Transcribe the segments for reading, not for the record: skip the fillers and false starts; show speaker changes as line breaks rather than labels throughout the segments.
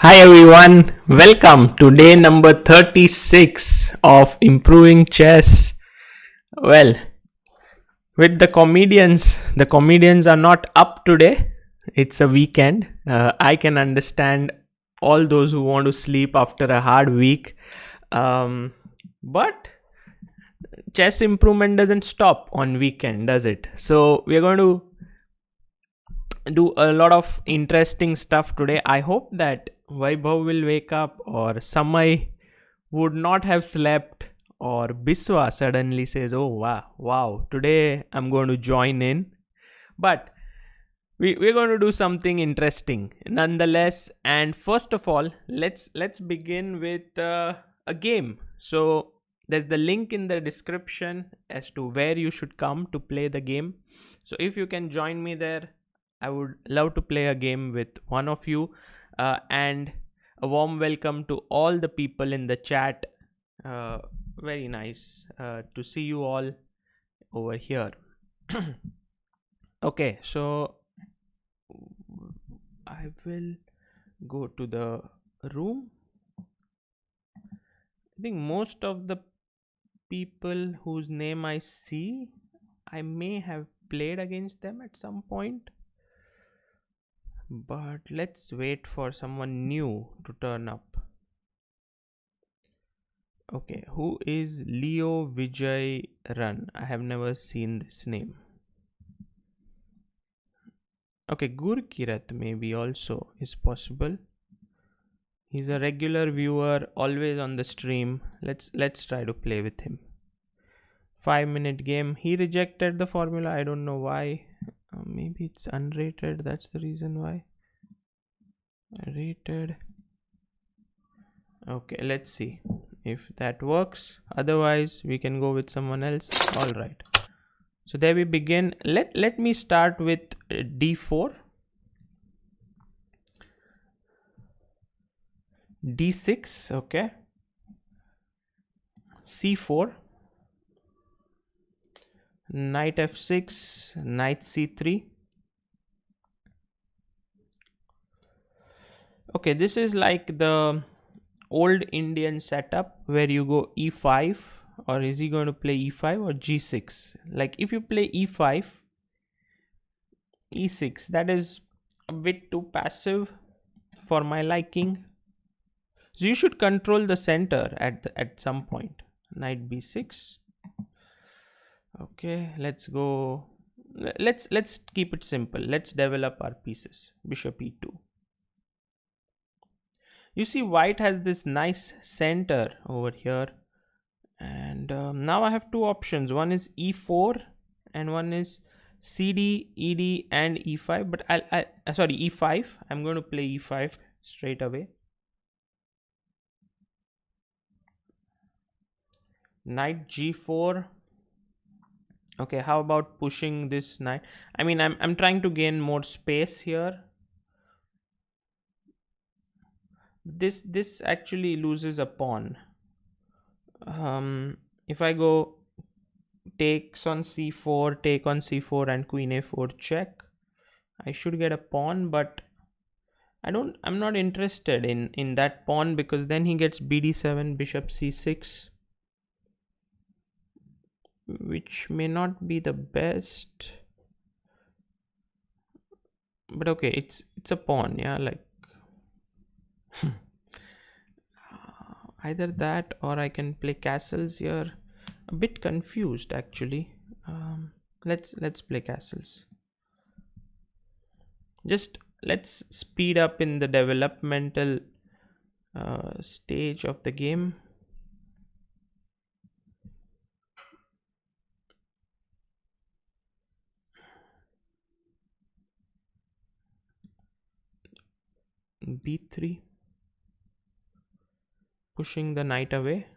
Hi everyone, welcome to day number 36 of Improving Chess. Well, with the comedians are not up today. It's a weekend. I can understand all those who want to sleep after a hard week. But chess improvement doesn't stop on weekend, does it? So we're going to do a lot of interesting stuff today. I hope that Vaibhav will wake up, or Samay would not have slept, or Biswa suddenly says, "Oh wow, today I'm going to join in." But we're going to do something interesting nonetheless. And first of all, let's begin with a game. So there's the link in the description as to where you should come to play the game. So if you can join me there, I would love to play a game with one of you. And a warm welcome to all the people in the chat. Very nice to see you all over here. Okay, so I will go to the room. I think most of the people whose name I see, I may have played against them at some point. But let's wait for someone new to turn up. Okay, who is Leo Vijay Run? I have never seen this name. Okay, Gurkirat maybe also is possible. He's a regular viewer, always on the stream. Let's try to play with him. 5-minute game. He rejected the formula. I don't know why. Maybe it's unrated. That's the reason why. Rated. Okay, let's see if that works. Otherwise, we can go with someone else. All right. So there we begin. Let me start with d4, d6. Okay. c4, knight f6, knight c3. Okay, this is like the old Indian setup where you go e5, or is he going to play e5 or g6? Like if you play e5, e6, that is a bit too passive for my liking. So you should control the center at some point. Knight b6. Okay, let's go. Let's keep it simple. Let's develop our pieces. Bishop e2. You see, white has this nice center over here, and now I have two options. One is e4 and one is cd, ed, and e5. But sorry, e5. I'm going to play e5 straight away. Knight g4. Okay, how about pushing this knight? I mean, I'm trying to gain more space here. This actually loses a pawn. If I go takes on c4, take on c4, and queen a4 check, I should get a pawn, but I'm not interested in that pawn, because then he gets bd7, bishop c6, which may not be the best. But okay, it's a pawn, yeah, like either that or I can play castles here. A bit confused actually. Let's play castles. Just let's speed up in the developmental stage of the game. b3, pushing the knight away.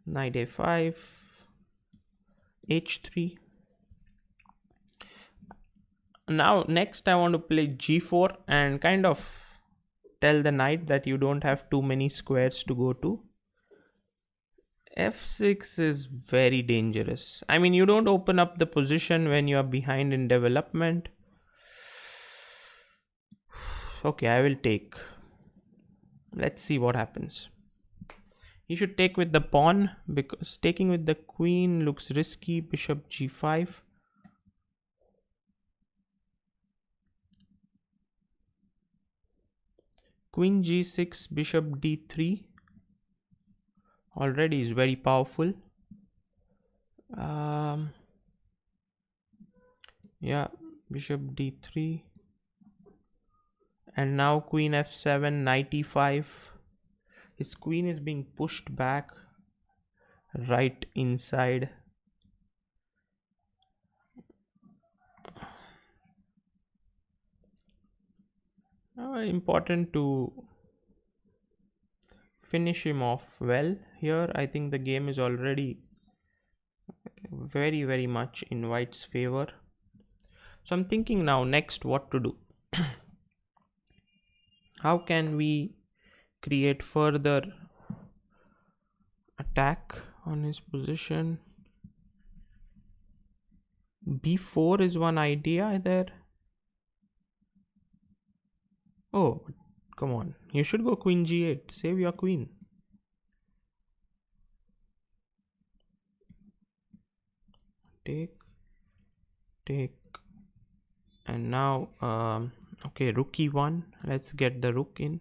Knight a5, h3. Now next I want to play g4 and kind of tell the knight that you don't have too many squares to go to. f6 is very dangerous. I mean, you don't open up the position when you are behind in development. Okay, I will take. Let's see what happens. He should take with the pawn because taking with the queen looks risky. Bishop g5. Queen g6, bishop d3 already is very powerful. Yeah, bishop d3, and now queen f7, knight e5. His queen is being pushed back right inside. Important to finish him off well here. I think the game is already very much in white's favor. So I'm thinking now next what to do. How can we create further attack on his position? b4 is one idea there. Oh, come on. You should go queen g8. Save your queen. Take. And now, okay, rook e1. Let's get the rook in.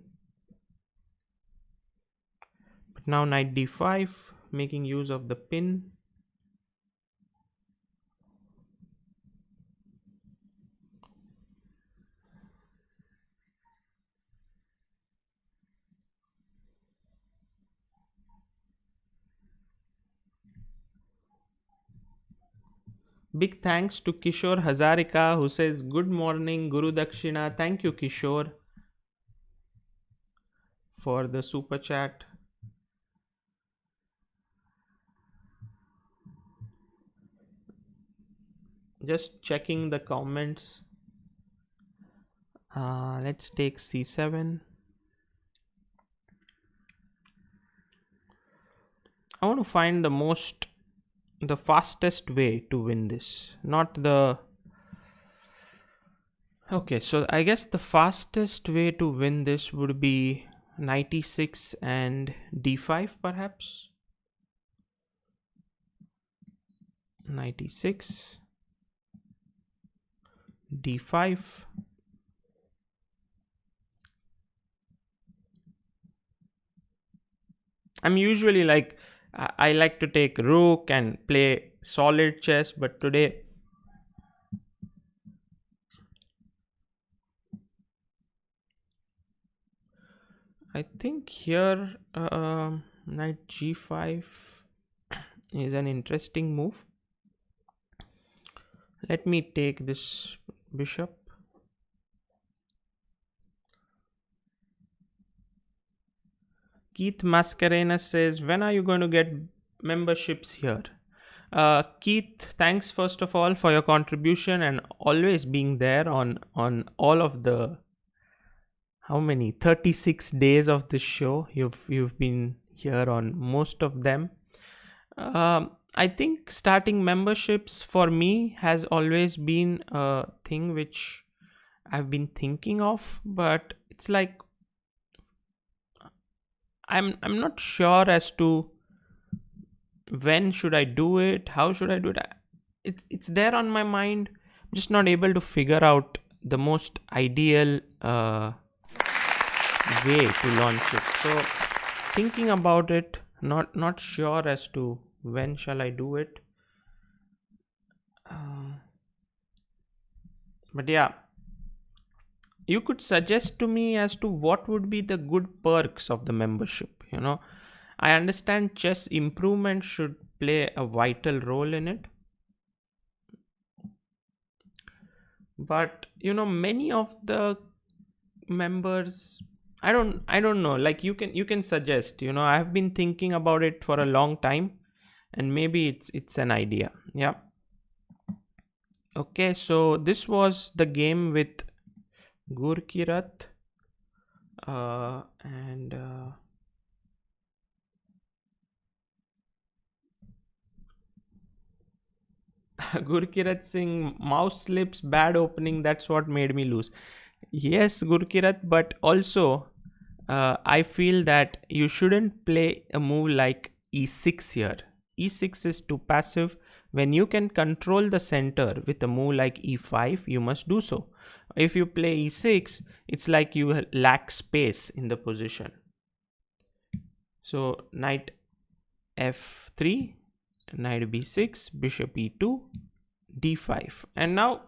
But now knight d5, making use of the pin. Big thanks to Kishore Hazarika who says good morning Guru Dakshina. Thank you Kishore for the super chat. Just checking the comments. Let's take c7. I want to find the fastest way to win this, not the. Okay, so I guess the fastest way to win this would be knight e6 and d5 perhaps. Knight e6, d5. I'm usually like, I like to take rook and play solid chess, but today I think here knight g5 is an interesting move. Let me take this bishop. Keith Mascarena says, when are you going to get memberships here? Keith, thanks first of all for your contribution and always being there on all of the, how many, 36 days of this show. You've been here on most of them. I think starting memberships for me has always been a thing which I've been thinking of, but it's like I'm not sure as to when should I do it, how should I do it. It's there on my mind. I'm just not able to figure out the most ideal way to launch it. So thinking about it, not sure as to when shall I do it. But yeah, you could suggest to me as to what would be the good perks of the membership. I understand chess improvement should play a vital role in it, but many of the members, I don't know, like you can suggest. I have been thinking about it for a long time and maybe it's an idea. Yeah. Okay, so this was the game with Gurkirat and Gurkirat Singh, mouse slips, bad opening. That's what made me lose. Yes, Gurkirat, but also I feel that you shouldn't play a move like e6 here. E6 is too passive. When you can control the center with a move like e5, you must do so. If you play e6, it's like you lack space in the position. So knight f3, knight b6, bishop e2, d5. And now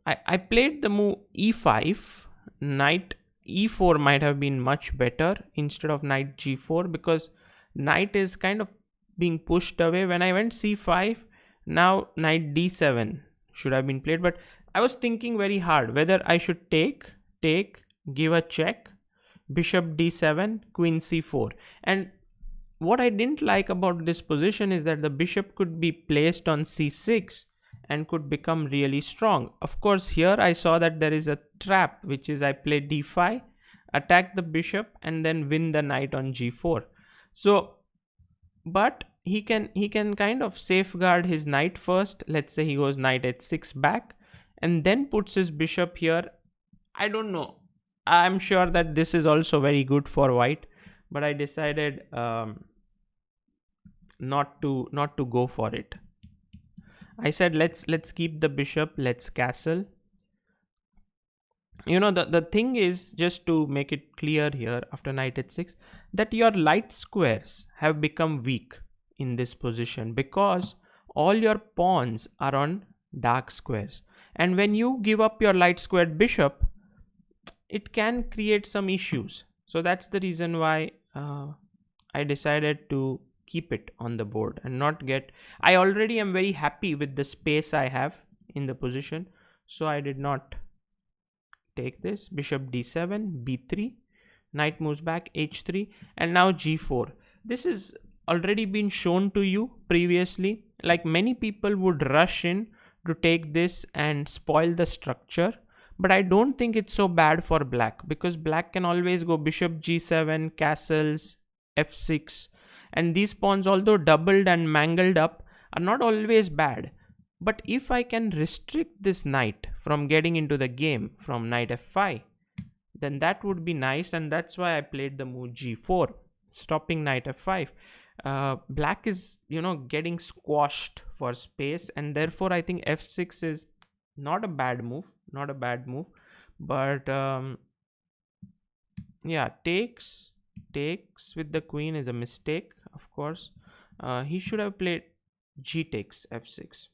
I played the move e5. Knight e4 might have been much better instead of knight g4, because knight is kind of being pushed away. When I went c5, now knight d7 should have been played, but I was thinking very hard whether I should take, give a check, bishop d7, queen c4. And what I didn't like about this position is that the bishop could be placed on c6 and could become really strong. Of course, here I saw that there is a trap, which is I play d5, attack the bishop, and then win the knight on g4. So, but he can kind of safeguard his knight first. Let's say he goes knight h6 back, and then puts his bishop here. I don't know. I'm sure that this is also very good for white, but I decided not to go for it. I said let's keep the bishop, let's castle. The thing is, just to make it clear here after knight h6, that your light squares have become weak in this position because all your pawns are on dark squares, and when you give up your light squared bishop, it can create some issues. So that's the reason why I decided to keep it on the board and not get. I already am very happy with the space I have in the position, so I did not take this. Bishop d7, b3, knight moves back, h3, and now g4. This is already been shown to you previously. Like, many people would rush in to take this and spoil the structure, but I don't think it's so bad for black, because black can always go bishop g7, castles, f6, and these pawns, although doubled and mangled up, are not always bad. But if I can restrict this knight from getting into the game from knight f5, then that would be nice, and that's why I played the move g4, stopping knight f5. Black is, getting squashed for space, and therefore I think f6 is not a bad move, but yeah, takes with the queen is a mistake, of course. He should have played g takes f6.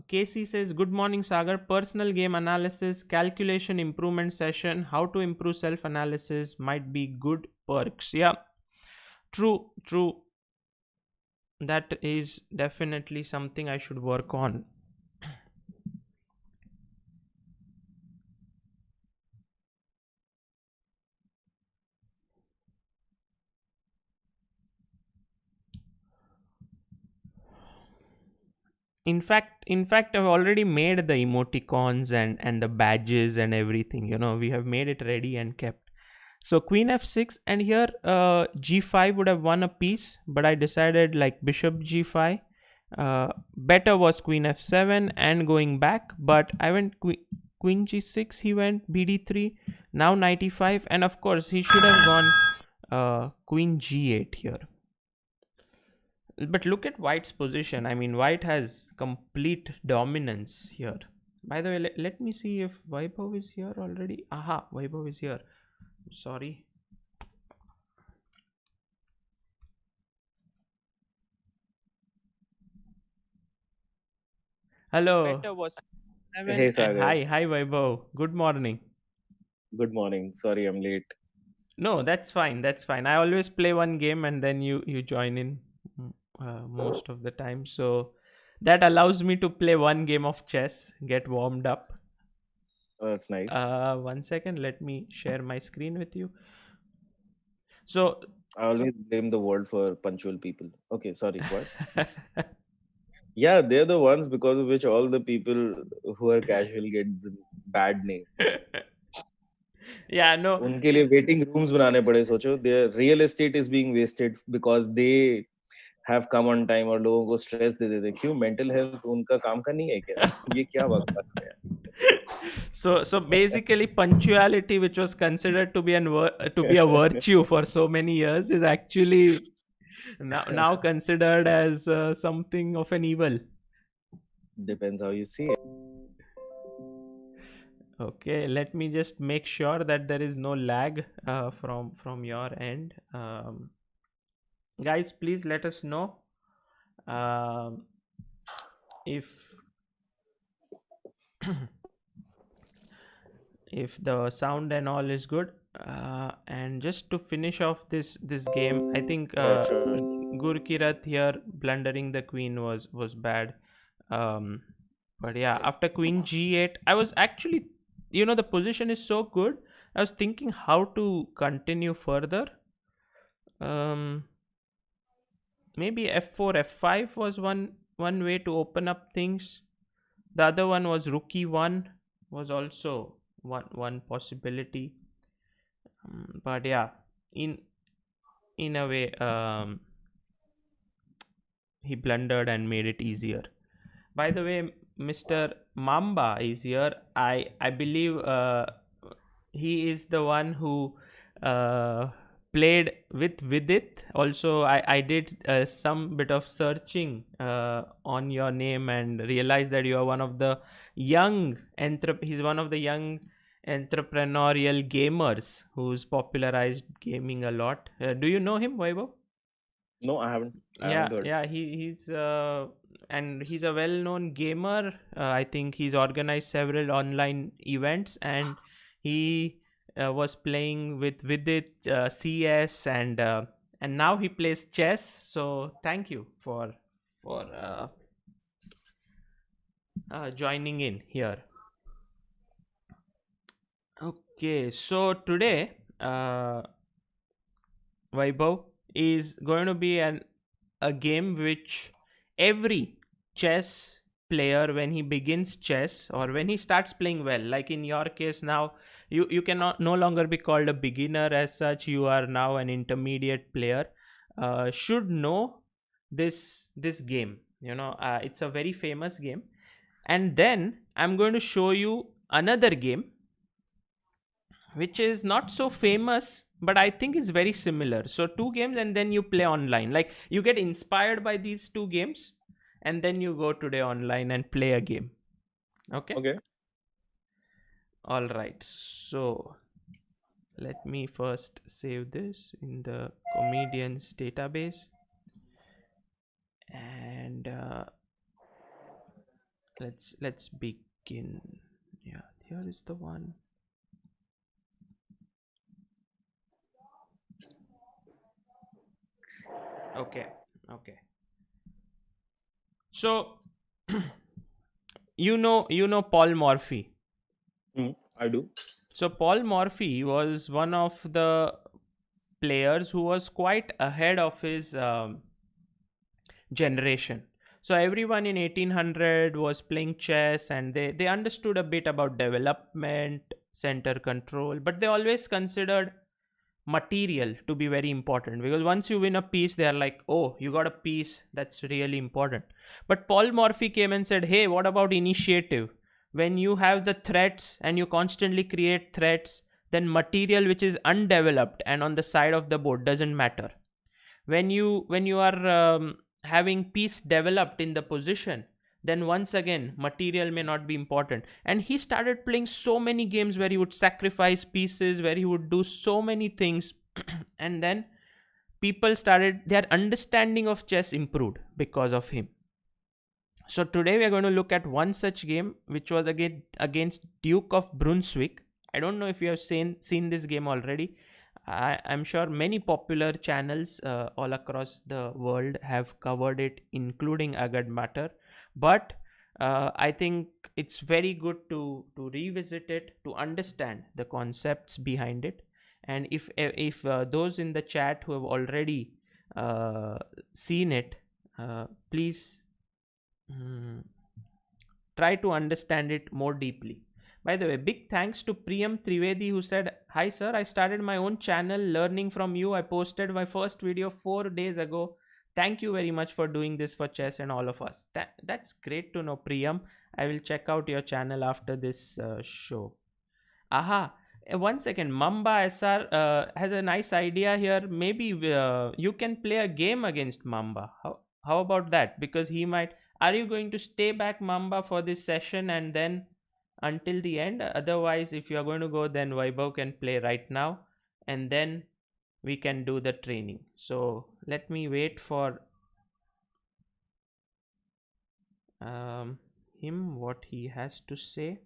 Casey says, good morning Sagar, personal game analysis, calculation improvement session, how to improve self-analysis might be good perks. Yeah, true, that is definitely something I should work on. In fact, I've already made the emoticons and the badges and everything. We have made it ready and kept. So queen f6, and here g5 would have won a piece, but I decided like bishop g5. Better was queen f7 and going back, but I went queen g6, he went bd3, now knight e5, and of course he should have gone queen g8 here. But look at white's position. I mean, white has complete dominance here. By the way, let me see if Vaibhav is here already. Aha, Vaibhav is here. Sorry. Hello.
Hey Sagar.
Hi Vaibhav. Good morning.
Good morning. Sorry I'm late.
No, that's fine. I always play one game and then you join in most of the time. So that allows me to play one game of chess, get warmed up.
Oh, that's nice.
1 second, let me share my screen with you. So
I always blame the world for punctual people. Okay, sorry, what? Yeah, they're the ones because of which all the people who are casual get the bad name.
Yeah, no.
उनके लिए waiting rooms बनाने पड़े. सोचो, their real estate is being wasted because they have come on time और लोगों को stress दे देते. क्यों? मेंटल हेल्थ उनका काम का नहीं है क्या? ये क्या बकवास है?
So basically punctuality, which was considered to be to be a virtue for so many years, is actually now considered as something of an evil.
Depends how you see it.
Okay, let me just make sure that there is no lag from your end. Guys, please let us know if if the sound and all is good. And just to finish off this game, I think
Sure.
Gurkirat here blundering the queen was bad. But yeah, after queen g8, I was actually, the position is so good. I was thinking how to continue further. Maybe f4 f5 was one way to open up things. The other one was rook e1 was also one possibility. But yeah, in a way, he blundered and made it easier. By the way, Mr. Mamba is here. I believe he is the one who played with Vidit. Also, I did some bit of searching on your name and realized that you are one of the young he's one of the young entrepreneurial gamers who's popularized gaming a lot. Do you know him, Vaibhav?
No, I haven't. I
Yeah,
haven't heard.
yeah, he's and he's a well-known gamer. I think he's organized several online events, and he was playing with Vidit, CS, and now he plays chess. So thank you for joining in here. Okay, so today Vaibhav is going to be a game which every chess player, when he begins chess or when he starts playing well, like in your case now, you cannot no longer be called a beginner as such. You are now an intermediate player. Should know this game. It's a very famous game. And then I'm going to show you another game which is not so famous, but I think is very similar. So two games, and then you play online. Like, you get inspired by these two games, and then you go today online and play a game. Okay.
Okay.
All right. So let me first save this in the comedians database, and let's begin. Yeah, here is the one. Okay. So you know Paul Morphy.
I do.
So Paul Morphy was one of the players who was quite ahead of his generation. So everyone in 1800 was playing chess, and they understood a bit about development, center control, but they always considered material to be very important, because once you win a piece, they are like, oh, you got a piece, that's really important. But Paul Morphy came and said, hey, what about initiative? When you have the threats and you constantly create threats, then material which is undeveloped and on the side of the board doesn't matter. When you are having piece developed in the position, then once again material may not be important. And he started playing so many games where he would sacrifice pieces, where he would do so many things and then people started, their understanding of chess improved because of him. So today we are going to look at one such game, which was again against Duke of Brunswick. I don't know if you have seen this game already. I'm sure many popular channels all across the world have covered it, including Agad Matter. But I think it's very good to revisit it, to understand the concepts behind it. And if those in the chat who have already seen it, please try to understand it more deeply, By the way, big thanks to Priam Trivedi who said, "Hi sir, I started my own channel learning from you. I posted my first video 4 days ago. Thank you very much for doing this for chess and all of us." That's great to know, Priam. I will check out your channel after this show. Aha. 1 second. Mamba SR has a nice idea here. Maybe you can play a game against Mamba. How about that? Because he might. Are you going to stay back, Mamba, for this session and then until the end? Otherwise, if you are going to go, then Vaibhav can play right now and then we can do the training. So let me wait for him, what he has to say.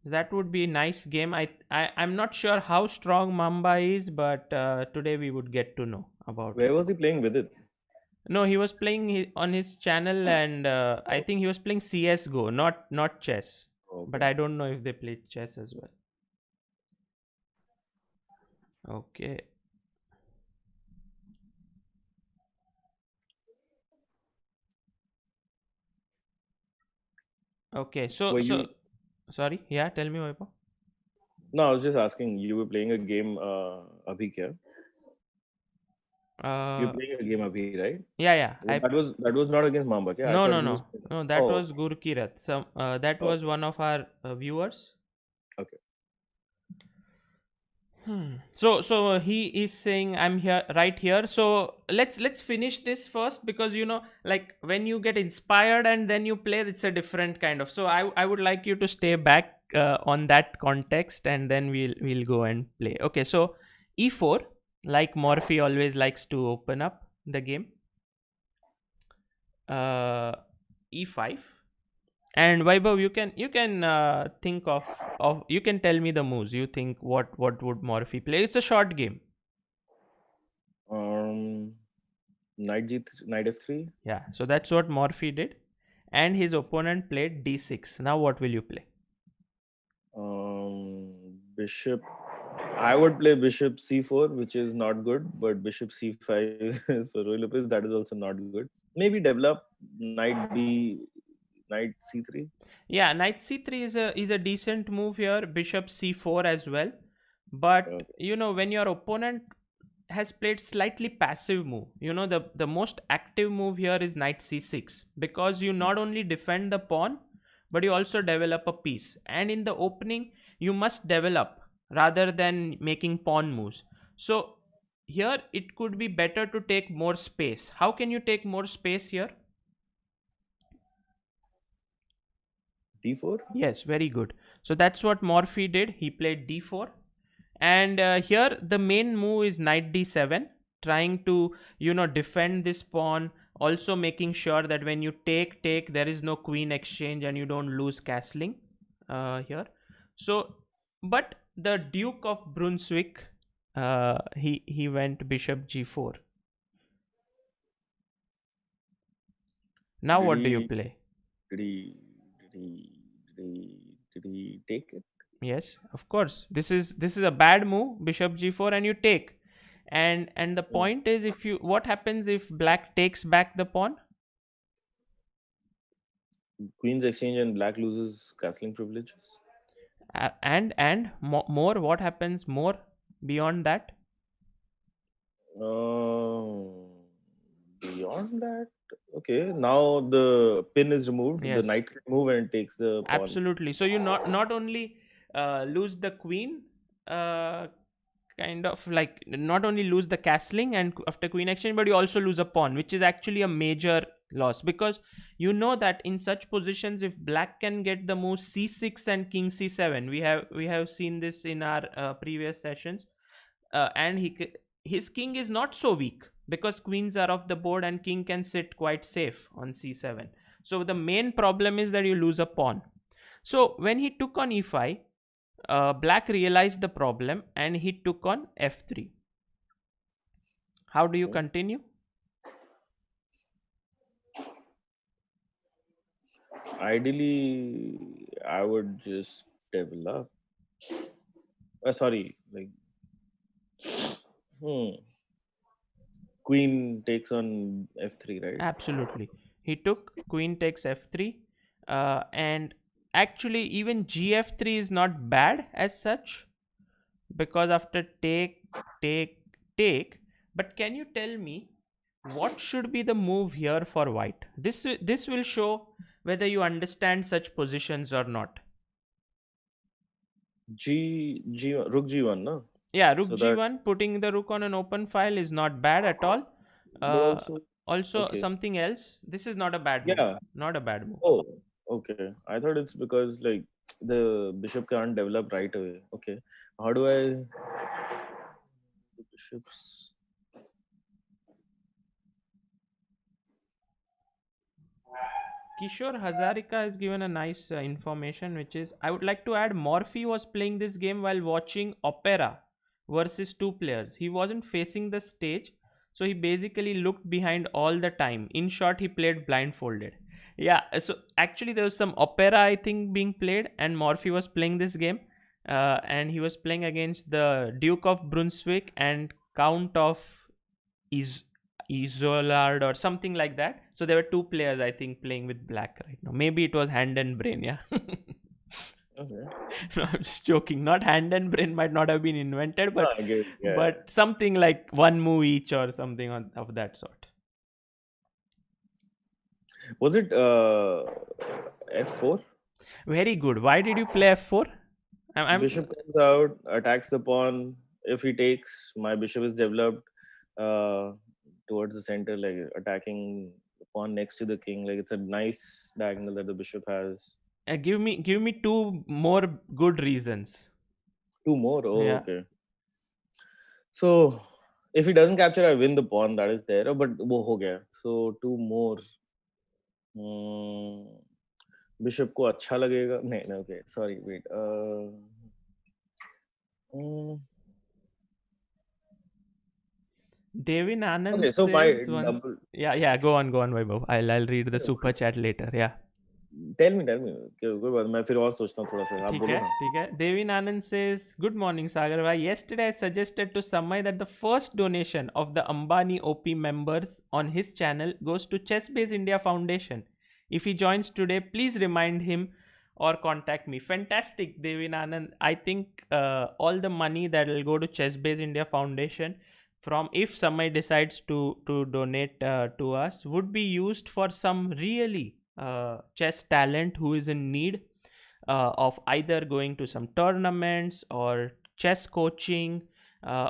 That would be a nice game. I'm not sure how strong Mamba is, but today we would get to know about
Where
it.
was he playing with it?
No, he was playing on his channel, and I think he was playing CS:GO, not chess. But
Okay.
I don't know if they played chess as well. Okay. Okay. So
Were
so
you?
sorry. Yeah, tell me, Vaipa.
No, I was just asking. You were playing a game. Abhi kya? You're
Uh,
playing a game Abhi, right?
yeah.
That was not against Mamba. Kya? I
No,
thought
no,
he was.
no, no. That
Oh,
was Gurki Rath. That was
okay.
one of our viewers.
Okay.
So he is saying I'm here right here. So let's finish this first, because like when you get inspired and then you play, it's a different kind of. So I would like you to stay back on that context, and then we'll go and play. Okay, so e4, like Morphy always likes to open up the game. E5. And Vaibhav, you can think of you can tell me the moves. You think what would Morphy play? It's a short game.
Um, knight f3.
Yeah, so that's what Morphy did, and his opponent played d6. Now what will you play?
Bishop. I would play bishop c4, which is not good, but bishop c5 for Roy Lopez, that is also not good. Maybe develop knight c3.
Yeah, knight c3 is a decent move here. Bishop c4 as well, but
Okay.
when your opponent has played slightly passive move, the most active move here is knight c6, because you not only defend the pawn, but you also develop a piece, and in the opening you must develop rather than making pawn moves. So here it could be better to take more space. How can you take more space here?
d4.
Yes, very good. So that's what Morphy did. He played d4, and here the main move is knight d7, trying to defend this pawn, also making sure that when you take there is no queen exchange and you don't lose castling here. So but the Duke of Brunswick, he went bishop g4. Now
Did
what do you
he?
play?
Did he? Did he? Did he? Did he take it?
Yes, of course. This is a bad move, bishop g4, and you take. And the
Hmm.
point is, if you what happens if black takes back the pawn?
Queen's exchange and black loses castling privileges.
More, what happens more beyond that?
Uh, Beyond that, okay. Now the pin is removed. The
Yes,
knight can move and takes the pawn.
absolutely. So you not only lose the queen, uh, kind of like not only lose the castling and after queen exchange, but you also lose a pawn, which is actually a major loss, because that in such positions, if black can get the move c6 and king c7, we have seen this in our previous sessions, and his king is not so weak, because queens are off the board and king can sit quite safe on c7. So the main problem is that you lose a pawn. So when he took on e5, black realized the problem and he took on f3. How do you
Okay.
continue?
Ideally, I would just develop. Sorry, like hmm. Queen takes on f3, right?
Absolutely. He took queen takes f3, and actually even gf3 is not bad as such, because after take, but can you tell me what should be the move here for white? This will show whether you understand such positions or not.
Rook G1, no?
Yeah, rook
So that,
g1, putting the rook on an open file is not bad at all.
but
uh,
also,
Also
okay.
something else, this is not a bad move,
Yeah.
not a bad move.
Oh, okay. I thought it's because like the bishop can't develop right away. Okay. How do I the bishops?
Kishore Hazarika has given a nice information, which is I would like to add Morphy was playing this game while watching opera versus two players. He wasn't facing the stage, so he basically looked behind all the time. In short, he played blindfolded. Yeah, so actually there was some opera I think being played, and Morphy was playing this game, and he was playing against the Duke of Brunswick and Count of is Isolard or something like that. So there were two players, I think, playing with black right now. Maybe it was hand and brain, yeah.
Okay.
No, I'm just joking. Not hand and brain might not have been invented,
Ah, I get it. Yeah.
but something like one move each or something of that sort.
Was it F4?
Very good. Why did you play f4?
Bishop comes out, attacks the pawn. If he takes, my bishop is developed uh, towards the center, like attacking the pawn next to the king. Like it's a nice diagonal that the bishop has.
Give me two more good reasons.
Two more. Oh,
Yeah.
okay. So if he doesn't capture, I win the pawn that is there. Oh, but वो हो गया. So two more. Hmm. Bishop को अच्छा लगेगा. नहीं, no, okay. Sorry, wait. Hmm.
Devin Anand
Okay, so my
says one.
double.
Yeah. Go on, Vaibhav. I'll read the super chat later. Yeah.
Tell me. कोई बात मैं फिर और सोचता हूँ थोड़ा सा. आप
ठीक
बोलो
है
ना.
ठीक है. Devin Anand says, good morning Sagar bhai. Yesterday I suggested to Samay that the first donation of the Ambani OP members on his channel goes to ChessBase India Foundation. If he joins today, please remind him or contact me. Fantastic, Devin Anand. I think all the money that will go to ChessBase India Foundation from, if Samay decides to donate to us, would be used for some really chess talent who is in need of either going to some tournaments or chess coaching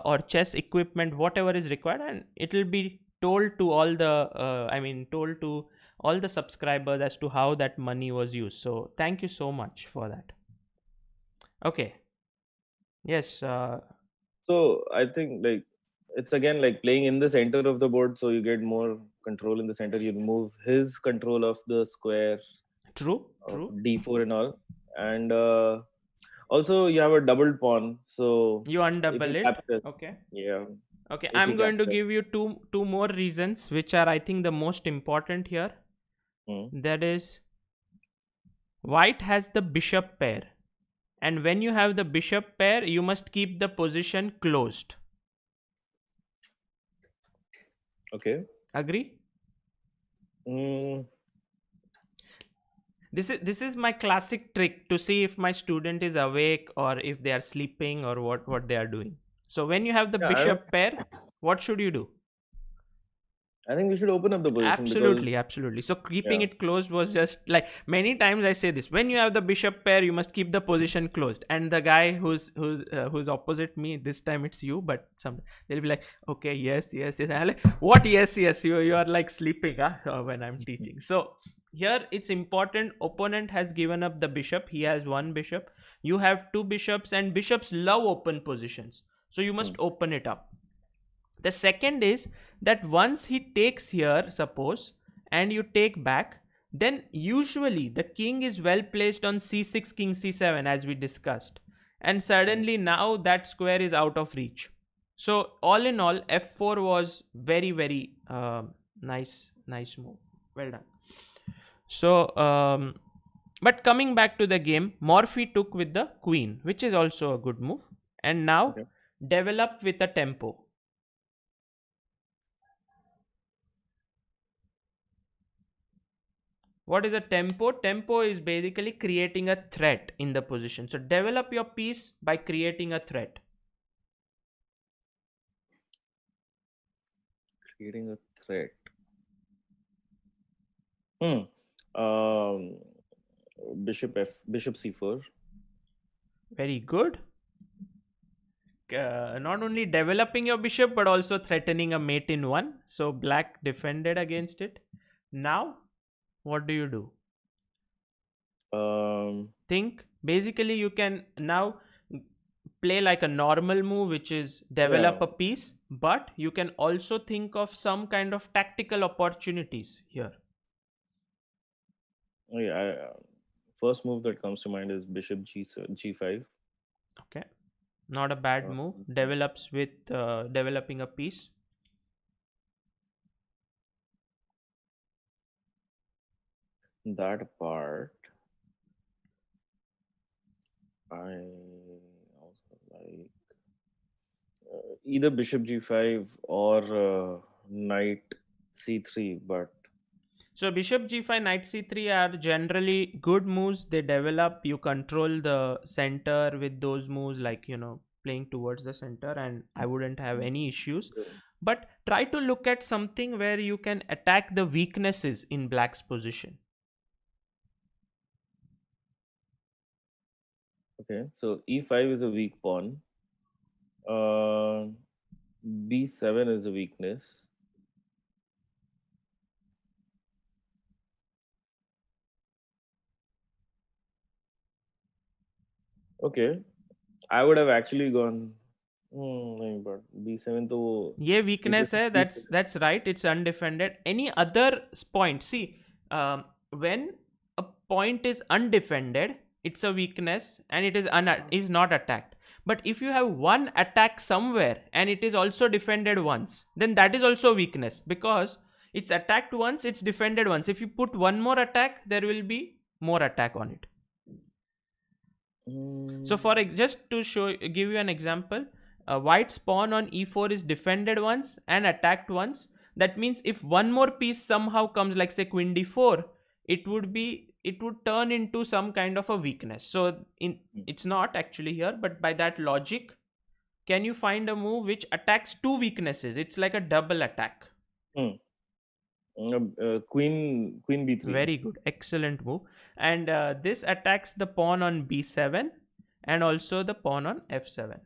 or chess equipment, whatever is required, and it will be told to all the told to all the subscribers as to how that money was used. So thank you so much for that. Okay. Yes.
So I think like it's again like playing in the center of the board, so you get more control in the center. You remove his control of the square,
True.
d4 and all, and also you have a doubled pawn. So
You
if he
undouble it.
captures,
Okay.
yeah,
Okay.
if he
I'm going to
captures,
give you two more reasons, which are I think the most important here.
hmm.
That is, white has the bishop pair, and when you have the bishop pair, you must keep the position closed.
Okay.
Agree?
Mm,
This is my classic trick to see if my student is awake or if they are sleeping or what they are doing. So when you have the
yeah,
bishop pair, what should you do?
I think we should open up the position because
Absolutely. So keeping
yeah,
it closed was just like, many times I say this: when you have the bishop pair, you must keep the position closed. And the guy who's opposite me, this time it's you, but some they'll be like, okay, yes. And I'm like, what? Yes. You are like sleeping, when I'm teaching. So here it's important. Opponent has given up the bishop. He has one bishop. You have two bishops, and bishops love open positions. So you must open it up. The second is that once he takes here, suppose, and you take back, then usually the king is well placed on c6, king c7, as we discussed. And suddenly now that square is out of reach. So all in all, f4 was very nice move. Well done. So but coming back to the game, Morphy took with the queen, which is also a good move. And now
okay.
develop with a tempo. What is a tempo? Tempo is basically creating a threat in the position. So develop your piece by creating a threat.
Creating a threat. Um, Bishop C4.
Very good. Not only developing your bishop but also threatening a mate in one. So black defended against it. Now, what do you do? Think. Basically, you can now play like a normal move, which is develop a piece, but you can also think of some kind of tactical opportunities here.
First move that comes to mind is Bishop G5.
Okay, not a bad move. Develops with developing a piece.
That part, I also like either Bishop G5 or Knight C3, but
so Bishop G5, Knight C3 are generally good moves. They develop, you control the center with those moves, like, playing towards the center, and I wouldn't have any issues. But try to look at something where you can attack the weaknesses in black's position.
okay. So E5 is a weak pawn. B7 is a weakness. Okay, I would have actually gone. But B7 to
ये weakness है, that's right, it's undefended. Any other point, see, when a point is undefended, it's a weakness and it is not attacked. But if you have one attack somewhere and it is also defended once, then that is also weakness, because it's attacked once, it's defended once. If you put one more attack, there will be more attack on it. So just to give you an example, white's pawn on e4 is defended once and attacked once. That means if one more piece somehow comes, like say queen d4, it would turn into some kind of a weakness. So it's not actually here, but by that logic, can you find a move which attacks two weaknesses? It's like a double attack.
Queen b3.
Very good, excellent move. And this attacks the pawn on b7 and also the pawn on f7.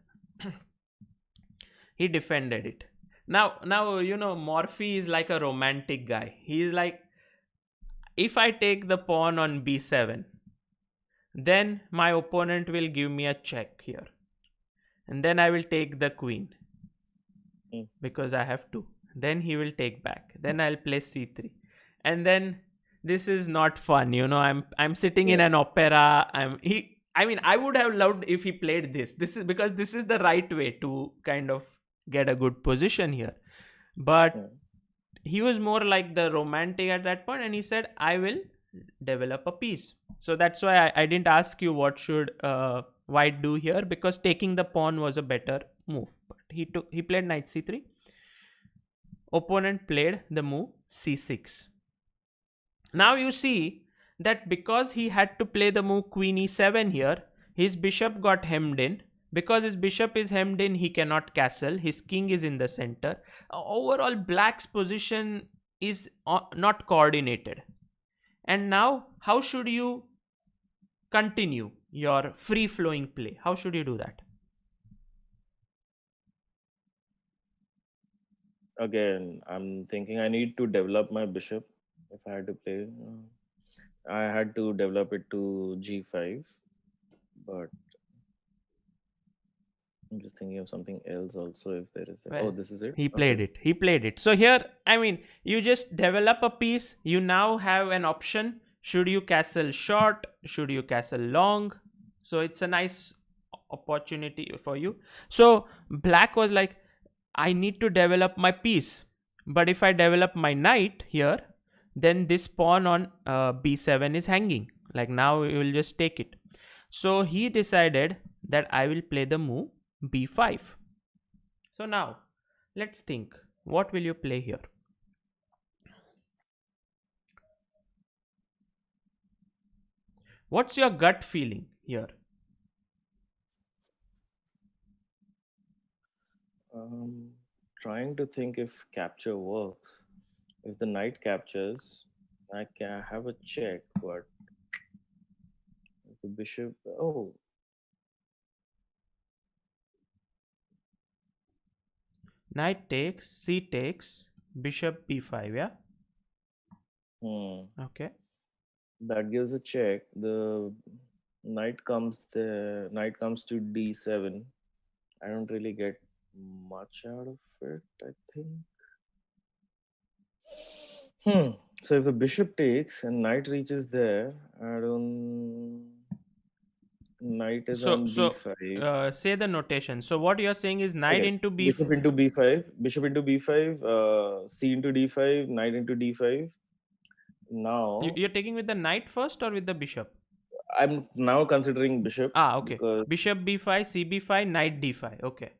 He defended it. Now Morphy is like a romantic guy. He is like, if I take the pawn on b7, then my opponent will give me a check here, and then I will take the queen because I have two. Then he will take back. Then I'll play c3, and then this is not fun. I'm sitting in an opera. I would have loved if he played this. This is because this is the right way to kind of get a good position here. But he was more like the romantic at that point, and he said, I will develop a piece. So that's why I didn't ask you what should white do here, because taking the pawn was a better move. But he played knight c3. Opponent played the move c6. Now you see that because he had to play the move queen e7 here, his bishop got hemmed in. Because his bishop is hemmed in, he cannot castle. His king is in the center. Overall, black's position is not coordinated. And now, how should you continue your free-flowing play? How should you do that?
Again, I'm thinking I need to develop my bishop. If I had to play, I had to develop it to g5. But I'm just thinking of something else also. If there is this is it.
He played it. So here, you just develop a piece. You now have an option. Should you castle short? Should you castle long? So it's a nice opportunity for you. So black was like, I need to develop my piece. But if I develop my knight here, then this pawn on b7 is hanging. Like now you will just take it. So he decided that I will play the move b5. So now let's think, what will you play here? What's your gut feeling here?
Um, Trying to think if capture works. If the knight captures, I can have a check, but if the bishop. Oh,
Knight takes, c takes, bishop b5, yeah?
hmm.
Okay.
That gives a check. The knight comes to d7. I don't really get much out of it, I think. Hmm. So if the bishop takes and knight reaches there, I don't. Knight is
So,
on
so
b5.
say the notation. So what you're saying is knight
Okay.
into b.
Bishop into b5. Bishop into b5. C into d5. Knight into d5. Now
You're taking with the knight first or with the bishop?
I'm now considering bishop
Ah, okay.
because
Bishop b5, c b5, knight d5. Okay.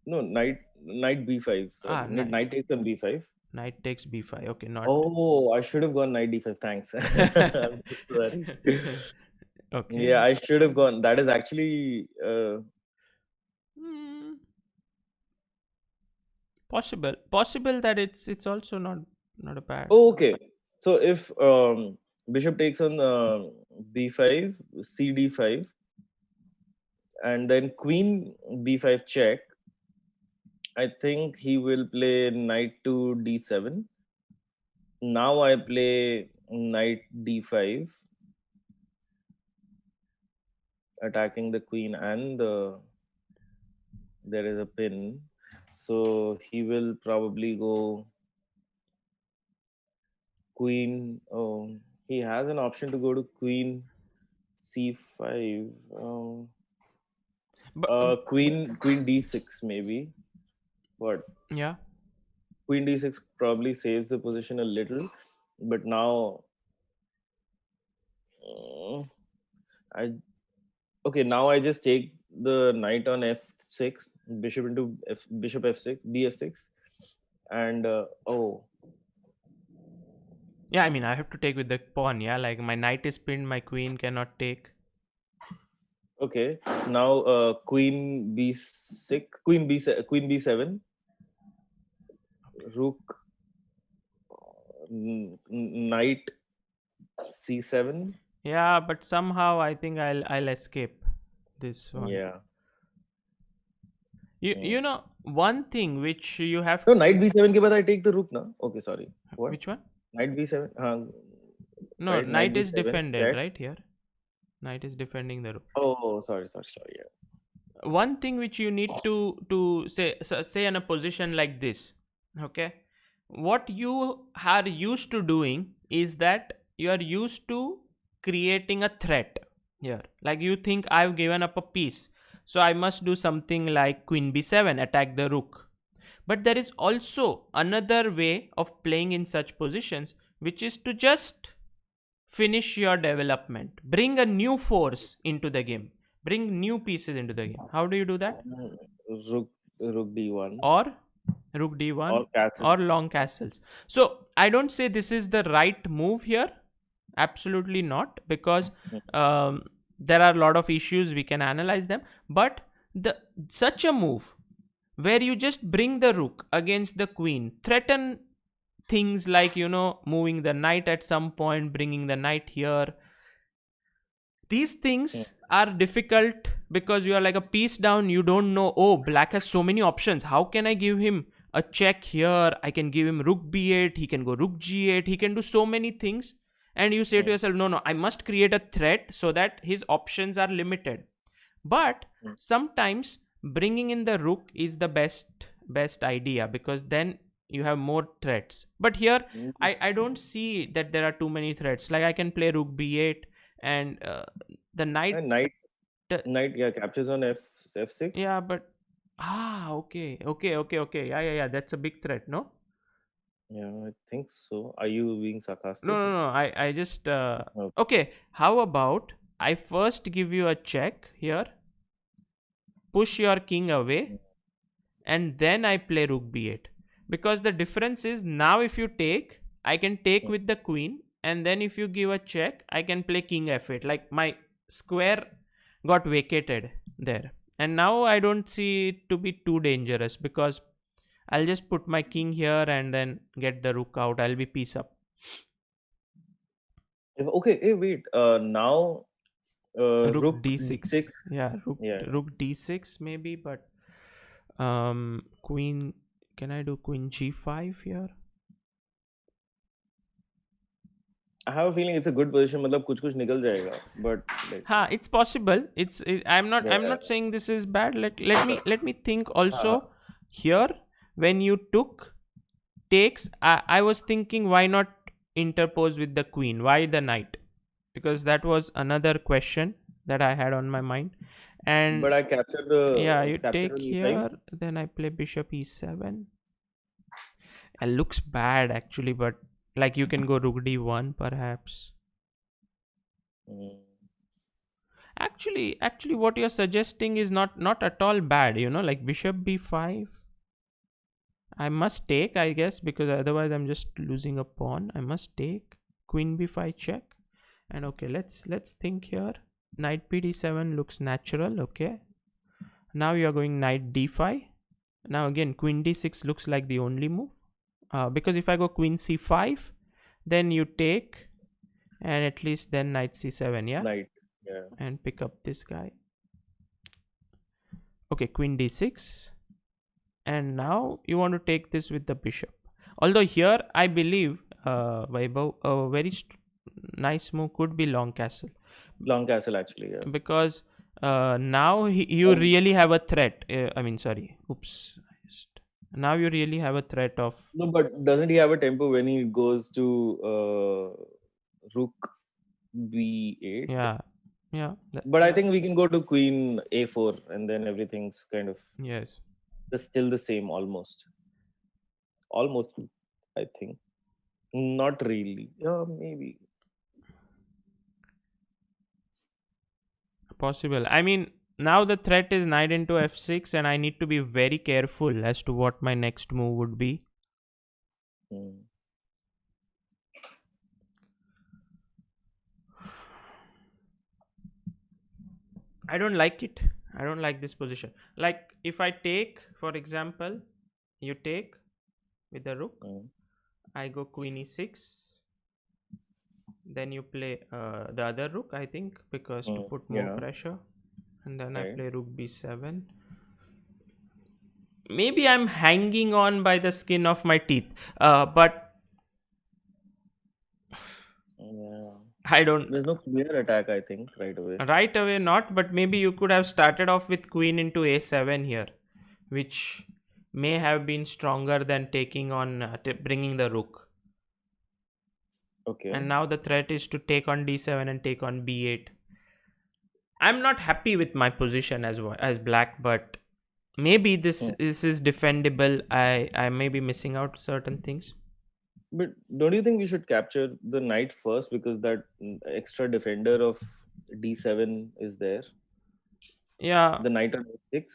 no knight b5.
Ah,
Sorry, knight takes on b5.
knight takes b5. Okay, not.
Oh, I should have gone knight d5. Thanks. I'm so sorry. Yeah,
Okay.
I should have gone. That is actually
Hmm, possible that it's also not a bad.
oh, okay. So if bishop takes on b5, c d5, and then queen b5 check, I think he will play knight to d7. Now I play knight d5, attacking the queen and there is a pin. So he will probably go queen. Oh, he has an option to go to queen c5.
But
Queen d6 maybe, but
yeah,
queen d6 probably saves the position a little. But now, I okay. Now I just take the knight on f6, bishop into bishop f6, bf6, and
yeah. I mean, I have to take with the pawn. Yeah, like my knight is pinned, my queen cannot take.
okay. Now queen b6, queen b7, rook, knight c7.
Yeah, but somehow I think I'll escape this one.
Yeah.
You know one thing which you have.
No, knight b7 के बाद I take the rook ना. Okay, sorry. What?
Which one?
Knight b7.
No,
Right. Knight
knight is
b7.
defended
Check.
right here. Knight is defending the rook.
Oh, sorry. Yeah.
One thing which you need to say in a position like this, okay, what you are used to doing is that you are used to creating a threat here. Like you think I've given up a piece, so I must do something like queen b7, attack the rook. But there is also another way of playing in such positions, which is to just finish your development, bring a new force into the game, bring new pieces into the game. How do you do that?
Rook d1
Or rook d1
or castle.
or long castles. So I don't say this is the right move here, absolutely not, because there are a lot of issues, we can analyze them. But the such a move where you just bring the rook against the queen, threaten things like, moving the knight at some point, bringing the knight here, these
Hmm.
things are difficult because you are like a piece down. You don't know, oh, black has so many options, how can I give him a check here? I can give him rook b8, he can go rook g8, he can do so many things. And you say to
Hmm.
yourself, no, I must create a threat so that his options are limited. But
Hmm.
sometimes bringing in the rook is the best idea, because then you have more threats. But here
Hmm.
I don't see that there are too many threats. Like I can play rook b8, and the knight.
And knight yeah captures on f6.
Yeah, but okay, yeah, that's a big threat, no?
Yeah, I think so. Are you being
No,
sarcastic?
no, no, I just
Oh,
okay, how about I first give you a check here, push your king away, and then I play rook b8. Because the difference is, now if you take, I can take
hmm.
with the queen, and then if you give a check, I can play king f8. Like my square got vacated there, and now I don't see it to be too dangerous because I'll just put my king here and then get the rook out. I'll be piece up.
Okay, hey, wait. Now,
Rook
rook
d6.
d6.
Yeah,
Yeah.
rook d6 maybe, but queen. Can I do queen g5 here?
I have a feeling it's a good position. मतलब कुछ निकल जाएगा. But like,
It's possible. I'm
yeah.
not saying this is bad. Let me think also.
हाँ.
Here, when you took takes, I was thinking, why not interpose with the queen? Why the knight? Because that was another question that I had on my mind. And
But I captured
yeah,
the
you
captured
take
on e5.
here, then I play bishop e7. It looks bad actually, but like you can go rook d1 perhaps.
Mm.
Actually, what you're suggesting is not at all bad. Like bishop b5. I must take, I guess, because otherwise I'm just losing a pawn. I must take queen b5 check. And okay, let's think here. Knight pd7 looks natural. Okay, now you are going knight d5. Now again queen d6 looks like the only move, because if I go queen c5, then you take, and at least then knight c7. Yeah,
Knight. Yeah.
and pick up this guy. Okay, queen d6, and now you want to take this with the bishop. Although here I believe, Vaibhav, a very nice move could be long castle.
Long castle actually. Yeah.
Because now you really have a threat. I mean, sorry. Oops. Now you really have a threat of.
No, but doesn't he have a tempo when he goes to rook b8?
Yeah.
But I think we can go to queen a4 and then everything's kind of
Yes.
still the same almost. Almost, I think. Not really. Yeah, maybe.
Possible. I mean, now the threat is knight into f6, and I need to be very careful as to what my next move would be. I don't like it. I don't like this position. Like if I take, for example, you take with the rook, I go queen e6, then you play the other rook, I think, because to put more pressure, and then I play rook b7. Maybe I'm hanging on by the skin of my teeth, but I don't.
There's no clear attack, I think, right away.
Right away, not. But maybe you could have started off with queen into a7 here, which may have been stronger than taking on bringing the rook.
Okay.
And now the threat is to take on d7 and take on b8. I'm not happy with my position as black, but maybe this is defendable. I may be missing out certain things.
But don't you think we should capture the knight first, because that extra defender of d7 is there?
Yeah.
The knight on a6?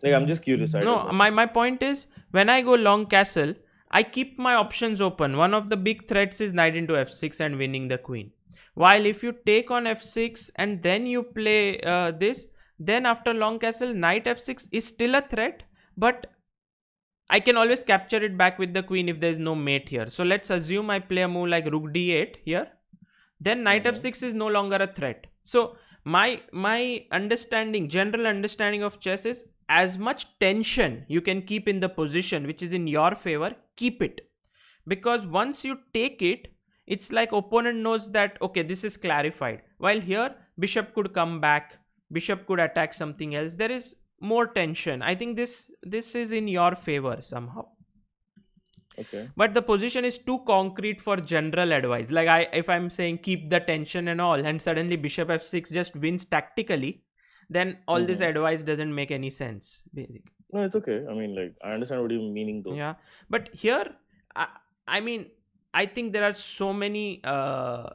Like, I'm just curious.
No, my point is, when I go long castle, I keep my options open. One of the big threats is knight into f6 and winning the queen. While if you take on f6 and then you play this, then after long castle, knight f6 is still a threat, but I can always capture it back with the queen if there is no mate here. So let's assume I play a move like rook d8 here. Then knight f6 is no longer a threat. So my general understanding of chess is, as much tension you can keep in the position which is in your favor, keep it. Because once you take it, it's like opponent knows that, okay, this is clarified. While here, bishop could come back, bishop could attack something else. There is more tension. I think this is in your favor somehow.
Okay.
But the position is too concrete for general advice. Like if I'm saying keep the tension and all, and suddenly bishop f6 just wins tactically, then all this advice doesn't make any sense, basically.
No, it's okay. I mean, like, I understand what you're meaning though.
Yeah, but here, I mean, I think there are so many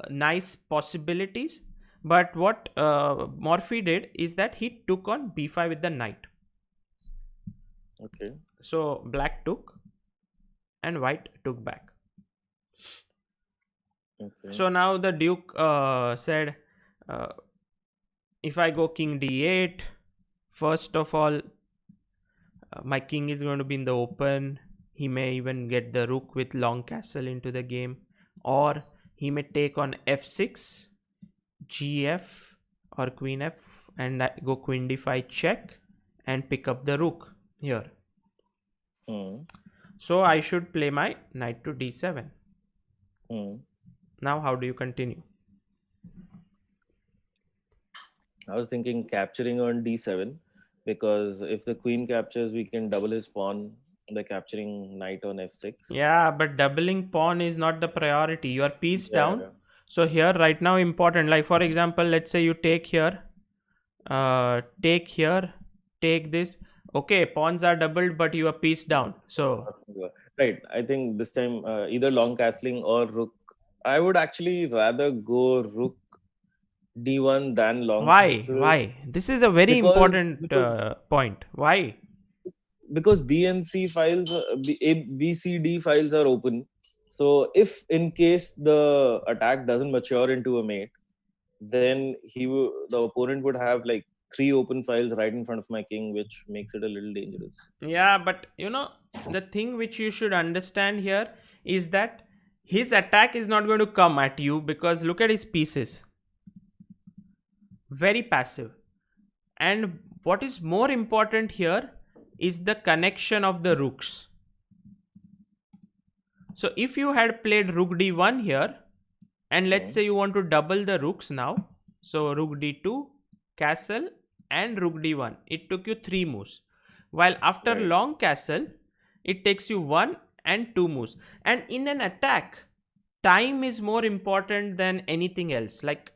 nice possibilities. But what Morphy did is that he took on b5 with the knight.
Okay.
So black took and white took back.
Okay.
So now the Duke said, uh, if I go king d8, first of all, my king is going to be in the open. He may even get the rook with long castle into the game, or he may take on f6, gf, or queen f, and go queen d5 check and pick up the rook here.
Hmm.
So I should play my knight to d7.
Hmm.
Now how do you continue?
I was thinking capturing on d7 because if the queen captures, we can double his pawn by capturing knight on f6.
Yeah, but doubling pawn is not the priority. Your piece down.
Yeah.
So here right now important. Like for example, let's say you take here, take here, take this. Okay, pawns are doubled, but you are piece down. So
Right. I think this time either long castling or rook. I would actually rather go rook d1 than long
why?
castle
Why? This is a very
because
important
because
point. Why?
because B and C files, B, C, D files are open. So if in case the attack doesn't mature into a mate, then the opponent would have like three open files right in front of my king, which makes it a little dangerous.
Yeah, but the thing which you should understand here is that his attack is not going to come at you because look at his pieces. Very passive. And what is more important here is the connection of the rooks. So if you had played rook d1 here, and let's say you want to double the rooks now, so rook d2, castle, and rook d1, it took you 3 moves. While after
Right.
long castle, it takes you 1 and 2 moves. And in an attack, time is more important than anything else. Like,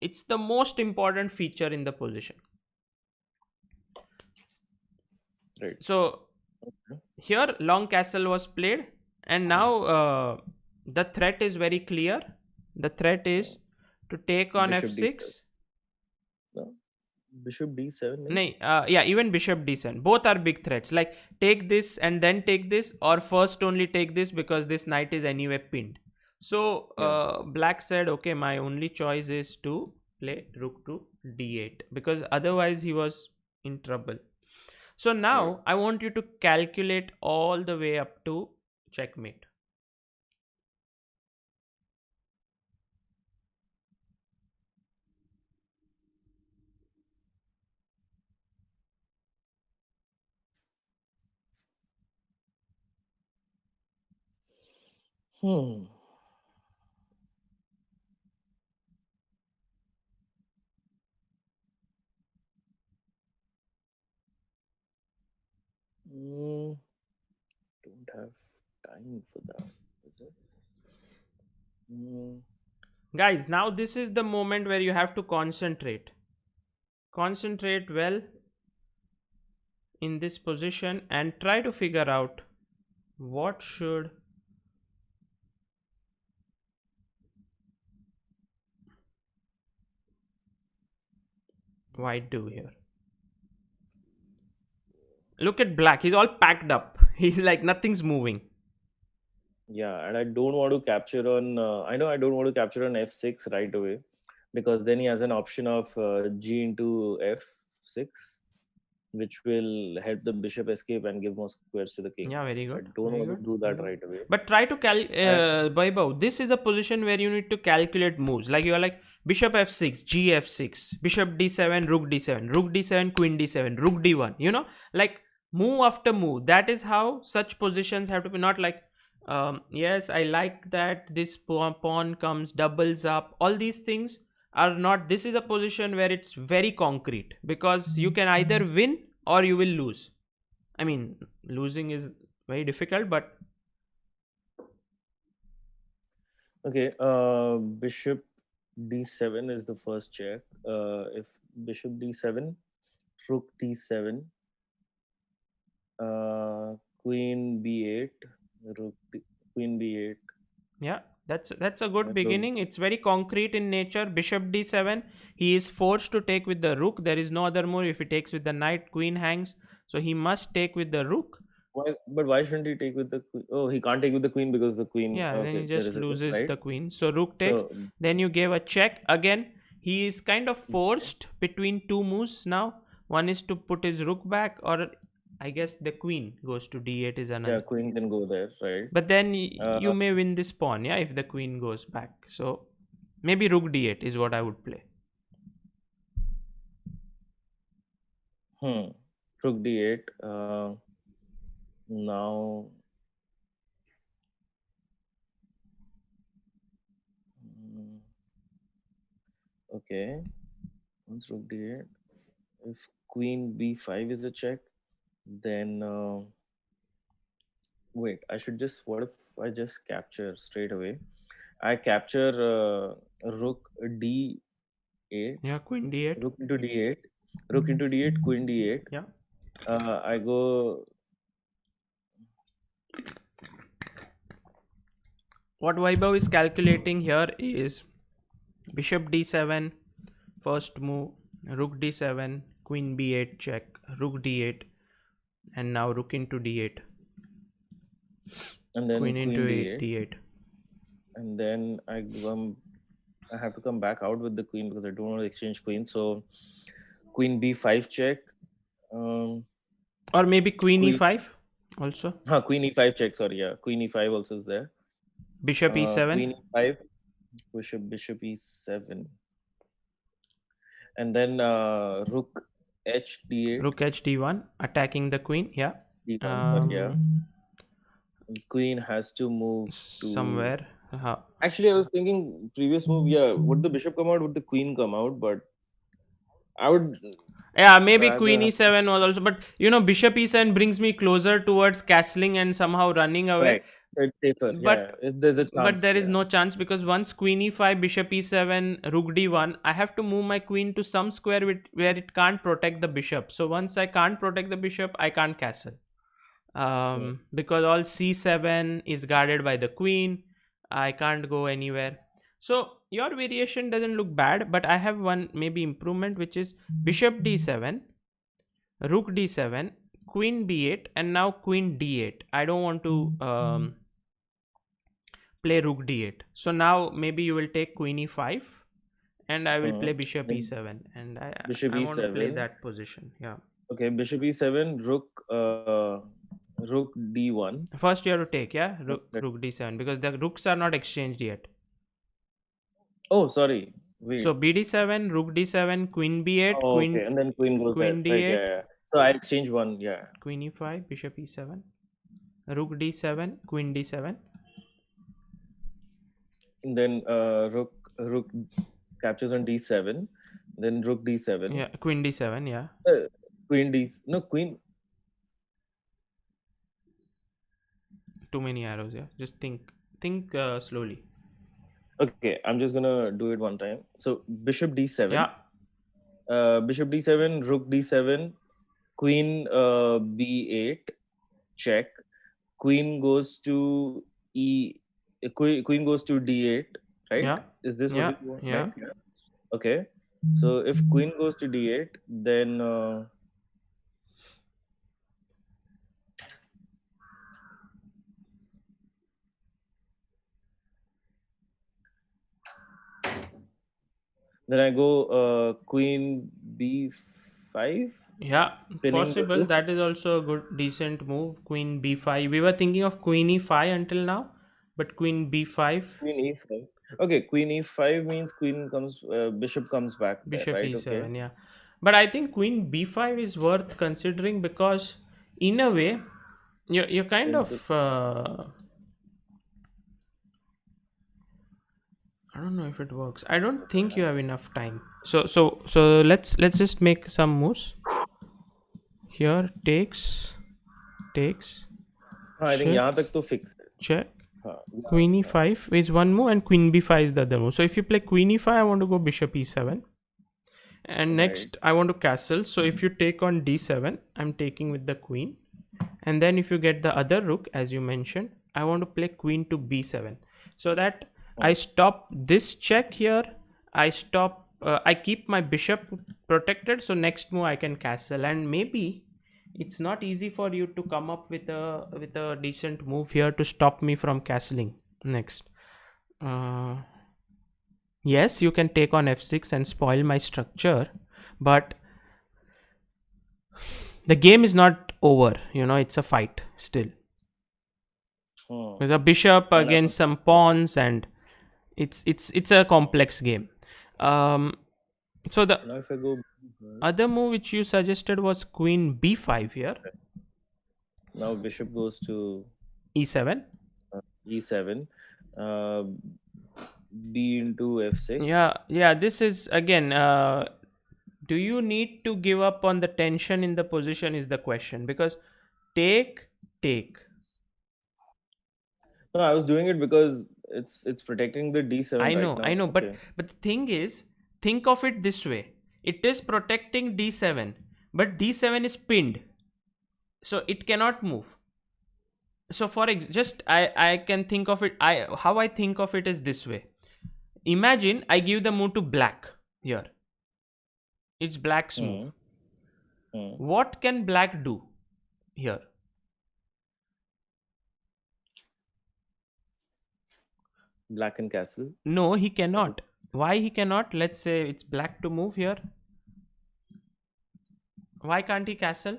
it's the most important feature in the position.
Right.
So here long castle was played, and now the threat is very clear. The threat is to take on
Bishop d7.
f6.
No? Bishop d7.
Nahin, yeah, even bishop d7. Both are big threats. Like take this and then take this, or first only take this because this knight is anyway pinned. So black said, okay, my only choice is to play rook to d8 because otherwise he was in trouble. So now I want you to calculate all the way up to checkmate.
Hmm. Mm, don't have time for that, is it? Mm.
Guys, now this is the moment where you have to concentrate. Concentrate well in this position and try to figure out what should white do here. Look at black, he's all packed up. He's like nothing's moving.
Yeah, and I don't want to capture on. I know I don't want to capture on f6 right away, because then he has an option of g into f6, which will help the bishop escape and give more squares to the king.
Yeah, very
So I
good.
don't
Very
want to
good.
do
Very
that
good.
right away.
But try to
And
Vaibhav, this is a position where you need to calculate moves. Like you are like bishop f6, g f6, bishop d7, rook d7, queen d7, rook d1. Like move after move. That is how such positions have to be. Not like, yes, I like that this pawn comes, doubles up. All these things are not. This is a position where it's very concrete because you can either win or you will lose. I mean, losing is very difficult, but
okay, bishop d7 is the first check. If bishop d7, rook d7, queen b8, queen b8.
yeah, that's a good
Rook.
beginning. It's very concrete in nature. Bishop d7, he is forced to take with the rook. There is no other move. If he takes with the knight, queen hangs, so he must take with the rook.
Why shouldn't he take with the queen? Oh, he can't take with the queen because the queen.
Yeah, then he
Okay, there
just
is a rook,
loses
right?
the queen. So rook takes.
So
Then you gave a check. Again, he is kind of forced between two moves now. One is to put his rook back, or I guess the queen goes to d8 is
yeah,
another.
queen can go there, right?
But then
Uh,
you may win this pawn, yeah, if the queen goes back. So maybe rook d8 is what I would play.
hmm. Rook d8. Now. hmm, Okay. Once rook d8. If queen b5 is a check, then wait. I should just. What if I just capture straight away? I capture rook d8,
Yeah, queen d8.
rook into d8, rook into d8, queen d8.
Yeah.
I go.
What Vaibhav is calculating here is bishop d7, first move, rook d7, queen b8 check, rook d8, and now rook into d8,
And then
queen into
queen
8
d8,
d8.
and then I have to come back out with the queen because I don't want to exchange queen. So queen b5 check. Um,
Or maybe queen
queen,
e5 also.
queen e5 check. Sorry, yeah, queen e5 also is there.
Bishop e7.
Queen e5, bishop e7, and then rook h d8,
Rook h d1, attacking the queen. Yeah.
d1. Sorry, yeah.
Um,
Queen has to move to.
somewhere.
Actually, I was thinking previous move. Yeah, would the bishop come out? Would the queen come out? But I would
Yeah, maybe queen
rather.
e7 was also, but bishop e7 brings me closer towards castling and somehow running away.
Correct. So it's safer. Yeah,
But
there's a
but
chance.
there is
Yeah.
no chance because once queen e5, bishop e7, rook d1, I have to move my queen to some square where it can't protect the bishop. So once I can't protect the bishop, I can't castle.
Hmm.
Because all c7 is guarded by the queen. I can't go anywhere. So your variation doesn't look bad, but I have one maybe improvement, which is bishop d7, rook d7, queen b8, and now queen d8. I don't want to play rook d8. So now maybe you will take queen e5 and I will
Hmm.
play bishop
Then
e7, and
bishop
I want to play
e7.
that position. Yeah.
Okay, bishop e7, rook d1.
First you have to take, yeah,
Oh,
rook d7 because the rooks are not exchanged yet.
oh, sorry.
So
Wait.
bd7, rook d7, queen b8,
Oh, okay. And then queen goes there.
queen
Right. Yeah,
d8,
yeah. So I exchange one. Yeah.
queen e5, bishop e7, rook d7, queen d7.
And then rook captures on d7. Then rook d7.
Yeah, queen d7. Yeah.
Queen d. No, queen.
Too many arrows. Yeah. Just think slowly.
Okay, I'm just gonna do it one time. So bishop d7.
Yeah.
Bishop d7, rook d7, queen b8, check. Queen goes to e. Queen goes to d8, right?
Yeah.
Is this what
Yeah.
you want?
Yeah.
Right? Yeah. Okay. So if queen goes to d8, then I go queen b5.
Yeah,
Pinning the
possible.
rook.
That is also a good, decent move. Queen b5. We were thinking of queen e5 until now, but queen b5,
Queen e5. Okay, queen e5 means queen comes, bishop comes back there,
bishop
right? Okay.
e7. Yeah, but I think queen b5 is worth considering because, in a way, you're kind
Is the
of. I don't know if it works. I don't think you have enough time. So let's just make some moves. Here takes
हाँ, I think
check
यहाँ तक तो fix है.
check.
हाँ,
Queen e5 is one move and queen b5 is the other move. So if you play queen e5, I want to go bishop e7. And next I want to castle. So if you take on d7, I'm taking with the queen. And then if you get the other rook, as you mentioned, I want to play queen to b7. So that I stop this check here. I keep my bishop protected. So next move I can castle, and maybe it's not easy for you to come up with a decent move here to stop me from castling next. Yes, you can take on f6 and spoil my structure, but the game is not over, it's a fight still. There's a bishop against some pawns, and it's a complex game. So the
Now if I go
other move which you suggested was queen b5 here.
now bishop goes to
e7.
e7, b into f6.
Yeah, this is again, do you need to give up on the tension in the position is the question, because take.
No, I was doing it because it's protecting the d7
I
right
know,
now.
but the thing is, think of it this way: it is protecting d7, but d7 is pinned, so it cannot move. So I can think of it. How I think of it is this way: imagine I give the move to black here. It's black's move. What can black do here?
Black and castle.
No, he cannot. Why he cannot? Let's say it's black to move here. Why can't he castle?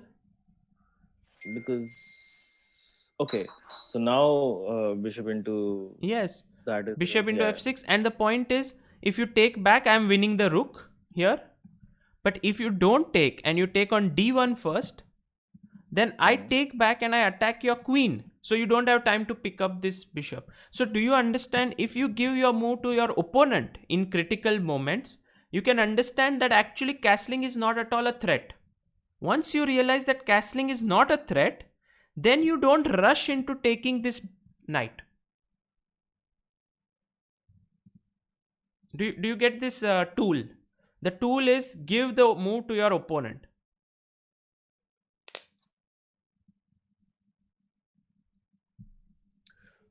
Because okay, so now bishop into
Yes,
that is
bishop into
yeah.
f6, and the point is, if you take back, I'm winning the rook here. But if you don't take and you take on d1 first, then I take back and I attack your queen. So you don't have time to pick up this bishop. So do you understand? If you give your move to your opponent in critical moments, you can understand that actually castling is not at all a threat. Once you realize that castling is not a threat, then you don't rush into taking this knight. Do you get this tool? The tool is give the move to your opponent.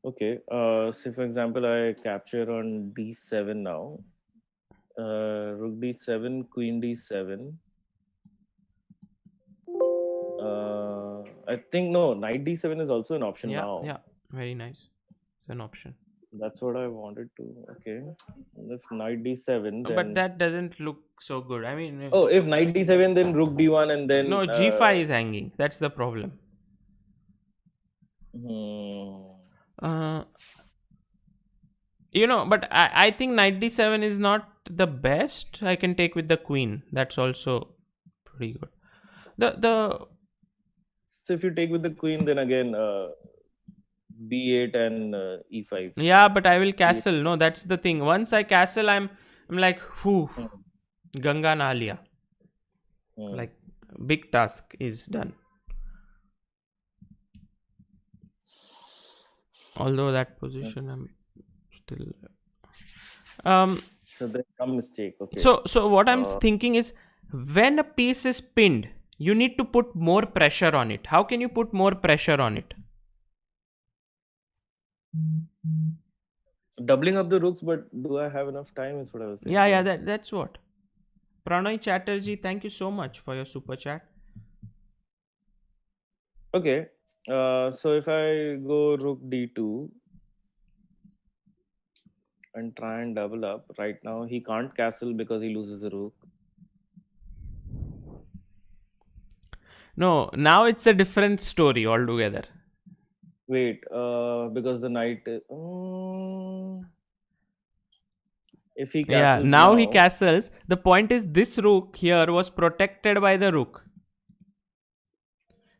Okay, so for example, I capture on d7 now. Rook d7, queen d7. I think no, knight d7 is also an option now.
Yeah, very nice. It's an option.
That's what I wanted to. Okay, if knight d7, then.
But that doesn't look so good. I mean,
Oh, if knight d7, then rook d1, and then
no, g5 is hanging. That's the problem. But I think knight d7 is not the best. I can take with the queen. That's also pretty good.
So if you take with the queen, then again b8 and e5.
Yeah, but I will castle. No, that's the thing. Once I castle, I'm like, whew, Ganga Nalia. Like, big task is done. Although that position, I'm still.
So there's some mistake. Okay.
So what I'm thinking is, when a piece is pinned, you need to put more pressure on it. How can you put more pressure on it?
Doubling up the rooks, but do I have enough time? Is what I was saying.
Yeah, that's what. Pranay Chatterjee, thank you so much for your super chat.
Okay, so if I go rook d2 and try and double up, right now he can't castle because he loses a rook.
No, now it's a different story altogether.
Wait, because the knight. If he castles
now he castles. The point is, this rook here was protected by the rook.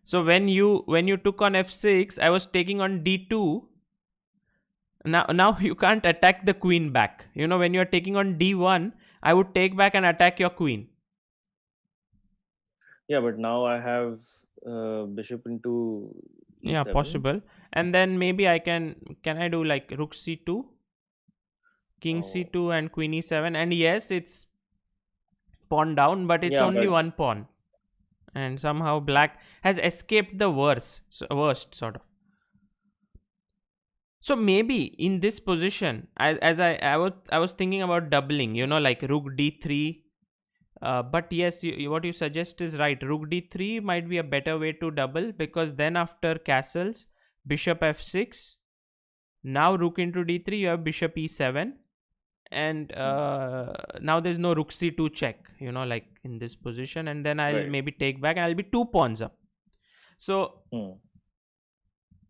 So when you took on f6, I was taking on d2. Now you can't attack the queen back. When you're taking on d1, I would take back and attack your queen.
Yeah, but now I have bishop into e7.
Yeah, possible. And then maybe I can I do like rook c2, king c2 and queen e7. And yes, it's pawn down, but it's only one pawn. And somehow black has escaped the worst sort of. So maybe in this position, as I was thinking about doubling, like rook d3, But yes, what you suggest is right. Rook d3 might be a better way to double, because then after castles, bishop f6. Now rook into d3, you have bishop e7, and now there's no rook c2 check, like in this position, and then I'll maybe take back and I'll be 2 pawns up. So,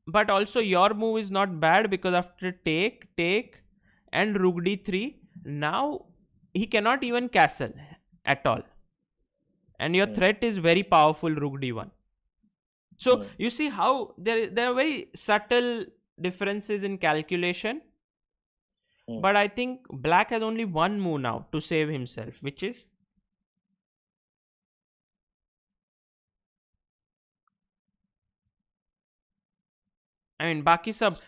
but also your move is not bad, because after take and rook d3, now he cannot even castle at all, and your threat is very powerful, rook d1. So you see how there are very subtle differences in calculation. But I think black has only one move now to save himself, which is baki sub.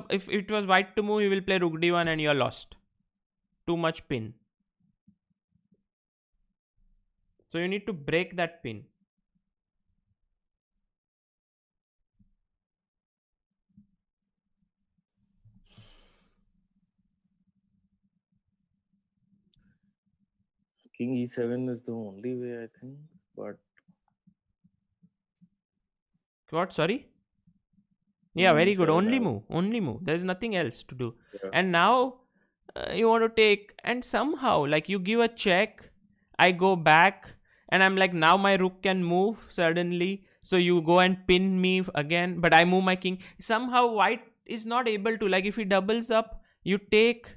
If it was white to move, you will play rook d1 and you're lost. Too much pin. So you need to break that pin.
King e7 is the only way, I think. But
What? Sorry? Yeah, very good. Only move. Only move. There's nothing else to do. Yeah. And now you want to take, and somehow, like, you give a check, I go back, and I'm like, now my rook can move suddenly. So you go and pin me again, but I move my king. Somehow white is not able to, like, if he doubles up, you take,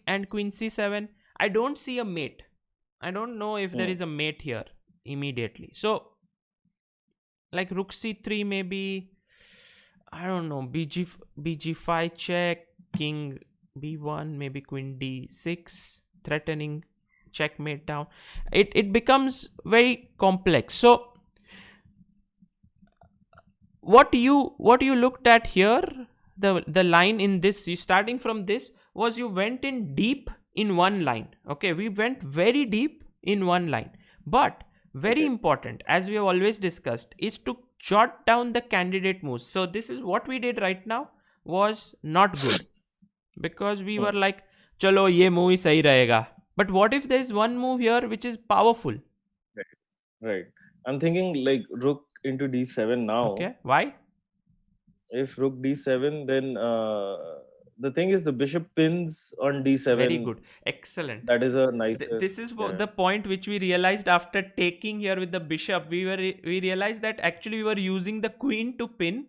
and queen c7. I don't see a mate. I don't know if there is a mate here immediately. So, like, rook c3 maybe, I don't know, bg5 check, king b1, maybe queen d6, threatening checkmate down. It becomes very complex. So what you looked at here, the line in this, starting from this, was you went in deep in one line. Okay, we went very deep in one line, but very important, as we have always discussed, is to jot down the candidate moves. So this is what we did right now, was not good, because we were like, chalo ye move hi sahi rahega. But what if there is one move here which is powerful?
Right. I'm thinking like rook into d7 now.
Okay, why?
If rook d7, then the thing is the bishop pins on d7.
Very good. Excellent.
That is a nice.
This is the point which we realized after taking here with the bishop. We realized that actually we were using the queen to pin,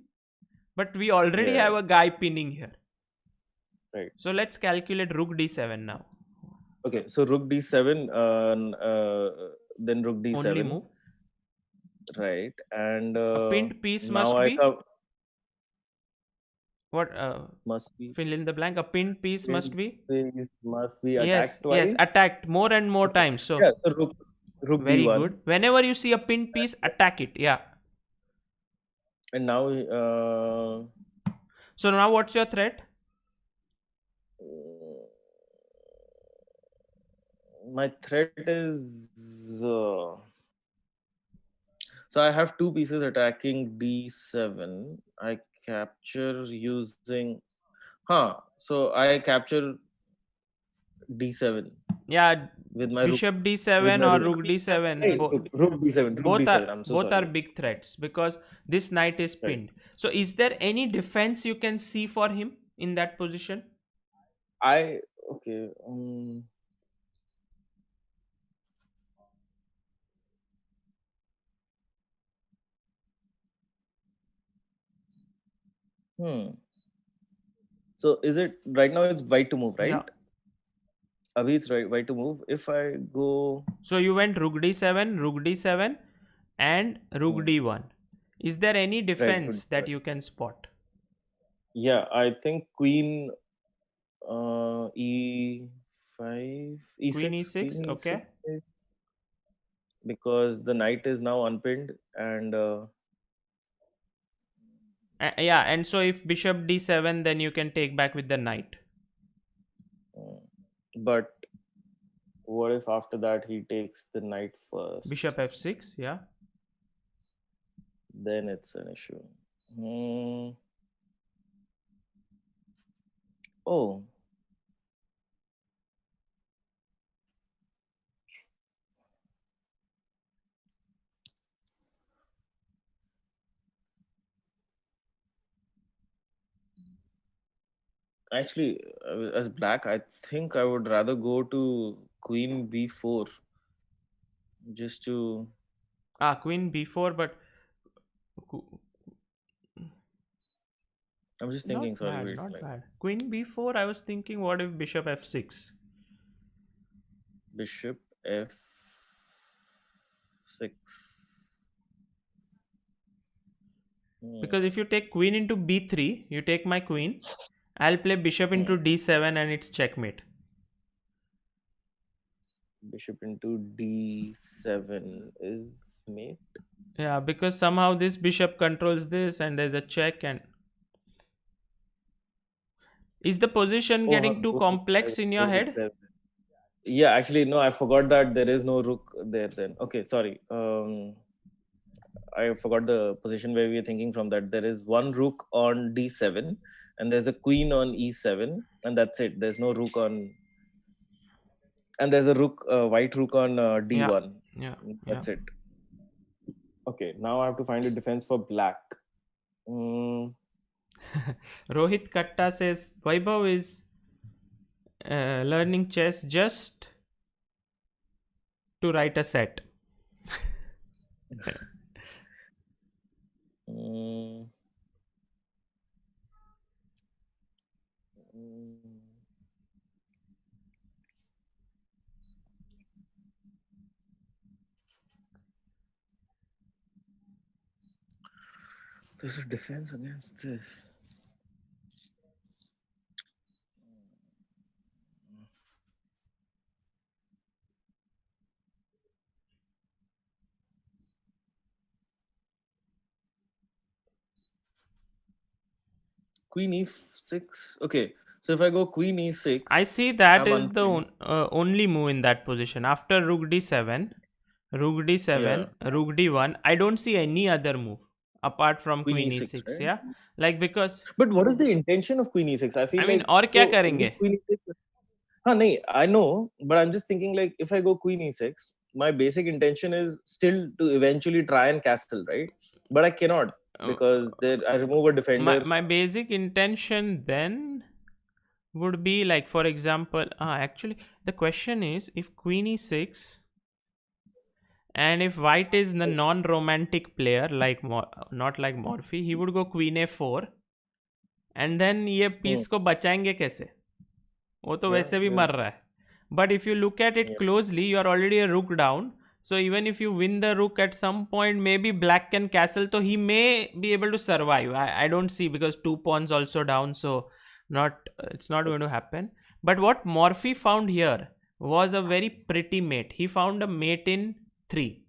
but we already have a guy pinning here.
Right.
So let's calculate rook d7 now.
Okay, so rook d7, then rook d7.
Only move.
Right, and
a pinned piece must be. What
must be?
Fill in the blank. A pinned piece must be.
Must be attacked twice.
Yes, attacked more and more times. So
yeah, so rook
very
d1.
good. Whenever you see a pinned piece, attack it. Yeah.
And now.
So now, what's your threat?
My threat is. So I have two pieces attacking d7. I capture using. So I capture d7.
Yeah,
with my
bishop d7 or rook d7.
Hey, rook d7.
Both are big threats, because this knight is pinned. Right. So is there any defense you can see for him in that position?
Okay. So is it right now? It's white to move, right?
Yeah.
Abhi it's white to move. If I go.
So you went rook d7, and rook d1. Is there any defense that you can spot?
Yeah, I think queen e5, e6.
Queen e6, okay.
Because the knight is now unpinned, and
yeah, and so if bishop d7, then you can take back with the knight.
But what if after that he takes the knight first?
Bishop f6, yeah.
Then it's an issue. Oh. Actually, as black, I think I would rather go to queen b4 just to.
Queen b4, but qu-
I'm just thinking.
not
Sorry,
bad,
wait.
not
Like
bad. Queen b4, I was thinking, what if bishop f6?
bishop f6.
Because if you take queen into b3, you take my queen. I'll play bishop
Hmm.
into d7 and it's checkmate.
Bishop into d7 is mate.
Yeah, because somehow this bishop controls this and there's a check. And is the position
Oh,
getting too
go
complex in your head?
h7. Yeah, actually, no, I forgot that there is no rook there then. Okay, sorry. I forgot the position where we were thinking from that. There is one rook on d7 and there's a queen on e7 and that's it. There's no rook on, and there's a rook, white rook on
Yeah,
d1.
yeah, yeah.
That's it. Okay, now I have to find a defense for black. Mm,
Rohit Katta says Vaibhav is learning chess just to write a set.
mm, mm. There's a defense against this. Queen e6. Okay, so if I go queen e6,
I see that
I'm
is the
unqueen.
only move in that position. After rook d7, rook
Yeah,
d7, rook d1, I don't see any other move apart from
queen
queen
e6,
e6.
right?
Yeah, like because
But what is the intention of queen e6? I
I
feel
mean,
like
और क्या
so
करेंगे?
with queen e6. Huh, nahi, I know, but I'm just thinking like if I go queen e6, my basic intention is still to eventually try and castle, right? But I cannot
Uh,
because there I remove a defender.
my basic intention then would be like, for example, actually the question is if queen e6 and if white is the non-romantic player like not like Morphy, he would go queen a4 and then ये
Hmm.
Piece को बचाएंगे कैसे? वो तो
Yeah,
वैसे भी मर
there's
रहा है. But if you look at it
yeah.
closely, you are already a rook down. So even if you win the rook at some point, maybe black can castle. So he may be able to survive. I don't see because two pawns also down. So not it's not going to happen. But what Morphy found here was a very pretty mate. He found a mate in 3.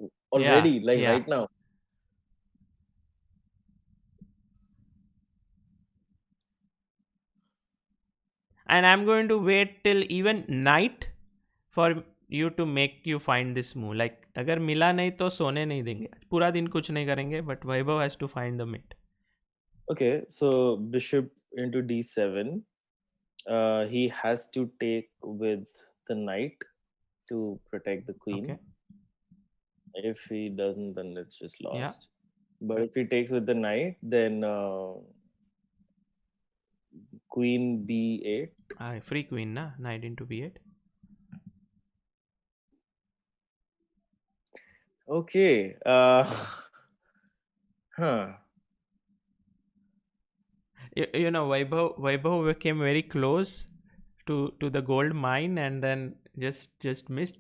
Yeah,
Already like
yeah.
right now.
And I'm going to wait till even night for you to make you find this move. Like अगर मिला नहीं तो सोने नहीं देंगे. पूरा दिन कुछ नहीं करेंगे. But Vaibhav has to find the mate.
Okay, so bishop into d7. He has to take with the knight to protect the queen.
Okay.
If he doesn't, then it's just
Yeah.
lost. But if he takes with the knight, then queen b8.
Free queen na. Knight into b8.
Okay. Huh.
You know Vaibhav became very close to the gold mine and then just missed.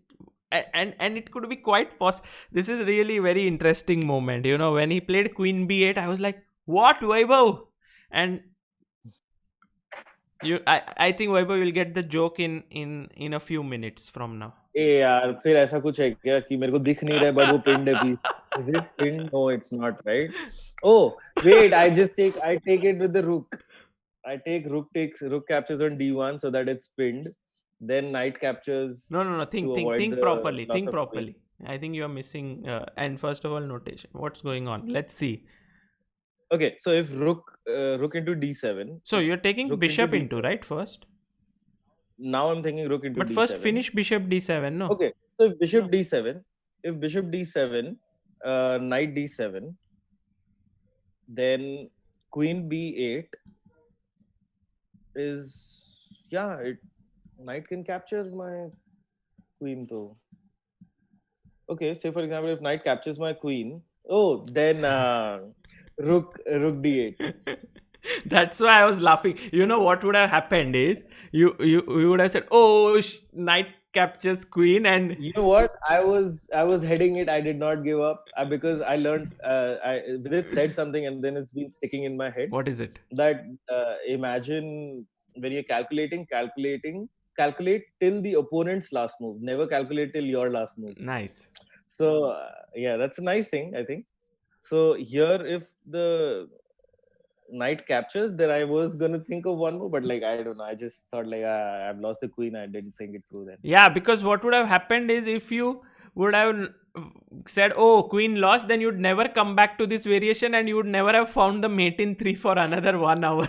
And it could be quite this is really very interesting moment. You know, when he played queen b8, I was like, what, Vaibhav? And I think Vaibhav will get the joke in a few minutes from now.
ए यार फिर ऐसा कुछ है क्या कि मेरे को दिख नहीं रहा है बट वो pinned है piece. Is it pinned? No, it's not, right? Oh, wait, I take it with the rook. I take rook captures on d1 so that it's pinned. Then knight captures
No.
to
Think think
avoid
think
the
properly.
loss
Think
of queen.
properly. I think you are missing. And first of all, notation. What's going on? Let's see.
Okay, so if rook into d7,
So you're taking
rook into
bishop into,
d7.
right, first?
Now I'm thinking rook into
But first
d7.
finish bishop d7, no?
Okay, so if bishop d7, knight d7, then queen b8, is, knight can capture my queen though. Okay, say for example, if knight captures my queen, oh, then rook d8.
That's why I was laughing. You know what would have happened is you would have said, "Oh, knight captures queen," and
You know what? I was heading it. I did not give up because I learned. Vidit said something, and then it's been sticking in my head.
what is it?
That imagine when you're calculate till the opponent's last move. Never calculate till your last move.
Nice.
So yeah, that's a nice thing, I think. So here, if the knight captures, then I was gonna think of one more, but like I don't know. I just thought like I've lost the queen. I didn't think it through then.
Yeah, because what would have happened is if you would have said, "Oh, queen lost," then you'd never come back to this variation, and you would never have found the mate in 3 for another 1 hour.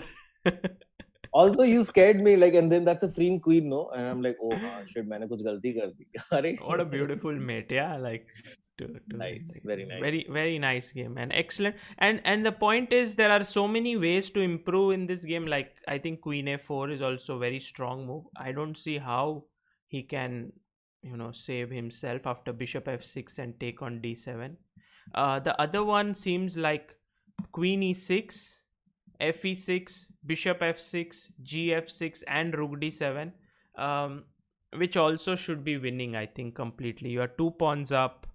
Also, you scared me, like, and then that's a free queen, no? And I'm like, oh, shit, मैंने कुछ गलती कर दी. अरे.
What a beautiful mate, yeah. Like,
Nice, very nice.
very nice game and excellent. And the point is, there are so many ways to improve in this game. Like, I think Queen A4 is also very strong move. I don't see how he can, save himself after Bishop F6 and take on D7. The other one seems like Queen E6, Fe6, Bishop F6, Gf6, and Rook D7, which also should be winning, I think, completely. You are 2 pawns up.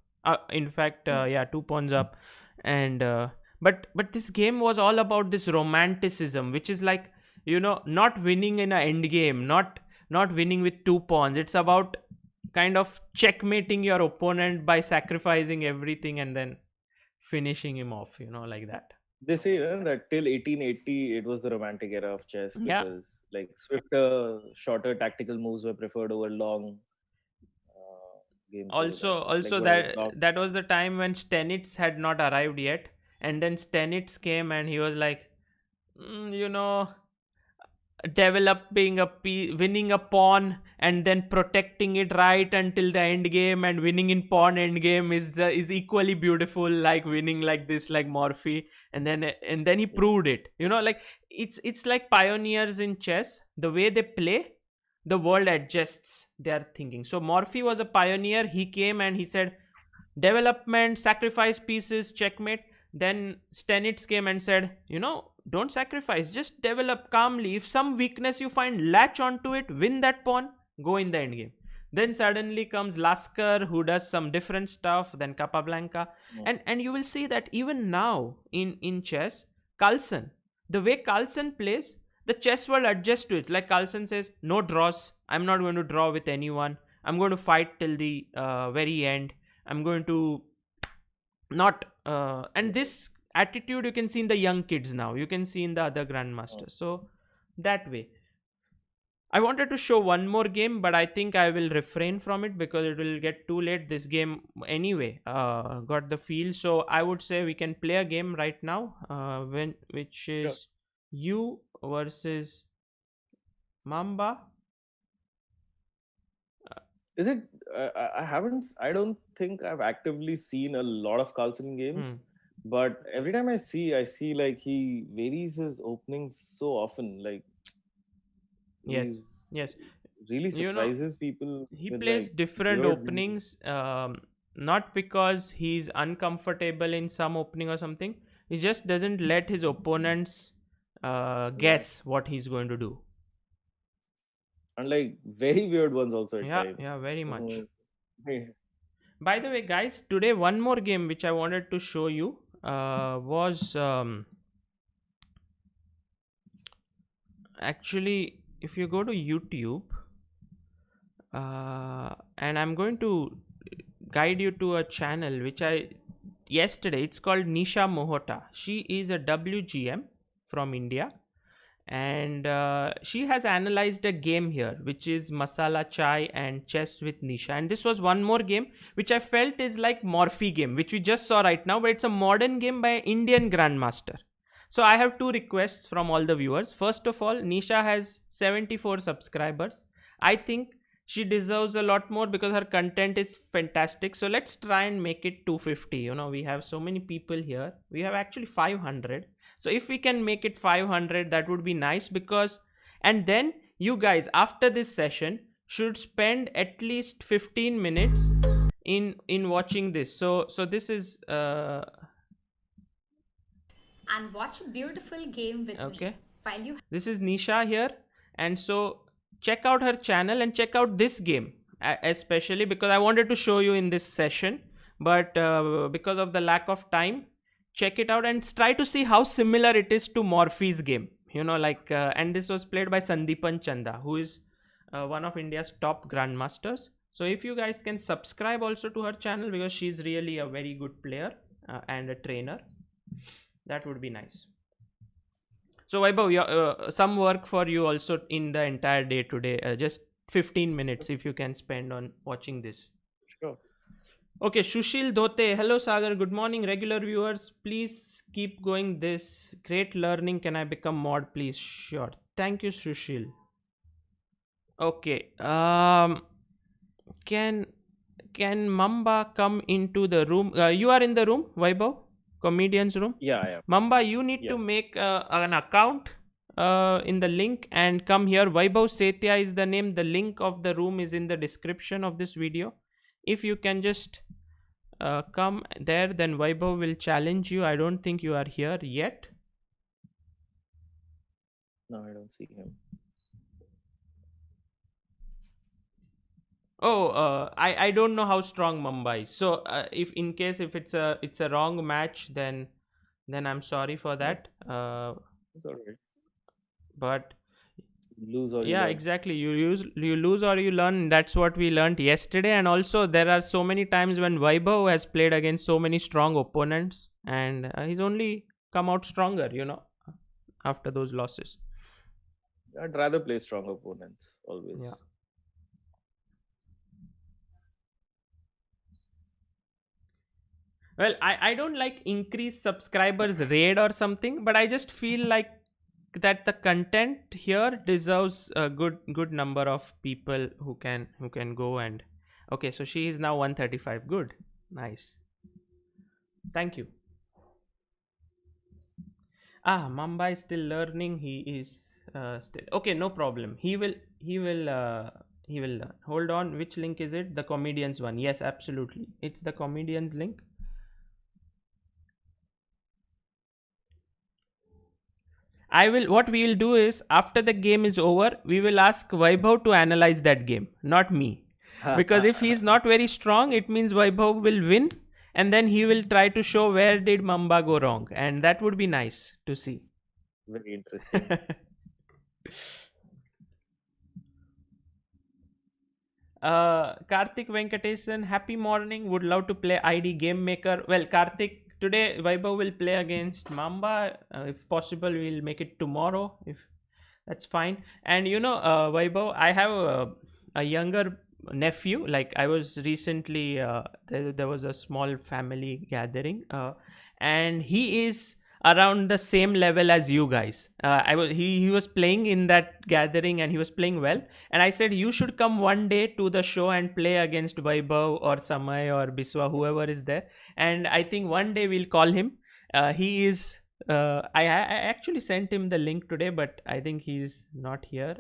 In fact, 2 pawns up, and but this game was all about this romanticism, which is like, not winning in an end game, not winning with 2 pawns. It's about kind of checkmating your opponent by sacrificing everything and then finishing him off, like that.
They say that till 1880 it was the romantic era of chess
Yeah.
because like swifter, shorter tactical moves were preferred over long games.
Also that was the time when Stenitz had not arrived yet, and then Stenitz came and he was like, developing winning a pawn and then protecting it right until the end game, and winning in pawn end game is equally beautiful like winning like this, like Morphy. And then he proved it. Like it's like pioneers in chess. The way they play, the world adjusts their thinking. So Morphy was a pioneer. He came and he said, development, sacrifice pieces, checkmate. Then Stenitz came and said, don't sacrifice, just develop calmly. If some weakness you find, latch onto it, win that pawn, go in the end game. Then suddenly comes Lasker, who does some different stuff, then Capablanca. And you will see that even now in chess, Carlsen, the way Carlsen plays, the chess world adjusts to it. Like Carlsen says, no draws, I'm not going to draw with anyone, I'm going to fight till the very end, I'm going to not and this attitude you can see in the young kids now, you can see in the other grandmasters. So that way, I wanted to show one more game, but I think I will refrain from it because it will get too late. This game anyway got the feel. So I would say we can play a game right now, which is you versus Mamba.
Is it? I don't think I've actively seen a lot of Carlsen games. But every time I see like he varies his openings so often. Like,
yes,
really surprises people.
He plays like different openings, not because he's uncomfortable in some opening or something. He just doesn't let his opponents guess what he's going to do.
And like very weird ones also at times.
Yeah, very much. By the way, guys, today one more game which I wanted to show you was actually, if you go to YouTube, and I'm going to guide you to a channel which yesterday, it's called Nisha Mohota. She is a WGM from India, and she has analyzed a game here which is Masala Chai and Chess with Nisha. And this was one more game which I felt is like Morphy game, which we just saw right now, but it's a modern game by an Indian grandmaster. So I have two requests from all the viewers. First of all, Nisha has 74 subscribers. I think she deserves a lot more because her content is fantastic. So let's try and make it 250. We have so many people here. We have actually 500. So if we can make it 500, that would be nice, because And then you guys, after this session, should spend at least 15 minutes in watching this. So this is
and watch a beautiful game with me
okay.
while you
This is Nisha here, and so check out her channel and check out this game, especially because I wanted to show you in this session, but because of the lack of time, check it out and try to see how similar it is to Morphy's game. And this was played by Sandeepan Chanda, who is one of India's top grandmasters. So if you guys can subscribe also to her channel, because she's really a very good player and a trainer, that would be nice. So Vaibhav, some work for you also in the entire day today. Just 15 minutes if you can spend on watching this.
Sure.
Okay, Shushil Dhote. Hello Sagar, good morning. Regular viewers, please keep going this. Great learning. Can I become mod, please? Sure. Thank you, Shushil. Okay. Can Mamba come into the room? You are in the room, Vaibhav? Comedian's room?
Yeah, I am.
Mamba, you need to make an account in the link and come here. Vaibhav Sethia is the name. The link of the room is in the description of this video. If you can just come there, then Vaibhav will challenge you. I don't think you are here yet.
No, I don't see him.
Oh, I don't know how strong Mamba is. So if it's a wrong match, then I'm sorry for that.
It's alright.
But
Lose or you
yeah,
learn.
exactly. You lose or you learn. That's what we learned yesterday. And also there are so many times when Vaibhav has played against so many strong opponents, and he's only come out stronger, after those losses.
I'd rather play strong opponents always.
Yeah. Well, I don't like increase subscribers raid or something, but I just feel like that the content here deserves a good number of people who can go. And okay, so she is now 135. Good, nice, thank you. Mamba is still learning. He is still okay, no problem. He will learn. Hold on, which link is it? The comedians one. Yes, absolutely, it's the comedians link. What we will do is, after the game is over, we will ask Vaibhav to analyze that game, not me. Because if he is not very strong, it means Vaibhav will win, and then he will try to show where did Mamba go wrong, and that would be nice to see.
Very interesting.
Karthik Venkatesan, happy morning. Would love to play ID Game Maker. Well, Karthik, today Vaibhav will play against Mamba. If possible, we'll make it tomorrow. If that's fine. And Vaibhav, I have a younger nephew. Like, I was recently there was a small family gathering, and he is around the same level as you guys. He was playing in that gathering and he was playing well, and I said you should come one day to the show and play against Vaibhav or Samay or Biswa, whoever is there. And I think one day we'll call him. He is I actually sent him the link today, but I think he's not here.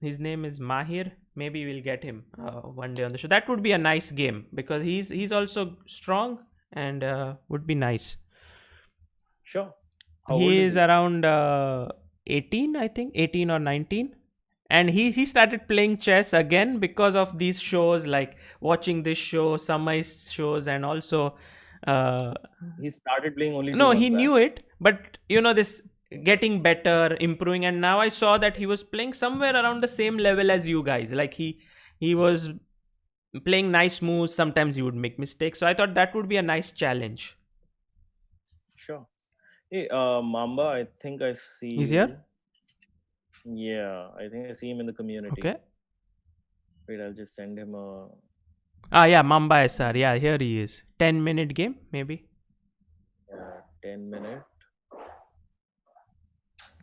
His name is Mahir. Maybe we'll get him one day on the show. That would be a nice game, because he's also strong and would be nice.
Sure.
He is around 18, I think, 18 or 19. And he started playing chess again because of these shows, like watching this show, Samay's shows, and also...
he started playing only 2
No,
months
he
back.
knew it, but this getting better, improving, and now I saw that he was playing somewhere around the same level as you guys. Like, he was playing nice moves. Sometimes he would make mistakes. So I thought that would be a nice challenge.
Sure. Hey, Mamba, I think I see
He's
you.
here?
Yeah, I think I see him in the community.
Okay.
Wait, I'll just send him a...
Yeah, Mamba SR. Yeah, here he is. 10-minute game, maybe.
10 minute.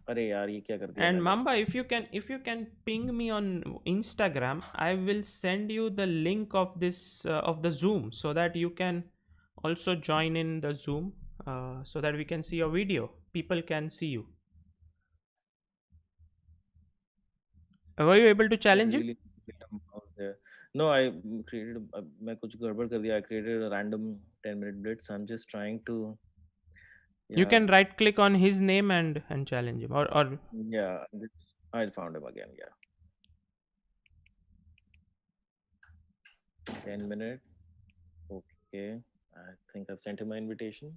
अरे यार ये क्या कर दिया
And
मैंने?
Mamba, if you can ping me on Instagram, I will send you the link of this of the Zoom, so that you can also join in the Zoom, so that we can see your video. People can see you. Were you able to
I
challenge him?
really played a mouse there. No, I created. मैं कुछ गड़बड़ कर दिया. I created a random 10-minute blitz. I'm just trying to.
You
Yeah,
can right click on his name and challenge him, or
yeah. I found him again. Yeah, 10 minute. Okay, I think I've sent him my invitation.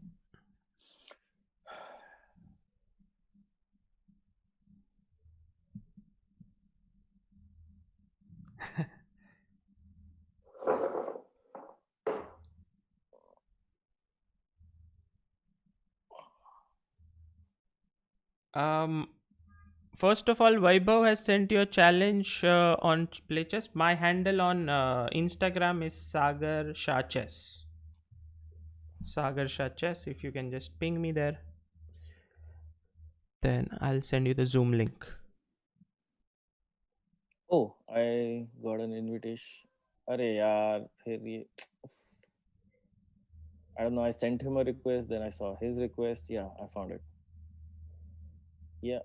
First of all, Vaibhav has sent you a challenge on Playchess. My handle on Instagram is Sagar Shah Chess. Sagar Shah Chess. If you can just ping me there, then I'll send you the Zoom link.
Oh, I got an invitation. अरे यार फिर ये I don't know. I sent him a request, then I saw his request. Yeah, I found it. Yeah,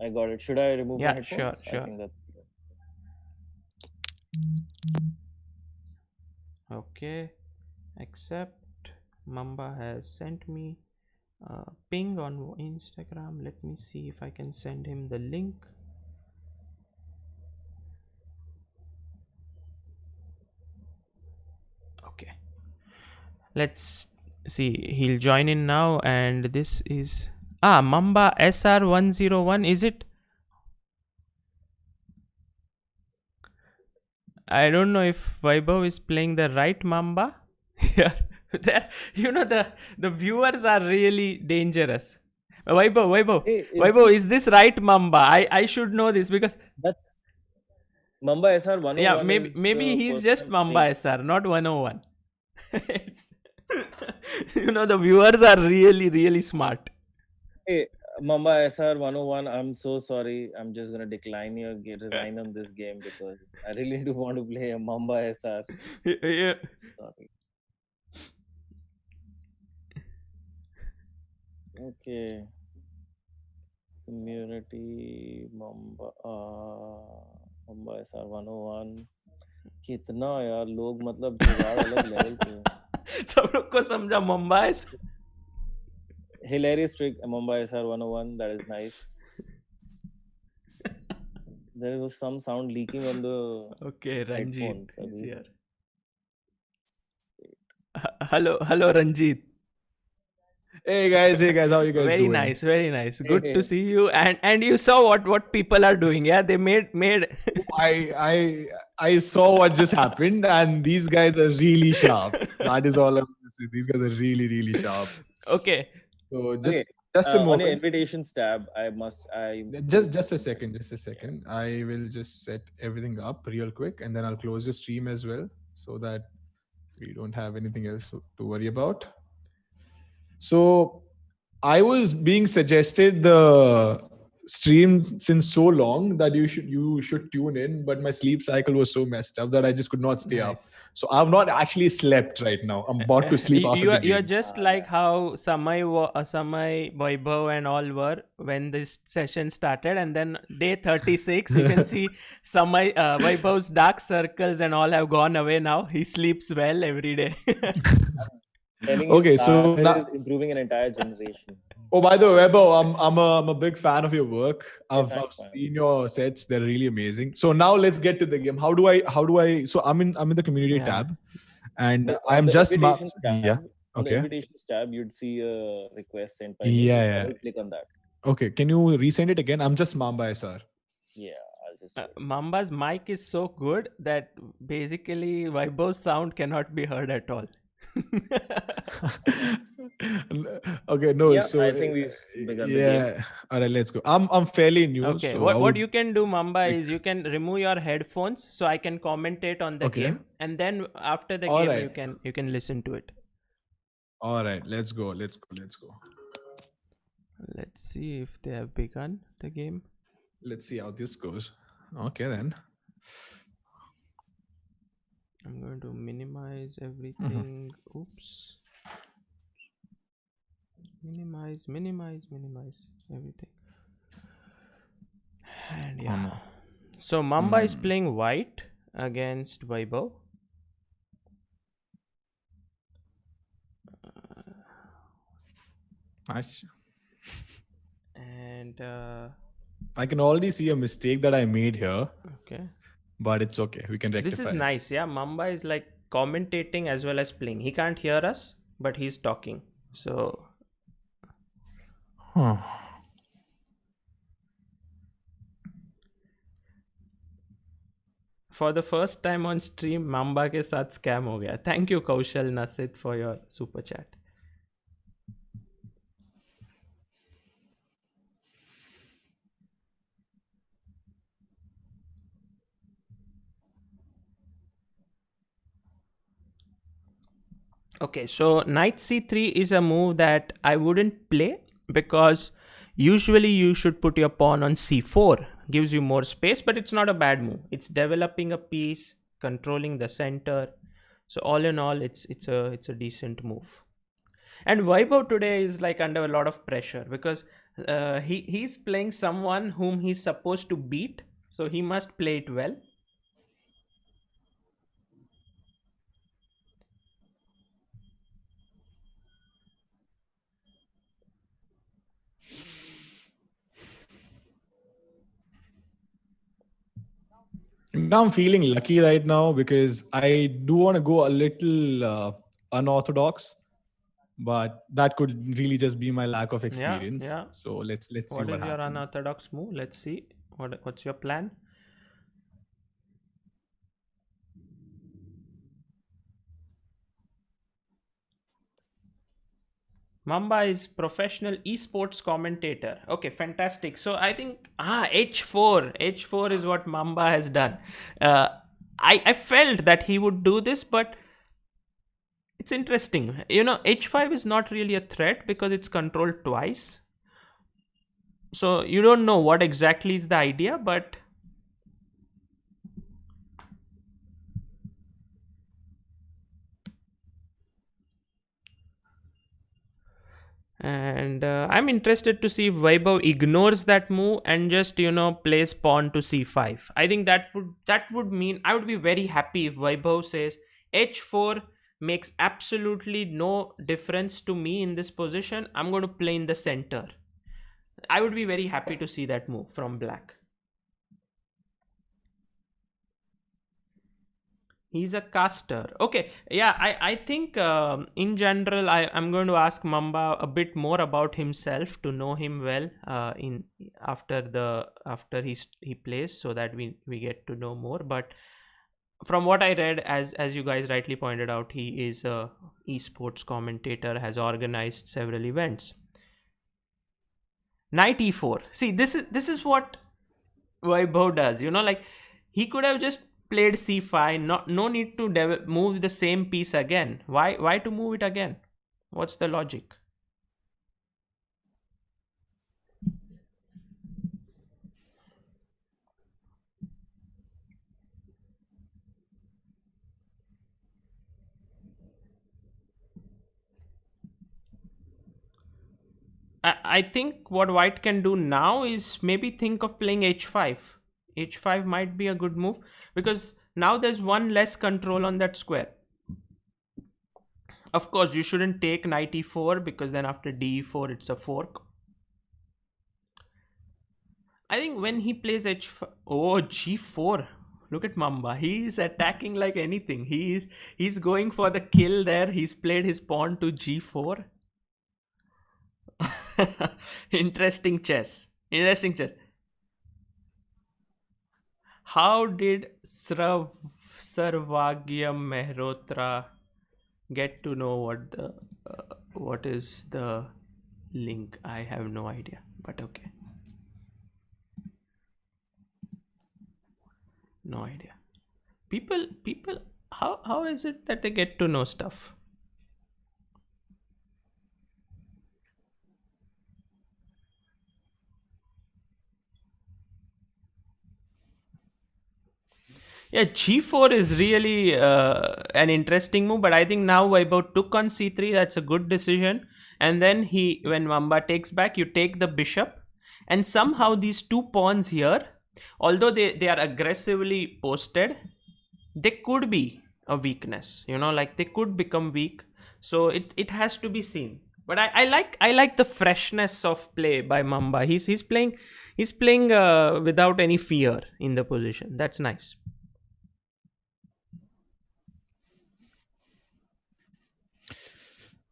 I got it. Should I remove my
Yeah, sure,
headphones? I
sure.
think that's
Okay, accept. Mamba has sent me a ping on Instagram. Let me see if I can send him the link. Okay, let's see. He'll join in now, and this is Mamba SR101. Is it? I don't know if Vaibhav is playing the right Mamba. Yeah, there. The viewers are really dangerous.
Hey,
Vaibhav, is this right Mamba? I should know this because
that's Mamba SR
yeah,
101
maybe
is
maybe
the
he's
person
just
I'm
Mamba
playing.
SR, not 101. It's the viewers are really smart.
Hey, Mamba SR 101, I'm so sorry. I'm just gonna decline your resign on this game because I really do want to play a Mamba SR.
Yeah.
Sorry. Okay. Community Mamba SR 101. कितना यार लोग मतलब जुगाड़ अलग level पे है.
सब लोग को समझा Mamba SR.
Hilarious trick, Mamba SR 101. That is nice. There was some sound leaking on the
Okay, Ranjit
headphones.
is
Abhi.
here. Hello, Ranjit.
Hey guys, how you guys
Very
doing?
nice, very nice.
Hey,
Good to
hey.
see you. And you saw what people are doing. Yeah, they made.
I saw what just happened, and these guys are really sharp. That is all I'm gonna say. These guys are really sharp.
Okay.
So
Okay.
just a
On your
moment.
invitations tab, I
Just a second. I will just set everything up real quick, and then I'll close the stream as well, so that we don't have anything else to worry about. So I was being suggested the stream since so long that you should tune in, but my sleep cycle was so messed up that I just could not stay up.
Nice.
So I've not actually slept right now. I'm about to sleep after the
You're
game.
just like how Samay, Vaibhav and all were when this session started, and then day 36 you can see Samay, Vaibhav's dark circles and all have gone away now. He sleeps well every day.
telling you,
Okay, so
Sagar
now,
is improving an entire generation.
oh, by the way, Vaibhav, I'm a big fan of your work. I've
Thanks, man.
seen your sets; they're really amazing. So now let's get to the game. How do I? So I'm in the community
Yeah.
tab, and
So
I'm
on the
just
invitations tab,
yeah.
on the
Okay.
invitations tab, you'd see a request sent by me.
Yeah.
Double click on that.
Okay. Can you resend it again? I'm just Mamba SR.
Yeah, I'll just do it.
Mamba's mic is so good that basically Vaibhav's sound cannot be heard at all.
Okay, no.
Yeah,
So
I think we've begun the game.
all right, let's go. I'm fairly new.
Okay,
So
what you can do, Mamba, is you can remove your headphones so I can commentate on the
Okay.
game, and then after the
All
game
right.
you can listen to it.
All right, let's go. Let's go.
Let's see if they have begun the game.
Let's see how this goes. Okay then.
I'm going to minimize everything. Oops. Minimize everything. And yeah. So Mamba is playing white against Vaibhav. And
I can already see a mistake that I made here.
Okay.
But it's okay. We can rectify
This is
it.
nice. Yeah, Mamba is like commentating as well as playing. He can't hear us, but he's talking. So for the first time on stream, Mamba के साथ scam हो गया. Thank you Kaushal Nasit for your super chat. Okay, so knight c3 is a move that I wouldn't play because usually you should put your pawn on c4. Gives you more space, but it's not a bad move. It's developing a piece, controlling the center. So all in all, it's a decent move. And Vaibhav today is like under a lot of pressure because he's playing someone whom he's supposed to beat. So he must play it well.
Now I'm feeling lucky right now because I do want to go a little unorthodox, but that could really just be my lack of experience.
Yeah.
So let's see
What is
happens.
your unorthodox move? Let's see. What's your plan? Mamba is professional esports commentator. Okay, fantastic. So I think h4 is what Mamba has done. I felt that he would do this, but it's interesting. You know, h5 is not really a threat because it's controlled twice. So you don't know what exactly is the idea, but and I'm interested to see if Vaibhav ignores that move and just plays pawn to c5. I think that would mean I would be very happy if Vaibhav says h4 makes absolutely no difference to me in this position. I'm going to play in the center. I would be very happy to see that move from black. He's a caster. Okay, yeah, I think in general I'm going to ask Mamba a bit more about himself to know him well after he plays, so that we get to know more. But from what I read, as you guys rightly pointed out, he is a esports commentator, has organized several events. Knight e4. See, this is what Vaibhav does. Like he could have just played c5. No need to move the same piece again. Why to move it again? What's the logic? I think what white can do now is maybe think of playing h5. h5 might be a good move because now there's one less control on that square. Of course, you shouldn't take knight e4 because then after d4 it's a fork. I think when he plays h5, g4. Look at Mamba. He's attacking like anything. He's going for the kill there. He's played his pawn to g4. Interesting chess. How did Sarvagyam Mehrotra get to know what is the link? I have no idea, but okay. No idea. People, how is it that they get to know stuff? Yeah, g4 is really an interesting move, but I think now Vaibhav took on c3. That's a good decision. And then when Mamba takes back, you take the bishop, and somehow these two pawns here although they are aggressively posted, they could be a weakness, like they could become weak. So it has to be seen. But I like the freshness of play by Mamba. He's playing without any fear in the position. That's nice.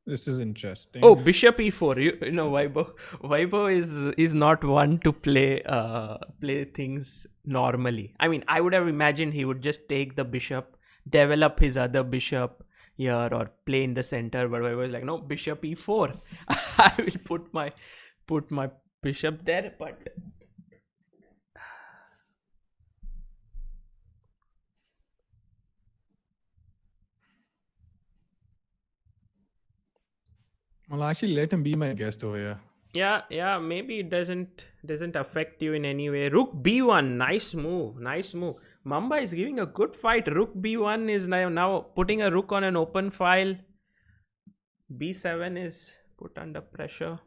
This is interesting.
Oh, bishop e4. Vaibhav is not one to play things normally. I mean, I would have imagined he would just take the bishop, develop his other bishop here, or play in the center. But Vaibhav is like, no, bishop e4. I will put my bishop there. But
Well, actually, let him be my guest over here.
yeah, maybe it doesn't affect you in any way. Rook b1, nice move. Mamba is giving a good fight. Rook b1 is now putting a rook on an open file. b7 is put under pressure.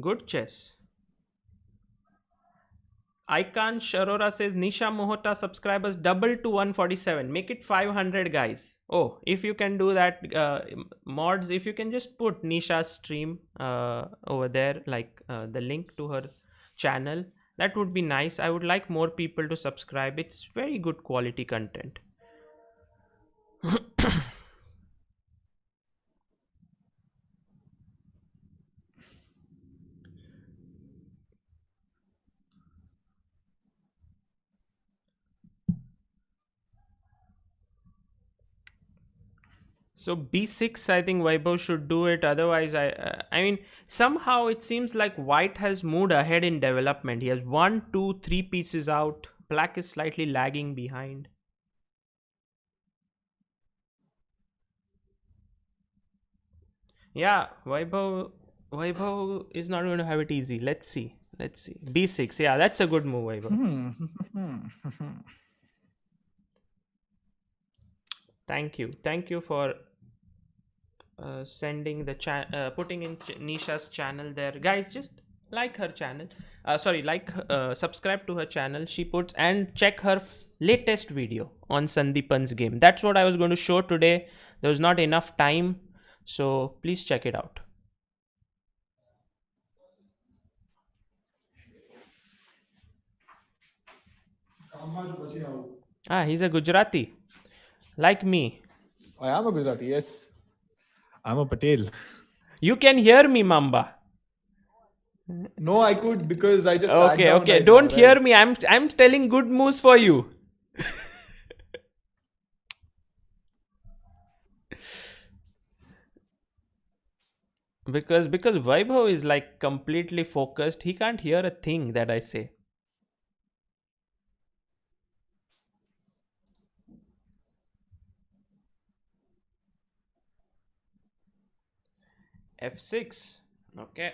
Good chess. Ikan Sharora says Nisha Mohota subscribers double to 147. Make it 500, guys. Oh, if you can do that, mods, if you can just put Nisha's stream over there, like the link to her channel, that would be nice. I would like more people to subscribe. It's very good quality content. So b6, I think Vaibhav should do it. Otherwise, I mean, somehow it seems like White has moved ahead in development. He has 1, 2, 3 pieces out. Black is slightly lagging behind. Yeah, Vaibhav is not going to have it easy. Let's see. b6. Yeah, that's a good move, Vaibhav. Thank you for sending the putting in Nisha's channel there, guys. Just like her channel, subscribe to her channel. She puts, and check her latest video on Sandeepan's game. That's what I was going to show today. There was not enough time, so please check it out. He's a Gujarati like me.
I am a Gujarati, yes. I'm a Patel.
You can hear me, Mamba.
No, I could, because I just sat down
Okay.
right
Don't
now,
hear
right?
me. I'm telling good moves for you. because Vaibhav is like completely focused. He can't hear a thing that I say. f6. Okay.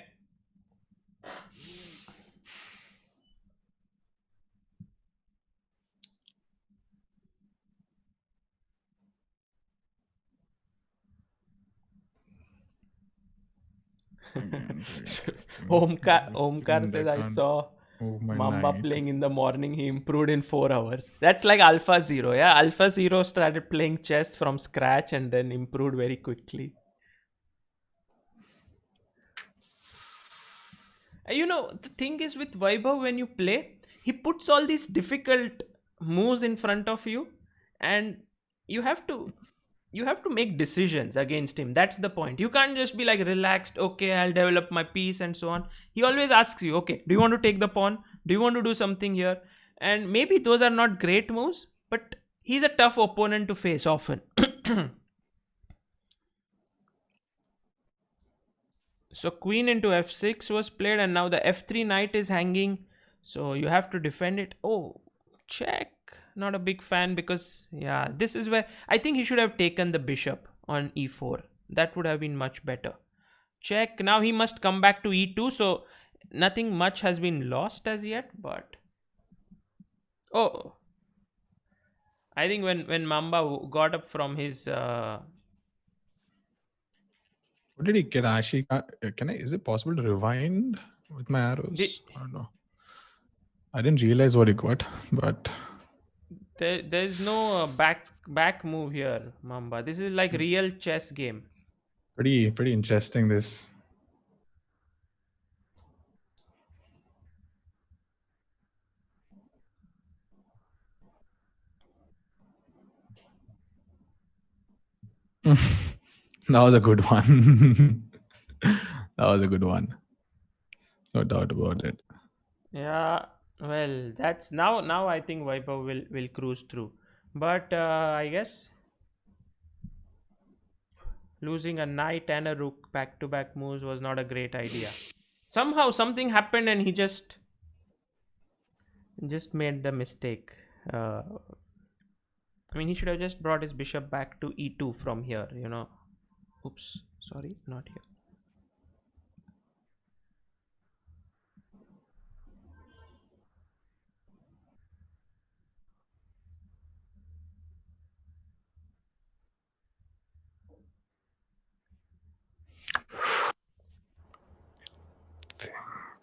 Omkar says, I saw Mamba playing in the morning. He improved in 4 hours. That's like Alpha Zero. Yeah, Alpha Zero started playing chess from scratch and then improved very quickly. The thing is with Vaibhav, when you play, he puts all these difficult moves in front of you, and you have to make decisions against him. That's the point. You can't just be like relaxed, okay, I'll develop my piece and so on. He always asks you, okay, do you want to take the pawn? Do you want to do something here? And maybe those are not great moves, but he's a tough opponent to face often. So queen into f6 was played, and now the f3 knight is hanging, so you have to defend it. Oh, check. Not a big fan, because yeah, this is where I think he should have taken the bishop on e4. That would have been much better. Check. Now he must come back to e2, so nothing much has been lost as yet. But oh, I think when Mamba got up from his
What did he get? Actually, can I? Is it possible to rewind with my arrows? I don't know. I didn't realize what he got, but
There's no back move here, Mamba. This is like real chess game.
pretty interesting. This. That was a good one. That was a good one. No doubt about it.
Yeah, well, that's now I think Vaibhav will cruise through. But I guess losing a knight and a rook back to back moves was not a great idea. Somehow something happened and he just made the mistake. Uh, I mean, he should have just brought his bishop back to e2 from here, you know. Oops, sorry, not here.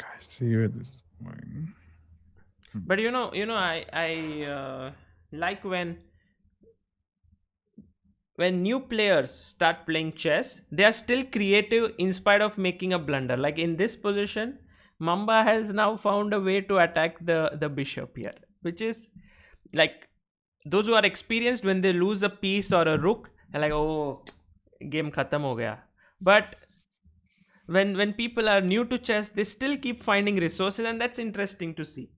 I see where this is going.
But I like when new players start playing chess, they are still creative in spite of making a blunder. Like in this position, Mamba has now found a way to attack the bishop here, which is like those who are experienced, when they lose a piece or a rook, they're like, oh, game khatam ho gaya. But when people are new to chess, they still keep finding resources, and that's interesting to see.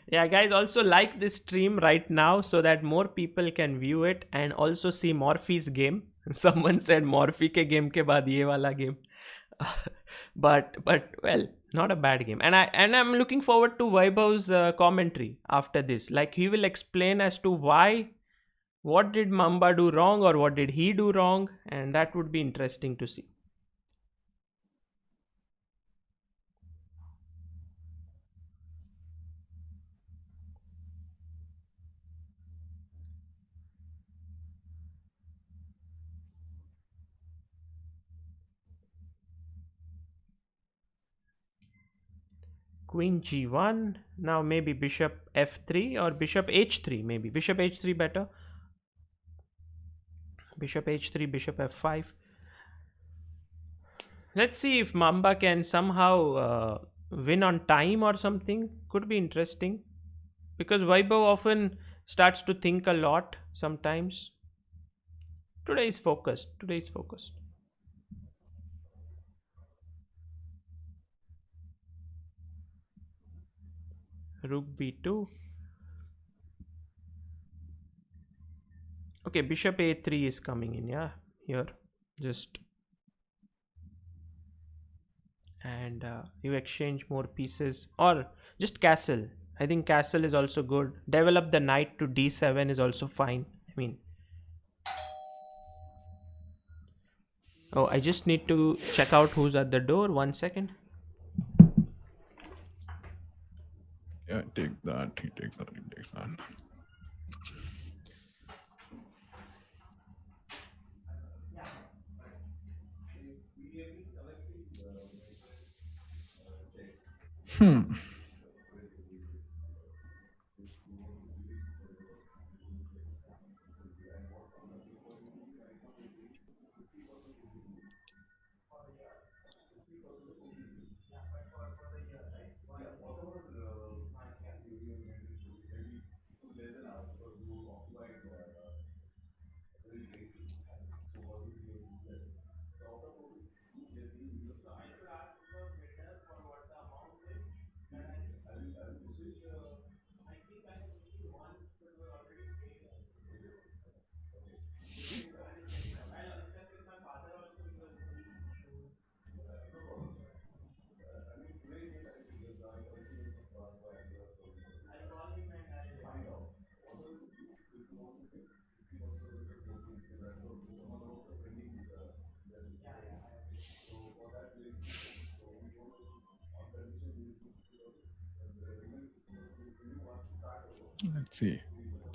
Yeah, guys, also like this stream right now so that more people can view it and also see Morphy's game. Someone said Morphy ke game ke baad ye wala game. But well, not a bad game. And I'm looking forward to Vaibhav's commentary after this. Like he will explain as to why, what did Mamba do wrong or what did he do wrong, and that would be interesting to see. Queen g1. Now maybe bishop f3 or bishop h3. Maybe bishop h3 better. Bishop h3, bishop f5. Let's see if Mamba can somehow win on time or something. Could be interesting. Because Vaibhav often starts to think a lot sometimes. Today is focused. Today is focused. Rook b2. Okay, bishop a3 is coming in, yeah. Here. Just. And you exchange more pieces. Or just castle. I think castle is also good. Develop the knight to d7 is also fine. I mean, oh, I just need to check out who's at the door. 1 second.
Yeah, take that. He takes that. He takes that. Hmm. Let's see.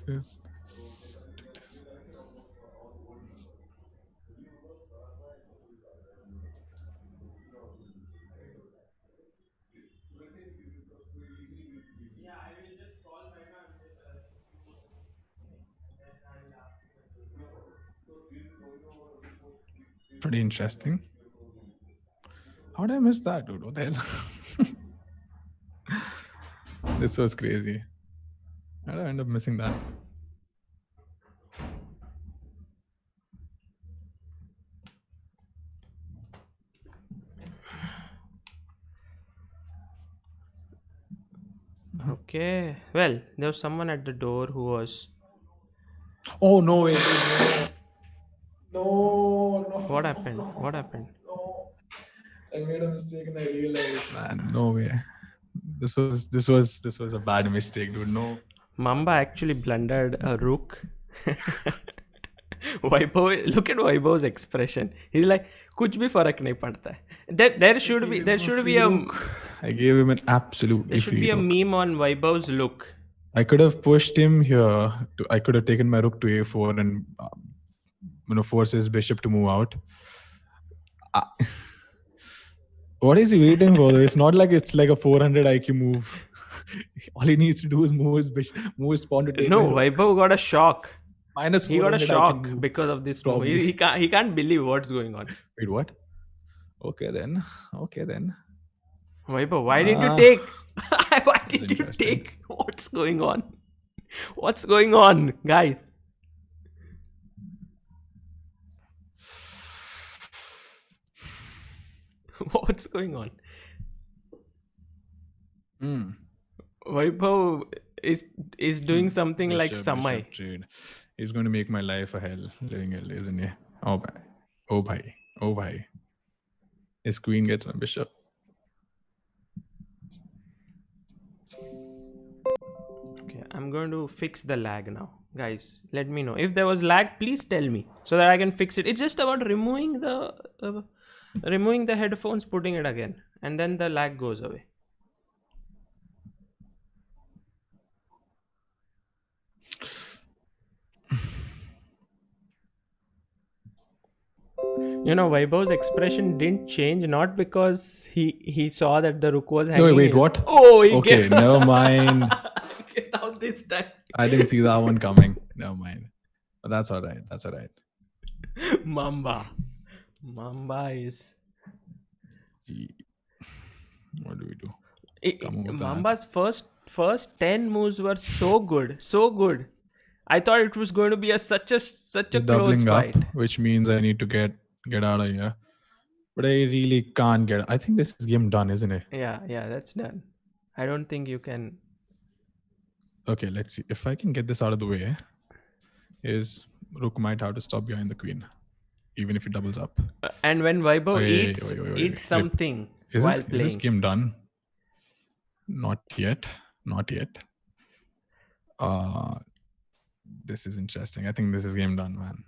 This- Pretty interesting. How did I miss that, dude? What the hell? This was crazy. How did I end up missing that?
Okay. Well, there was someone at the door who was.
Oh no way! No, no.
What happened? What happened?
No. I made a mistake and I realized. Man, no way. This was a bad mistake, dude. No.
Mamba actually blundered a rook. Vaibhav, look at Vaibhav's expression. He's like, कुछ भी फर्क नहीं पड़ता है. There should be a
I gave him an absolutely
there should
free
be a
look.
meme on Vaibhav's look.
I could have pushed him here. I could have taken my rook to a4 and force his bishop to move out. What is he waiting for? It's not like it's like a 400 IQ move. All he needs to do is move his bishop, move his pawn to take.
No,
my rook.
Vaibhav got a shock.
Minus
He got a
400 IQ
shock
move.
because of this move.
Probably.
He can't believe what's going on.
Wait, what? Okay then.
Vaibhav, why did you take? Why
This is
did you
interesting.
take? What's going on? What's going on, guys? What's going on? Vaibhav is doing something like
Bishop
Samay.
trade. He's going to make my life a hell, living hell, isn't he? Oh bhai. His queen gets my bishop.
Okay, I'm going to fix the lag now. Guys, let me know. If there was lag, please tell me so that I can fix it. It's just about removing the headphones, putting it again, and then the lag goes away. You know, Vaibhav's expression didn't change, not because he saw that the rook was hanging.
No, wait, what?
Oh, he
Okay, never mind.
Get out this time.
I didn't see that one coming. Never mind. But that's all right.
Mamba is
What do we do? Come over that.
Mamba's first 10 moves were so good. I thought it was going to be such a
He's
close
doubling
fight.
up, which means I need to get out of here. But I really can't get. I think this is game done, isn't it?
Yeah, that's done. I don't think you can.
Okay, let's see. If I can get this out of the way, is Rook might have to stop behind the queen, even if it doubles up.
And when Vaibhav
Wait.
eats something
Is
while
this
playing.
game done? Not yet. This is interesting. I think this is game done, man.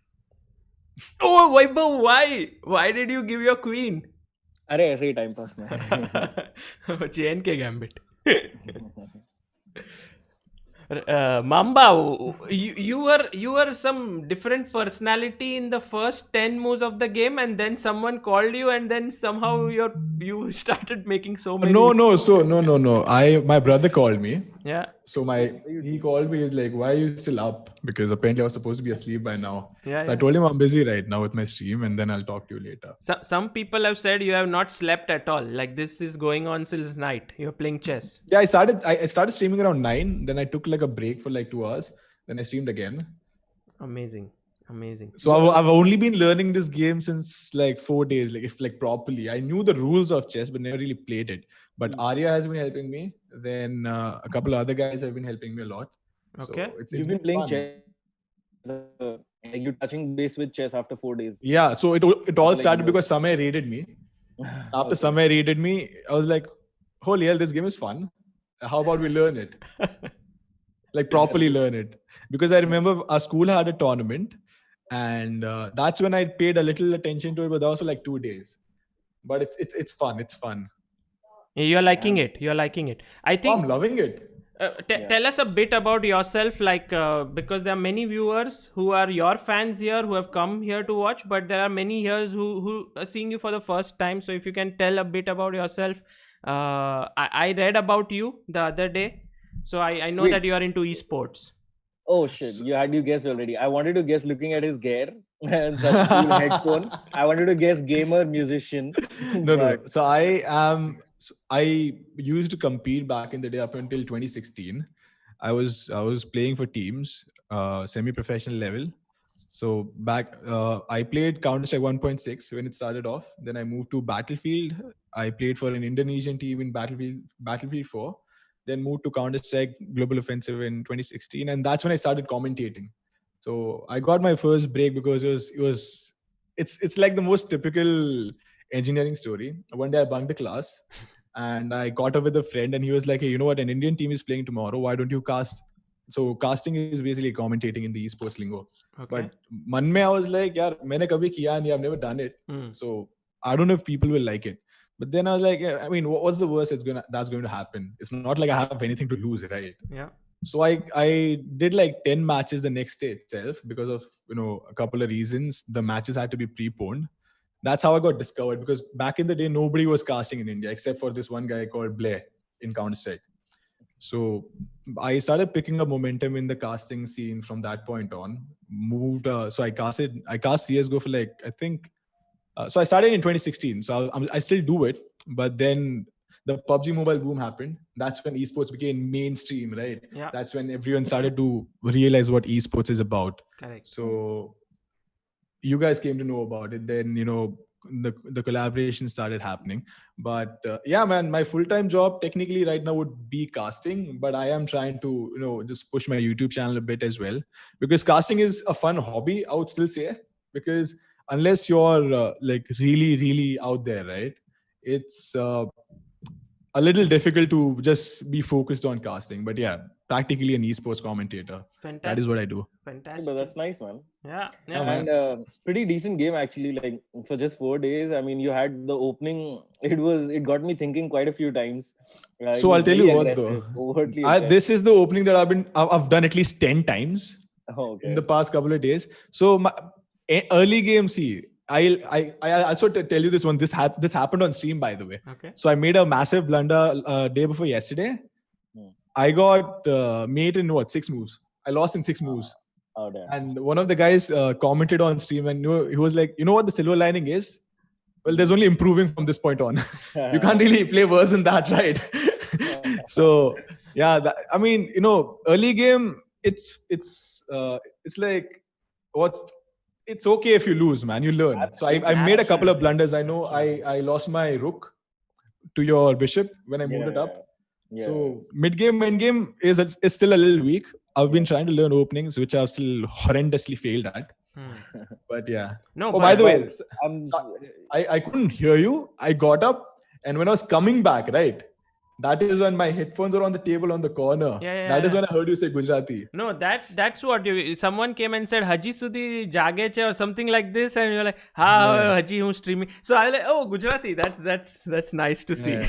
Oh, Vaibhav, why? Why did you give your queen?
अरे ऐसे ही time pass में
JNK gambit. Mamba, you were some different personality in the first 10 moves of the game, and then someone called you, and then somehow you started making so many.
No. So no. My brother called me.
Yeah.
So he called me. He's like, "Why are you still up?" Because apparently I was supposed to be asleep by now.
Yeah.
So I told him I'm busy right now with my stream, and then I'll talk to you later.
Some people have said you have not slept at all. Like this is going on since night. You're playing chess.
Yeah, I started streaming around 9. Then I took like a break for like 2 hours. Then I streamed again.
Amazing.
So I've only been learning this game since like 4 days. Like properly, I knew the rules of chess, but never really played it. But Arya has been helping me. Then a couple of other guys have been helping me a lot.
Okay.
So it's
You've been playing
fun.
chess. Like you're touching base with chess after 4 days.
Yeah. So it all
Like,
started because Samay raided me. After Samay raided me, I was like, "Holy hell, this game is fun. How about we learn it? Like properly learn it." Because I remember our school had a tournament, and that's when I paid a little attention to it. But that was for like 2 days. But it's fun. It's fun.
You're liking it. I
Oh,
think
I'm loving it.
Tell us a bit about yourself, like because there are many viewers who are your fans here who have come here to watch, but there are many here who are seeing you for the first time. So if you can tell a bit about yourself. I read about you the other day, so I know
Wait.
that you are into esports.
Oh shit! You guessed already. I wanted to guess looking at his gear and such cool headphone. I wanted to guess gamer, musician.
No. So I used to compete back in the day up until 2016. I was playing for teams, semi-professional level. So back, I played Counter-Strike 1.6 when it started off. Then I moved to Battlefield. I played for an Indonesian team in Battlefield 4. Then moved to Counter-Strike Global Offensive in 2016, and that's when I started commentating. So I got my first break because it's like the most typical engineering story. One day I bunked a class and I caught up with a friend, and he was like, "Hey, you know what? An Indian team is playing tomorrow. Why don't you cast?" So casting is basically commentating in the esports lingo.
Okay.
But man mein I was like, "Yaar, maine kabhi kiya nahi. I've never done it. So I don't know if people will like it." But then I was like, I mean, what's the worst that's going to happen? It's not like I have anything to lose, right?
Yeah.
So I did like 10 matches the next day itself because of, a couple of reasons. The matches had to be preponed. That's how I got discovered, because back in the day, nobody was casting in India except for this one guy called Blair in Counter-Strike. So I started picking up momentum in the casting scene from that point on. So I cast CSGO for like, I think, so I started in 2016. So I still do it, but then the PUBG Mobile boom happened. That's when esports became mainstream, right?
Yeah.
That's when everyone started to realize what esports is about.
Correct.
So you guys came to know about it. Then, the collaboration started happening. But yeah, man, my full-time job technically right now would be casting, but I am trying to, just push my YouTube channel a bit as well, because casting is a fun hobby, I would still say, because unless you're like really, really out there, right? It's a little difficult to just be focused on casting. But yeah, practically an esports commentator.
Fantastic.
That is what I do.
Fantastic.
But that's nice, man.
Yeah.
And pretty decent game actually. Like for just 4 days. I mean, you had the opening. It got me thinking quite a few times.
So I'll tell you what though. This is the opening that I've done at least 10 times in the past couple of days. So my early game, see, I also tell you this one. This happened on stream, by the way.
Okay.
So I made a massive blunder day before yesterday. I got mate in 6 moves. I lost in 6 moves.
Oh, damn.
And one of the guys commented on stream, and he was like, "You know what the silver lining is? Well, there's only improving from this point on. You can't really play worse than that, right?" So yeah, I mean, early game, it's like it's okay if you lose, man. You learn. So I made a couple of blunders. I know I lost my rook to your bishop when I moved it up.
Yeah.
So mid-game, end-game is still a little weak. I've been trying to learn openings, which I've still horrendously failed at. But yeah.
No.
By the way, I couldn't hear you. I got up, and when I was coming back, right, that is when my headphones were on the table on the corner. That is when I heard you say Gujarati.
No, that's what someone came and said Haji Sudhi jage che or something like this, and you're like, Haji hu streaming. So I was like, oh, Gujarati. That's nice to see.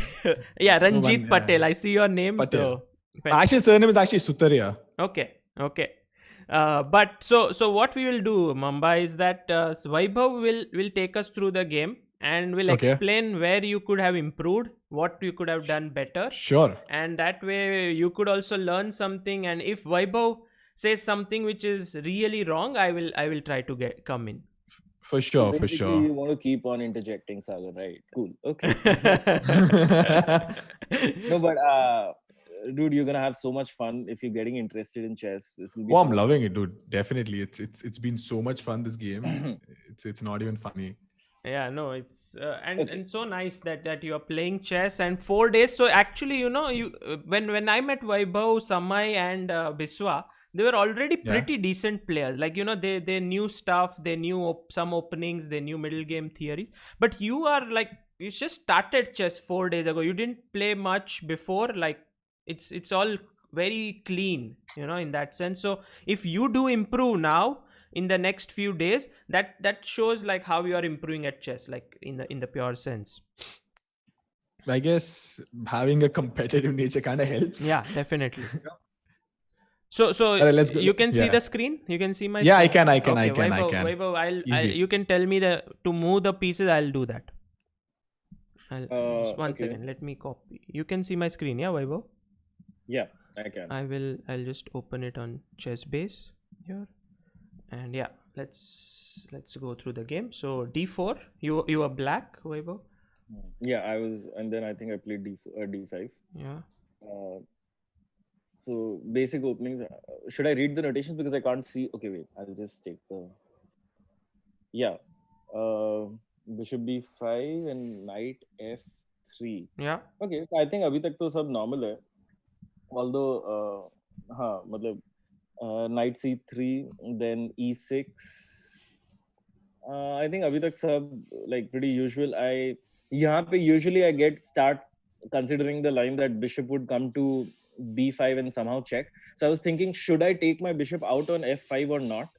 Yeah, Ranjit Patel. I see your name.
Patel. So my actual surname is actually Sutaria.
Okay. But so what we will do, Mamba, is that Vaibhav will take us through the game and will explain where you could have improved, what you could have done better.
Sure.
And that way you could also learn something. And if Vaibhav says something which is really wrong, I will try to come in.
For sure.
You want to keep on interjecting, Sagar, right? Cool. Okay. No, but dude, you're gonna have so much fun if you're getting interested in chess. This will be.
I'm loving it, dude. Definitely, it's been so much fun, this game. It's not even funny.
Yeah, no, it's and so nice that you are playing chess and 4 days. So actually, when I met Vaibhav, Samay, and Biswa, they were already pretty decent players. Like they knew stuff, they knew some openings, they knew middle game theories. But you are like, you just started chess 4 days ago. You didn't play much before. Like it's all very clean, in that sense. So if you do improve now in the next few days, that shows like how you are improving at chess, like in the pure sense.
I guess having a competitive nature kind of helps.
Yeah, definitely. So
Alright, let's go.
you can see
Yeah.
the screen. You can see my.
Yeah, I
screen?
can.
Okay,
I can.
Vaibhav,
Easy.
you can tell me to move the pieces. I'll do that. Just one
Okay.
second. Let me copy. You can see my screen, yeah, Vaibhav?
Yeah, I can.
I'll just open it on ChessBase here, and yeah, let's go through the game. So d4. You are black, Vaibhav?
Yeah, I was, and then I think I played d5.
Yeah.
So basic openings. Should I read the notations because I can't see? Okay, wait. I'll just take the. Yeah. Bishop b5 and knight f3.
Yeah.
Okay, so I think अभी तक तो सब normal है. Although, हाँ, मतलब knight c3, then e6. I think अभी तक सब like pretty usual. यहाँ पे usually I start considering the line that bishop would come to b5 and somehow check. So I was thinking, should I take my bishop out on f5 or not?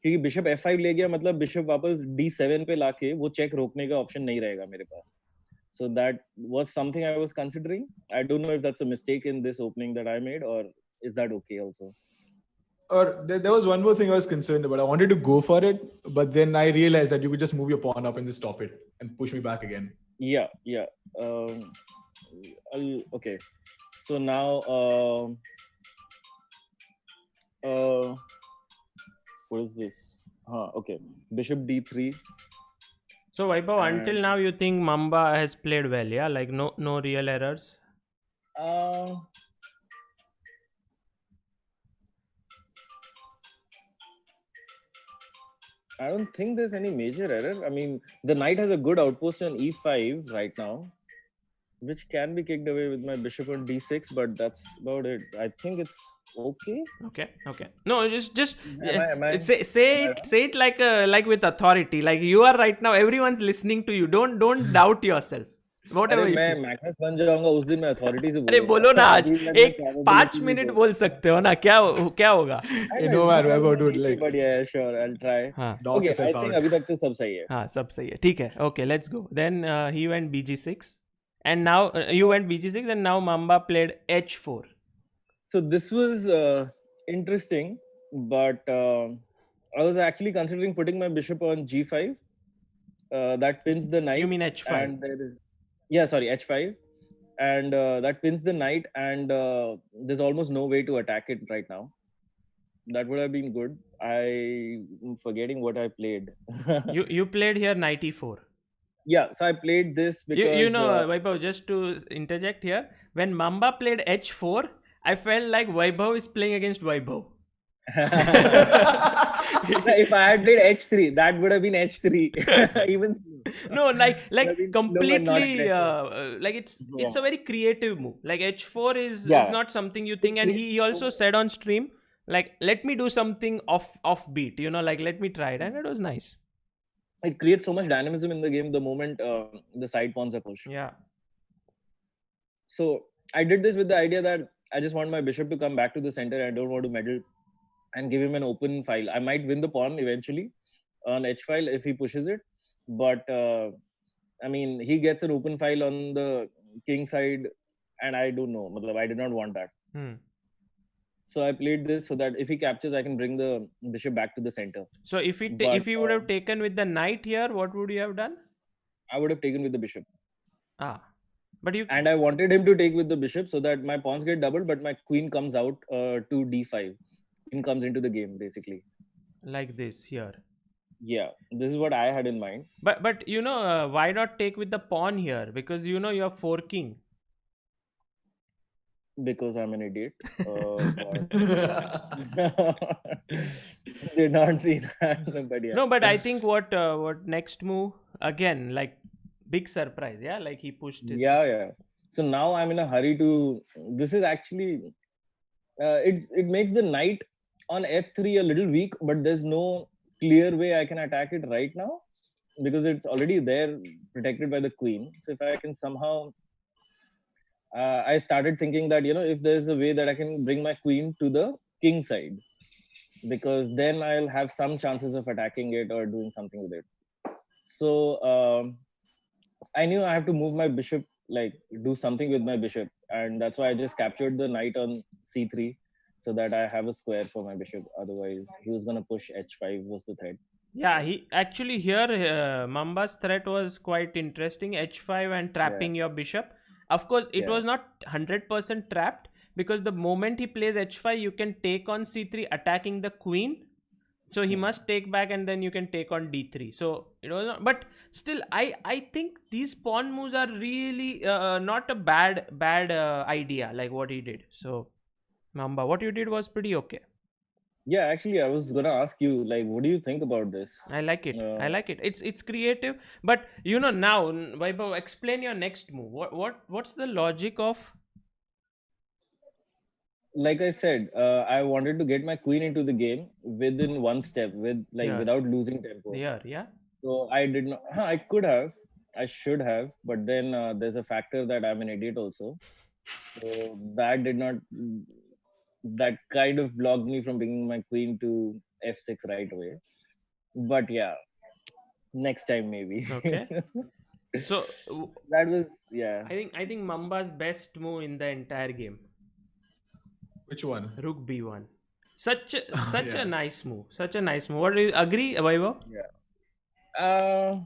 क्योंकि bishop f5 ले गया मतलब bishop वापस d7 पे लाके वो check रोकने का ऑप्शन नहीं रहेगा मेरे पास. So that was something I was considering. I don't know if that's a mistake in this opening that I made, or is that okay also?
Or there was one more thing I was concerned about. I wanted to go for it, but then I realized that you could just move your pawn up and just stop it and push me back again.
Yeah. Okay. So now, what is this? Okay. Bishop d3.
So Vaibhav, until now you think Mamba has played well, yeah? Like no real errors?
I don't think there's any major error. I mean, the knight has a good outpost on e5 right now, which can be kicked away with my bishop on d6, but that's about it. I think it's okay.
Okay. No, just
Am I-
say it like with authority. Like you are right now. Everyone's listening to you. Don't doubt yourself. Whatever
अरे
you
मैं
feel.
Magnus बन जाऊंगा उस दिन मैं authority से
अरे बोलो ना आज
अभी मैं
एक 5
probability
मिनट
नहीं
बोल सकते हो ना क्या होगा.
I
You
know,
know
it's
what,
not
Vaibhav,
my
dude,
nature,
like-
but yeah, sure, I'll try.
हाँ.
Knock
Okay, I
yourself
think
out.
अभी तक तो सब सही है.
हाँ सब सही है. ठीक है. Okay, let's go. Then he went bg6 and now you went bg6 and now Mamba played h4.
So this was interesting, but I was actually considering putting my bishop on g5. That pins the knight.
You mean h5?
And there is, h5, and that pins the knight, and there's almost no way to attack it right now. That would have been good. I'm forgetting what I played.
You played here knight e4.
Yeah, so I played this because
You know, Vaibhav, just to interject here, when Mamba played h4, I felt like Vaibhav is playing against Vaibhav.
if I had played h3, that would have been h3. Even
No, like
Maybe
completely
not
like it's a very creative move. Like h4 is
Yeah.
not something you think, and he also said on stream like, let me do something offbeat, you know, like let me try it, and it was nice.
it creates so much dynamism in the game the moment the side pawns are pushed.
Yeah.
So I did this with the idea that I just want my bishop to come back to the center. I don't want to meddle and give him an open file. I might win the pawn eventually on h file if he pushes it, but I mean, he gets an open file on the king side, and I don't know. I did not want that. So I played this so that if he captures, I can bring the bishop back to the center.
So if he would have taken with the knight here, what would you have done?
I would have taken with the bishop.
But you
And I wanted him to take with the bishop so that my pawns get doubled, but my queen comes out to d5. Queen comes into the game basically.
like this here.
Yeah, this is what I had in mind.
But you know, why not take with the pawn here? Because you know you're forking.
Because I'm an idiot. Did not see that, but yeah.
No, but I think what next move again, like big surprise, yeah, like he pushed his
Yeah. So now I'm in a hurry to. This is actually, it makes the knight on f3 a little weak, but there's no clear way I can attack it right now because it's already there, protected by the queen. So if I can somehow, I started thinking that if there's a way that I can bring my queen to the king side, because then I'll have some chances of attacking it or doing something with it. So I knew I have to move my bishop like do something with my bishop, and that's why I just captured the knight on c3 so that I have a square for my bishop. Otherwise, he was gonna push h5 was the threat.
Yeah, he actually here Mamba's threat was quite interesting. H5 and trapping your bishop. Of course, it was not 100% trapped because the moment he plays H5, you can take on C3, attacking the queen. So he must take back, and then you can take on D3. So it was not, but still, I think these pawn moves are really not a bad idea like what he did. So Mamba, what you did was pretty okay.
Yeah, actually, I was gonna ask you, like, what do you think about this?
I like it. I like it. It's creative, but now, Vaibhav, explain your next move. What's the logic of?
Like I said, I wanted to get my queen into the game within one step, without losing tempo.
Yeah.
So I did not. I could have. I should have, but then there's a factor that I'm an idiot also. So that did not. That kind of blocked me from bringing my queen to f6 right away. But yeah, next time maybe.
Okay. So
that was
I think Mamba's best move in the entire game.
Which one?
Rook b1. Such a nice move. Such a nice move. What do you agree, Vaibhav?
Yeah.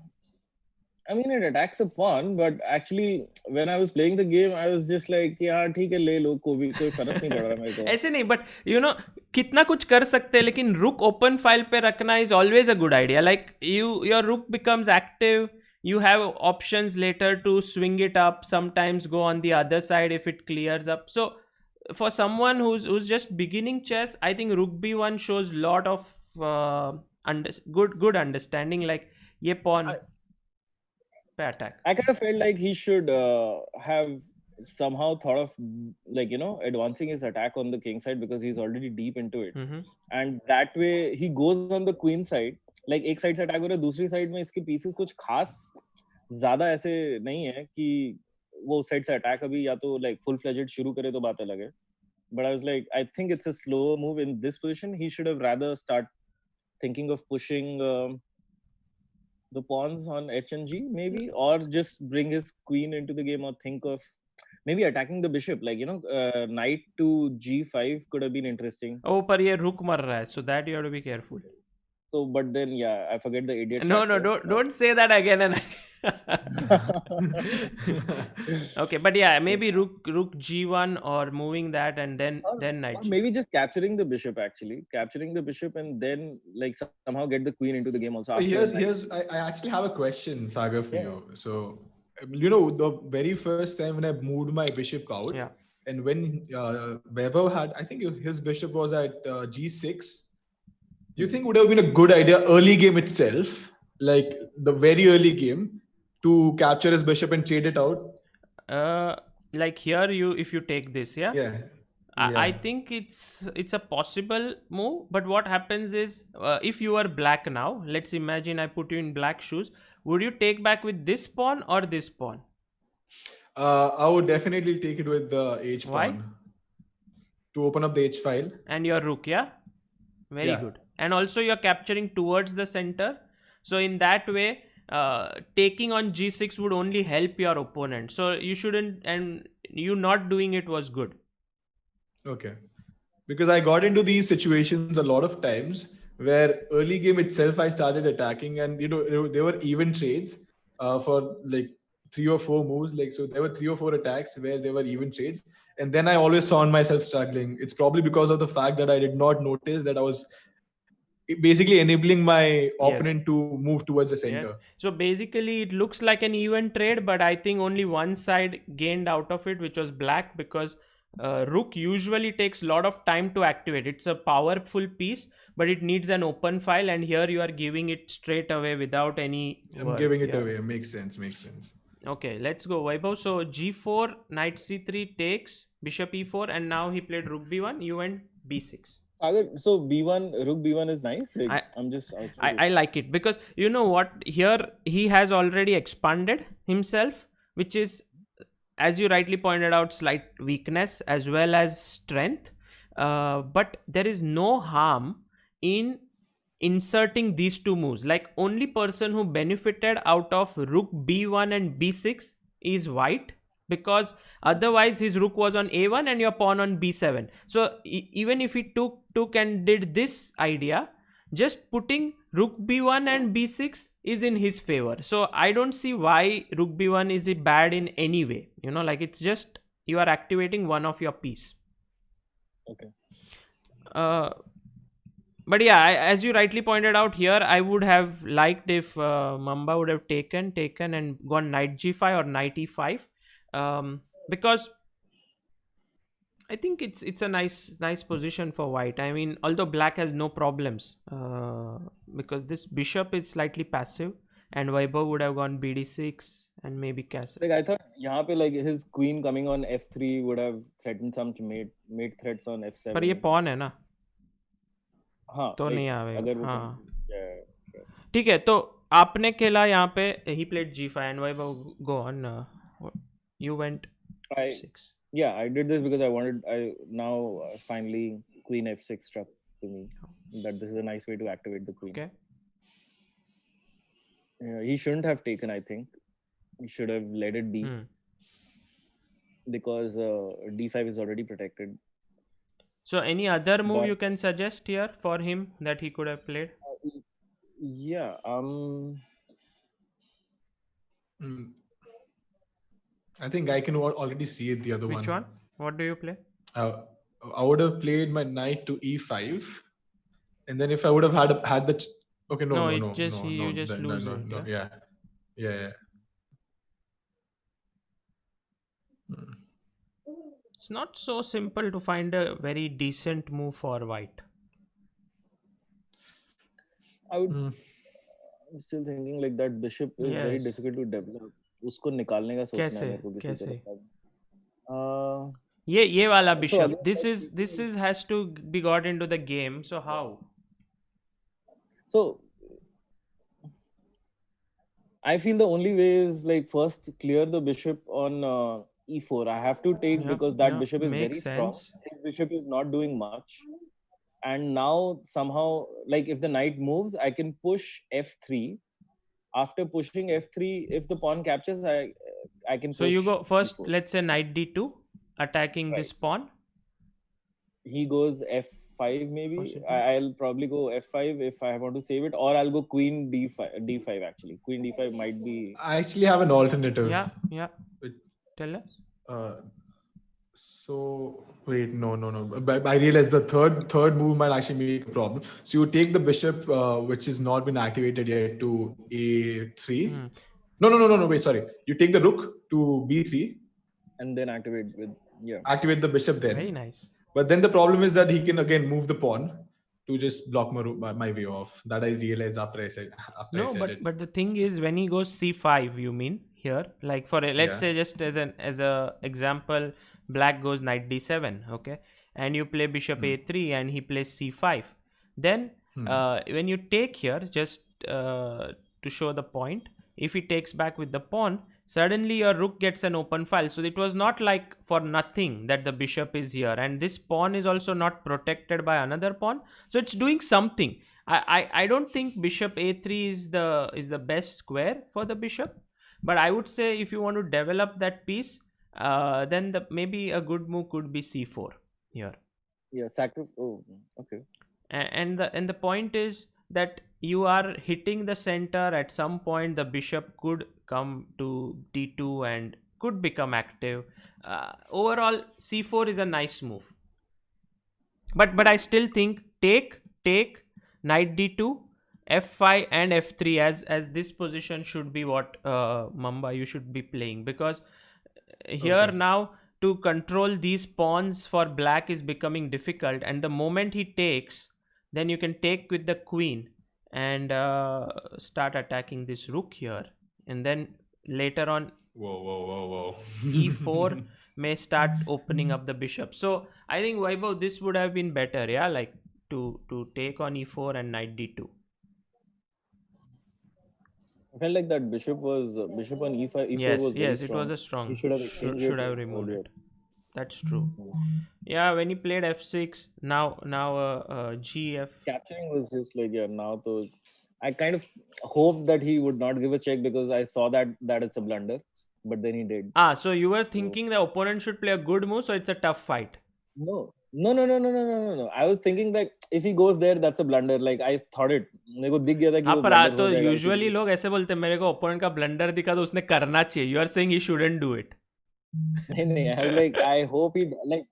I mean, it attacks a pawn, but actually, when I was playing the game, I was just like, yeah, ठीक है, ले लो, कोई फर्क नहीं पड़ रहा मेरे को.
ऐसे नहीं, but कितना कुछ कर सकते हैं, लेकिन rook open file पे रखना is always a good idea. Like your rook becomes active. You have options later to swing it up. Sometimes go on the other side if it clears up. So for someone who's just beginning chess, I think rook b1 shows lot of good understanding. Like ये pawn. Attack.
I kind of felt like he should have somehow thought of advancing his attack on the king side because he's already deep into it, and that way he goes on the queen side. Like एक side से attack हो रहा है, दूसरी side में इसके pieces कुछ खास ज़्यादा ऐसे नहीं है कि वो उस side से attack अभी या तो like full fledged शुरू करे तो बात अलग है. But I was like, I think it's a slow move in this position. He should have rather start thinking of pushing the pawns on H and G maybe, or just bring his queen into the game, or think of maybe attacking the bishop, like knight to G5 could have been interesting.
Oh, पर ये रुक मर रहा है, so that you have to be careful.
So, but then I forget the idiot.
No, don't say that again and okay, but maybe rook G1 or moving that and then knight.
Or maybe just capturing the bishop, and then like somehow get the queen into the game also.
I actually have a question, Sagar, for you. So the very first time when I moved my bishop out, and when Vaibhav had, I think his bishop was at G6. Do you think it would have been a good idea early game itself, like the very early game, to capture his bishop and trade it out?
Like here, if you take this, I think it's a possible move. But what happens is, if you are black now, let's imagine I put you in black shoes. Would you take back with this pawn or this pawn?
I would definitely take it with the H pawn.
Why?
To open up the H file.
And your rook, Very good. And also you're capturing towards the center. So in that way, taking on G6 would only help your opponent. So you shouldn't, and you not doing it was good.
Okay. Because I got into these situations a lot of times where early game itself I started attacking, and there were even trades for like 3 or 4 moves. Like, so there were 3 or 4 attacks where there were even trades. And then I always found myself struggling. It's probably because of the fact that I did not notice that I was basically enabling my opponent to move towards the center.
Yes. So basically it looks like an even trade, but I think only one side gained out of it, which was black, because rook usually takes a lot of time to activate. It's a powerful piece, but it needs an open file, and here you are giving it straight away without any
I'm giving it away. Makes sense.
Okay, let's go, Vaibhav. So G4, knight C3 takes, bishop E4, and now he played rook B1, you went B6.
So B1, rook B1 is nice. Like,
I like it because you know what? Here he has already expanded himself, which is, as you rightly pointed out, slight weakness as well as strength. But there is no harm in inserting these 2 moves. Like, only person who benefited out of rook B1 and B6 is white. because otherwise his rook was on a1 and your pawn on b7. So even if he took and did this idea, just putting rook b1 and b6 is in his favor. So I don't see why rook b1 is bad in any way. Like it's just you are activating one of your piece.
Okay.
But yeah, as you rightly pointed out here, I would have liked if Mamba would have taken and gone knight g5 or knight e5, because I think it's a nice position for white. I mean, although black has no problems, because this bishop is slightly passive, and Vaibhav would have gone bd6 and maybe castle.
Like I thought, यहाँ पे like his queen coming on f3 would have threatened some mate threats on f7.
पर ये pawn है ना,
हाँ,
तो
like,
नहीं आवेगा.
अगर वो
हाँ,
yeah.
ठीक है. तो आपने खेला यहाँ पे, he played g5 and Vaibhav go on. You went f6.
Yeah, I did this because now finally queen f6 struck to me that this is a nice way to activate the queen.
Okay.
Yeah, he shouldn't have taken. I think he should have let it be because d5 is already protected.
So any other move you can suggest here for him that he could have played?
Yeah.
I think I can already see it, the other one.
Which one? What do you play?
I would have played my knight to e5, and then if I would have had the okay,
you just lose it.
Yeah.
It's not so simple to find a very decent move for white.
I'm still thinking like that bishop is very difficult to develop. उसको निकालने का सोचना है मेरे को किसी तरह.
ये वाला bishop. This is has to be got into the game. So how?
So I feel the only way is like first clear the bishop on e4. I have to take because that bishop is very strong. His bishop is not doing much. And now somehow, like if the knight moves, I can push f3. After pushing f3, if the pawn captures, I can push.
So you go first,
e4.
let's say knight d2, attacking this pawn.
He goes f5 maybe. I'll probably go f5 if I want to save it, or I'll go queen d5 actually. Queen d5 might be.
I actually have an alternative.
Yeah. Tell us.
So wait, no. But I realized the third move might actually make a problem. So you take the bishop, which has not been activated yet, to a3. No. Wait, sorry. You take the rook to b3,
and then activate
the bishop then.
Very nice.
But then the problem is that he can again move the pawn to just block my way off. That I realized after I said it.
But the thing is, when he goes c5, you mean here, like for let's say just as a example, black goes knight d7, okay, and you play bishop a3 and he plays c5. Then when you take here, just to show the point, if he takes back with the pawn, suddenly your rook gets an open file. So it was not like for nothing that the bishop is here, and this pawn is also not protected by another pawn. So it's doing something. I don't think bishop a3 is the best square for the bishop, but I would say if you want to develop that piece, then maybe a good move could be c4 here.
Yeah, sacrifice. Oh, okay.
And the point is that you are hitting the center. At some point, the bishop could come to d2 and could become active. Overall, c4 is a nice move. But I still think take knight d2, f5 and f3 as this position should be what Mamba you should be playing, because here now to control these pawns for black is becoming difficult, and the moment he takes, then you can take with the queen and start attacking this rook here, and then later on
whoa
e4 may start opening up the bishop. So I think Vaibhav, this would have been better, like to take on e4 and knight d2.
I felt like that bishop on e5.
Yes,
was very
it
strong.
was a strong.
He should have
removed it. That's true. Yeah, when he played f6, now gf.
Capturing was just like now. I kind of hoped that he would not give a check because I saw that it's a blunder. but then he did.
So you were
So-
thinking the opponent should play a good move, so it's a tough fight.
No. I was thinking that if he goes there, that's a blunder. Like I thought it. मेरे को दिख गया था कि
हाँ
वो
पर
blunder
तो
हो जाएगा
यूजुअली
इसीलिए।
लोग ऐसे बोलते हैं मेरे को ओपोनेंट का ब्लंडर दिखा तो उसने करना चाहिए. You are saying he shouldn't do it.
नहीं I was like I hope he like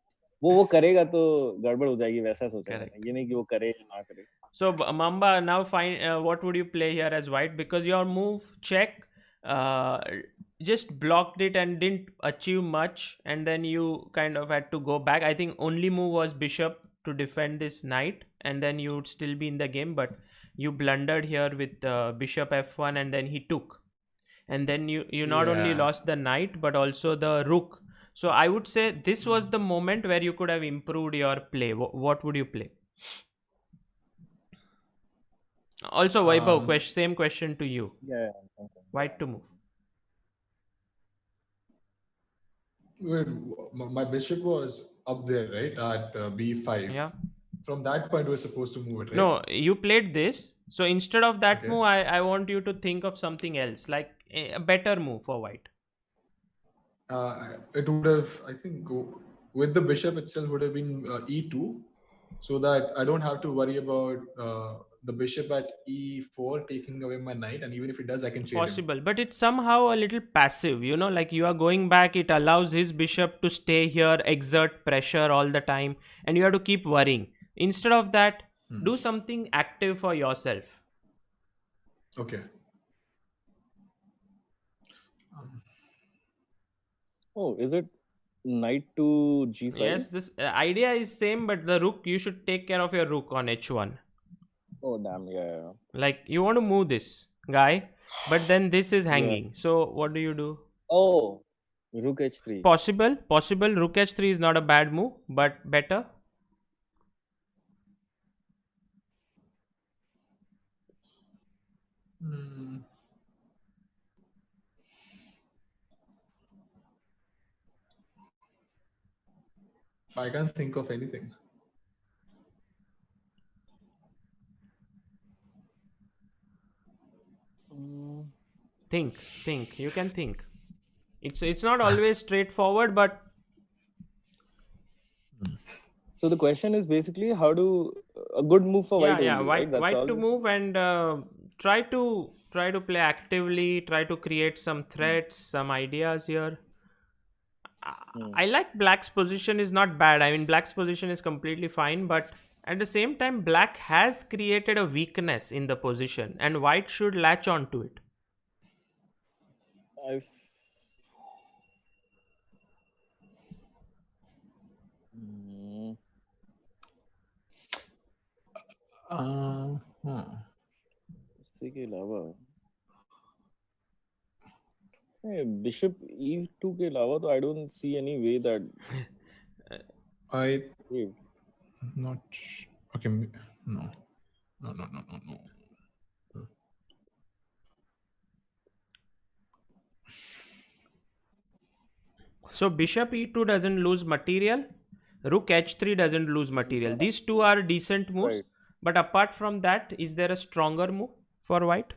वो करेगा तो गड़बड़ हो जाएगी वैसा सोचा
Correct.
मैंने. ये नहीं कि वो करे या ना करे.
So Mamba, now find what would you play here as white, because your move check just blocked it and didn't achieve much, and then you kind of had to go back. I think only move was bishop to defend this knight, and then you would still be in the game, but you blundered here with bishop f1, and then he took, and then you not only
Yeah.
lost the knight but also the rook. So I would say this was the moment where you could have improved your play. What would you play? Also, Vaibhav, same question to you.
Yeah.
White to move.
Wait, my bishop was up there, right? At b5.
Yeah.
From that point, we're supposed to move it, right?
No, you played this. So instead of that
Okay.
move, I want you to think of something else, like a better move for white.
It would have, I think, with the bishop itself would have been e2, so that I don't have to worry about the bishop at e4 taking away my knight, and even if it does, I can chain him.
Possible, but it's somehow a little passive, you know, like you are going back, it allows his bishop to stay here, exert pressure all the time, and you have to keep worrying. Instead of that, do something active for yourself.
Okay.
Oh, is it knight to g5?
Yes, this idea is same, but the rook, you should take care of your rook on h1.
Oh damn, yeah.
Like you want to move this guy, but then this is hanging. So what do you do?
Oh, rook h3.
Possible. Rook h3 is not a bad move, but better.
I can't think of anything.
Think. You can think. It's not always straightforward, but
So the question is basically how do a good move for white only, right? That's
white
all
to
this-
move and try to play actively, try to create some threats, some ideas here. I like black's position is not bad. I mean, black's position is completely fine, but at the same time, black has created a weakness in the position, and white should latch on to it.
I've इसके के अलावा bishop e2 के अलावा तो I don't see any way that
I
Wait.
not okay. No.
So bishop e2 doesn't lose material. Rook h3 doesn't lose material. These two are decent moves.
Right.
But apart from that, is there a stronger move for white?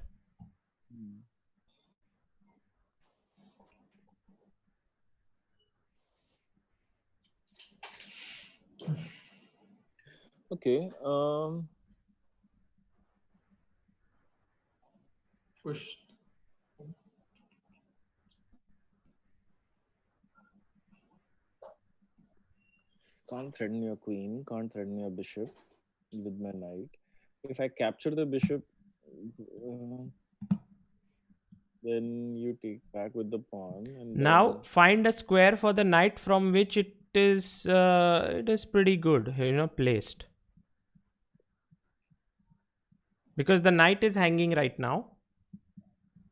Okay.
Push.
Can't threaten your queen, can't threaten your bishop with my knight. If I capture the bishop, then you take back with the pawn. And
Now find a square for the knight from which it is pretty good, placed. Because the knight is hanging right now.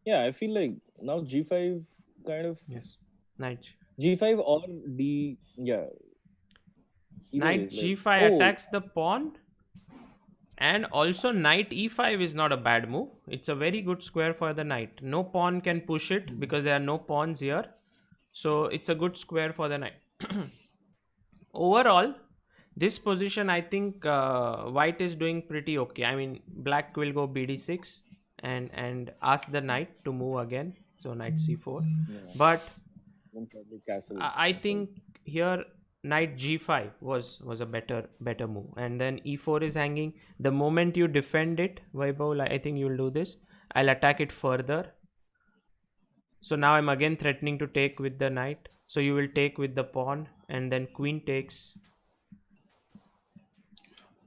Yeah, I feel like now g5 kind of.
Yes. Knight.
G5 or d. Yeah. Either
Knight
way, like-
g5 attacks the pawn, and also knight e5 is not a bad move. It's a very good square for the knight. No pawn can push it because there are no pawns here, so it's a good square for the knight. Overall, this position I think white is doing pretty okay. I mean, black will go bd6 and ask the knight to move again. so knight c4.
Yeah.
But
Then probably castle.
I think here knight g5 was a better move, and then e4 is hanging. The moment you defend it, Vaibhav, I think you will do this. I'll attack it further. So now I'm again threatening to take with the knight. So you will take with the pawn, and then queen takes.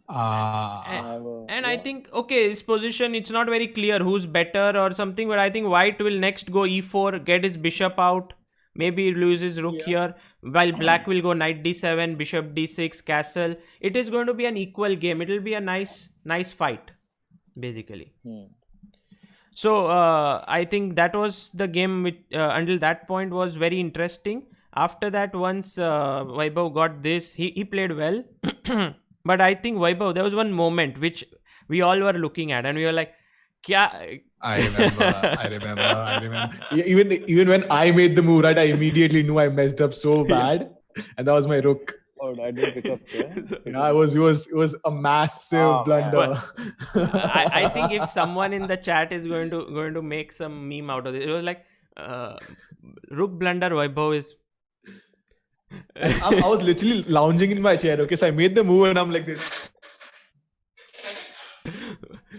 And I think, okay, this position, it's not very clear who's better or something, but I think white will next go e4, get his bishop out. Maybe he loses rook here, while black will go knight d7, bishop d6, castle. It is going to be an equal game. It will be a nice fight, basically. So I think that was the game which until that point was very interesting. After that, once Vaibhav got this, he played well. But I think Vaibhav, there was one moment which we all were looking at, and we were like, "Kya?"
I remember. Even when I made the move, right, I immediately knew I messed up so bad, and that was my rook.
Oh, I didn't pick up.
Yeah, it was a massive blunder.
I think if someone in the chat is going to make some meme out of it, it was like rook blunder Vaibhav is.
I was literally lounging in my chair. Okay, so I made the move and I'm like this.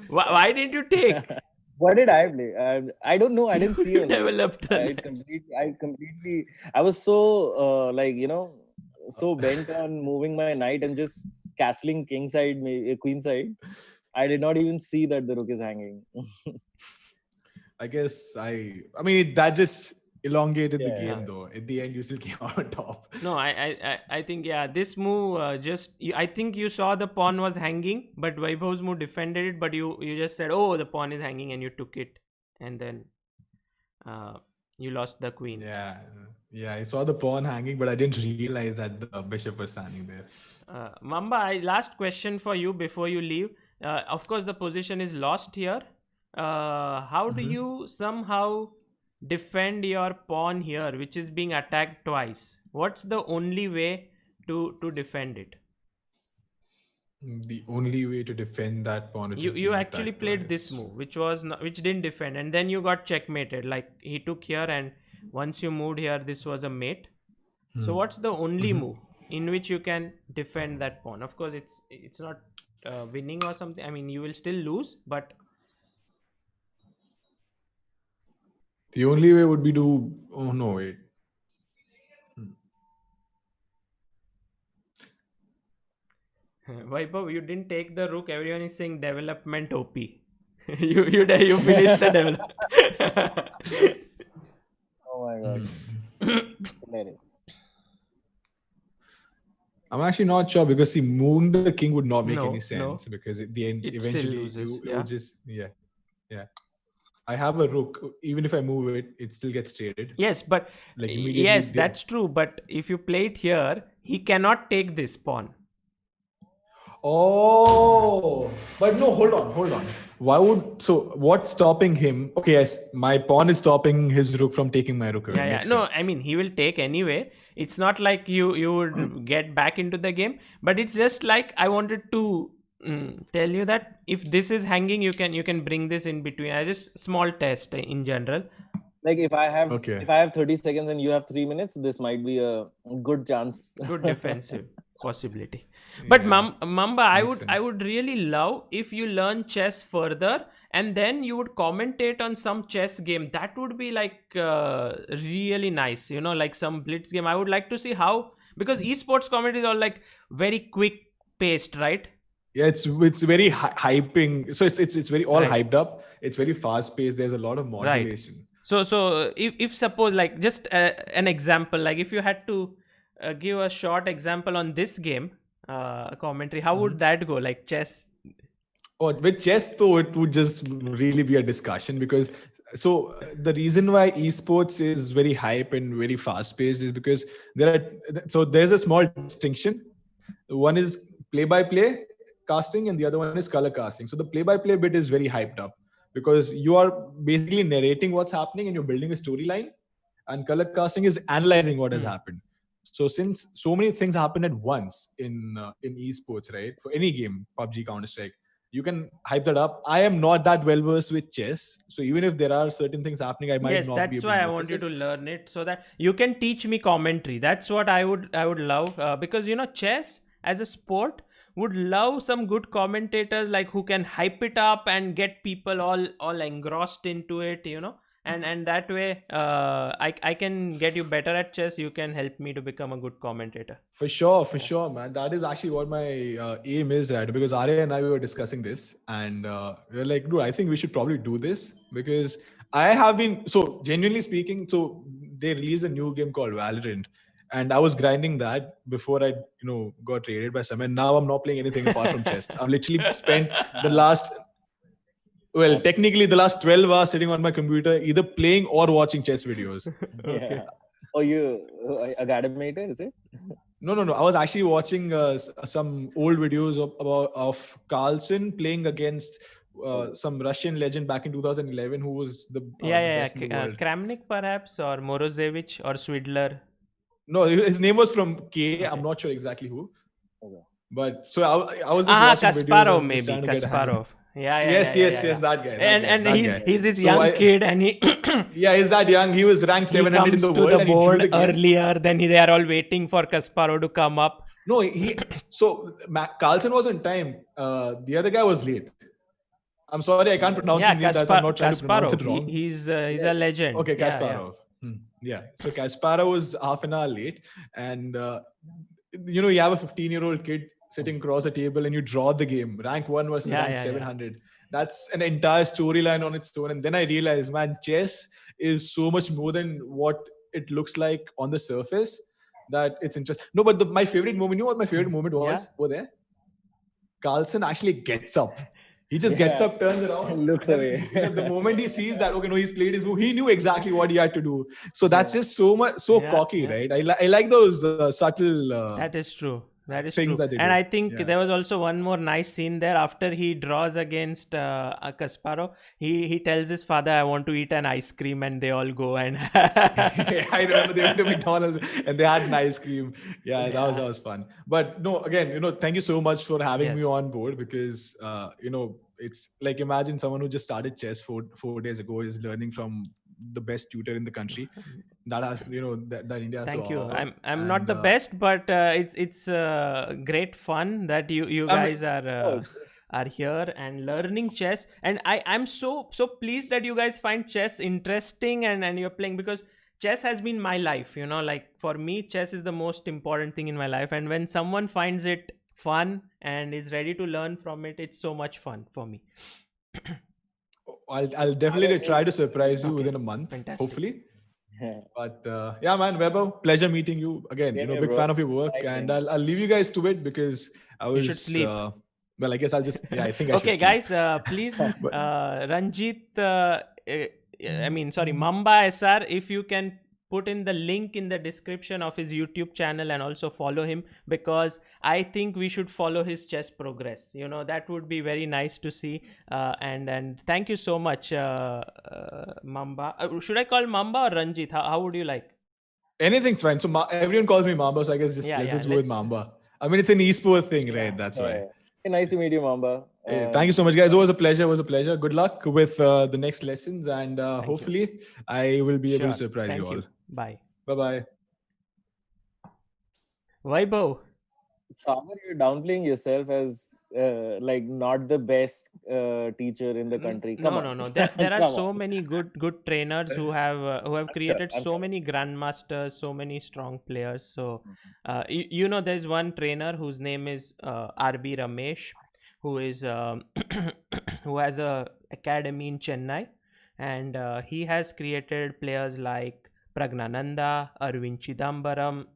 Why didn't you take?
What did I play? I don't know. I didn't see it.
Developed.
I was so so bent on moving my knight and just castling king side, queen side. I did not even see that the rook is hanging.
I guess I mean that just elongated the game though. At the end, you still came out on top.
No, I think this move I think you saw the pawn was hanging, but Vaibhav's move defended it. But you just said, oh, the pawn is hanging, and you took it, and then you lost the queen.
Yeah, I saw the pawn hanging, but I didn't realize that the bishop was standing there.
Mamba, last question for you before you leave. Of course, the position is lost here. How do you somehow defend your pawn here, which is being attacked twice? What's the only way to defend it?
The only way to defend that pawn,
you actually played this move, which didn't defend, and then you got checkmated. Like he took here, and once you moved here, this was a mate. So what's the only move in which you can defend that pawn? Of course, it's not winning or something. I mean, you will still lose, but
the only way would be to... Oh, no, wait.
Vaibhav, you didn't take the rook. Everyone is saying development OP. you finished the development.
Oh my god. Hilarious.
I'm actually not sure because moving the king would not make any sense because at the end, eventually you just I have a rook. Even if I move it, it still gets traded.
Yes, but that's true. But if you play it here, he cannot take this pawn.
Oh, but no, hold on. What's stopping him? Okay, yes, my pawn is stopping his rook from taking my rook.
Yeah. No, I mean, he will take anyway. It's not like you would get back into the game, but it's just like I wanted to tell you that if this is hanging, you can bring this in between. Just small test in general.
Like if I have 30 seconds and you have 3 minutes, this might be a good chance.
Good defensive possibility. But Mamba, I would really love if you learn chess further and then you would commentate on some chess game. That would be like really nice, like some blitz game. I would like to see how, because esports commentary is all like very quick paced, right?
Yeah, it's very hyping. So it's very all hyped up. It's very fast paced. There's a lot of modulation.
Right. So if suppose like just an example, like if you had to give a short example on this game commentary, how would that go? Like chess?
Oh, with chess though, it would just really be a discussion because the reason why esports is very hype and very fast paced is because there's a small distinction. One is play-by-play casting and the other one is color casting. So the play-by-play bit is very hyped up because you are basically narrating what's happening and you're building a storyline, and color casting is analyzing what has happened. So since so many things happen at once in esports, right? For any game, PUBG, Counter-Strike, you can hype that up. I am not that well versed with chess, so even if there are certain things happening, I might
Yes,
not be
that's
able
why
to
I
notice
want you
it.
to learn it so that you can teach me commentary. That's what I would love, because chess as a sport would love some good commentators, like who can hype it up and get people all engrossed into it, and that way I can get you better at chess. You can help me to become a good commentator.
For sure, man. That is actually what my aim is, right? Because Arya and I, we were discussing this, and we were like, dude, I think we should probably do this because I have been, so genuinely speaking, so they released a new game called Valorant, and I was grinding that before I, got raided by Samay. Now I'm not playing anything apart from chess. I've literally spent the last, well, technically the last 12 hours sitting on my computer, either playing or watching chess videos.
Okay.
Oh, you academator, is it?
No. I was actually watching some old videos of Carlsen playing against some Russian legend back in 2011 who was the best in the world.
Kramnik perhaps, or Morozevich, or Swidler.
No, his name was from K. I'm not sure exactly who.
Okay.
But so I was just watching videos
Kasparov,
and just
maybe
trying to get a hang of
Kasparov.
it.
Yeah,
Yes, that guy.
And he's this
So
young kid, and he
yeah, he's that young. He was ranked
he
700 in
comes
the
to
world,
the
and he drew
board
the game.
earlier. Then they are all waiting for Kasparov to come up.
No, Carlsen was on time. The other guy was late. I'm sorry, I can't pronounce his name. I'm not trying to pronounce it wrong.
He's a legend.
Okay,
Yeah,
Kasparov. Yeah. So Kasparov was half an hour late, and you have a 15-year-old kid sitting across a table, and you draw the game. Rank 1 versus rank 700. That's an entire storyline on its own. And then I realized, man, chess is so much more than what it looks like on the surface. That it's interesting. No, but my favorite moment. You know what my favorite moment was over there? Carlsen actually gets up. He just gets up, turns around,
looks away.
The moment he sees that, okay, no, he's played his move, he knew exactly what he had to do. So that's just so cocky, right? I like those subtle.
That is true. That is
things
true.
that they
And
do.
I think there was also one more nice scene there. After he draws against Kasparov, he tells his father, "I want to eat an ice cream," and they all go and.
I remember they went to McDonald's and they had an ice cream. Yeah, that was fun. But no, again, thank you so much for having me on board because it's like, imagine someone who just started chess 4 days ago is learning from the best tutor in the country that has that India has.
Thank you. I'm not the best, but it's great fun that you guys are here and learning chess, and I'm so pleased that you guys find chess interesting and you're playing, because chess has been my life. Like for me, chess is the most important thing in my life, and when someone finds it fun and is ready to learn from it, it's so much fun for me.
I'll definitely try to surprise you within a month, hopefully. But yeah, man, Vaibhav, pleasure meeting you again. Big fan of your work, and I'll leave you guys to it because I was.
You should sleep.
Well, I guess I'll just. Yeah, I think I should.
Okay, guys, please, Ranjit. Mamba SR, if you can put in the link in the description of his YouTube channel and also follow him, because I think we should follow his chess progress. That would be very nice to see. And thank you so much, Mamba. Should I call Mamba or Ranjit? How would you like?
Anything's fine. So everyone calls me Mamba, so I guess let's just go with Mamba. I mean, it's an esport thing, right? That's why.
Hey, nice to meet you, Mamba.
Thank you so much, guys. It was a pleasure. Good luck with the next lessons, and hopefully I will be able to surprise you all.
Bye.
Bye-bye.
Vaibhav.
Sagar, you're downplaying yourself as like not the best teacher in the country. Come on.
No. There are so many good trainers who have created so many grandmasters, so many strong players. So there's one trainer whose name is RB Ramesh, who is who has a academy in Chennai, and he has created players like Pragnananda, Arvind Chidambaram.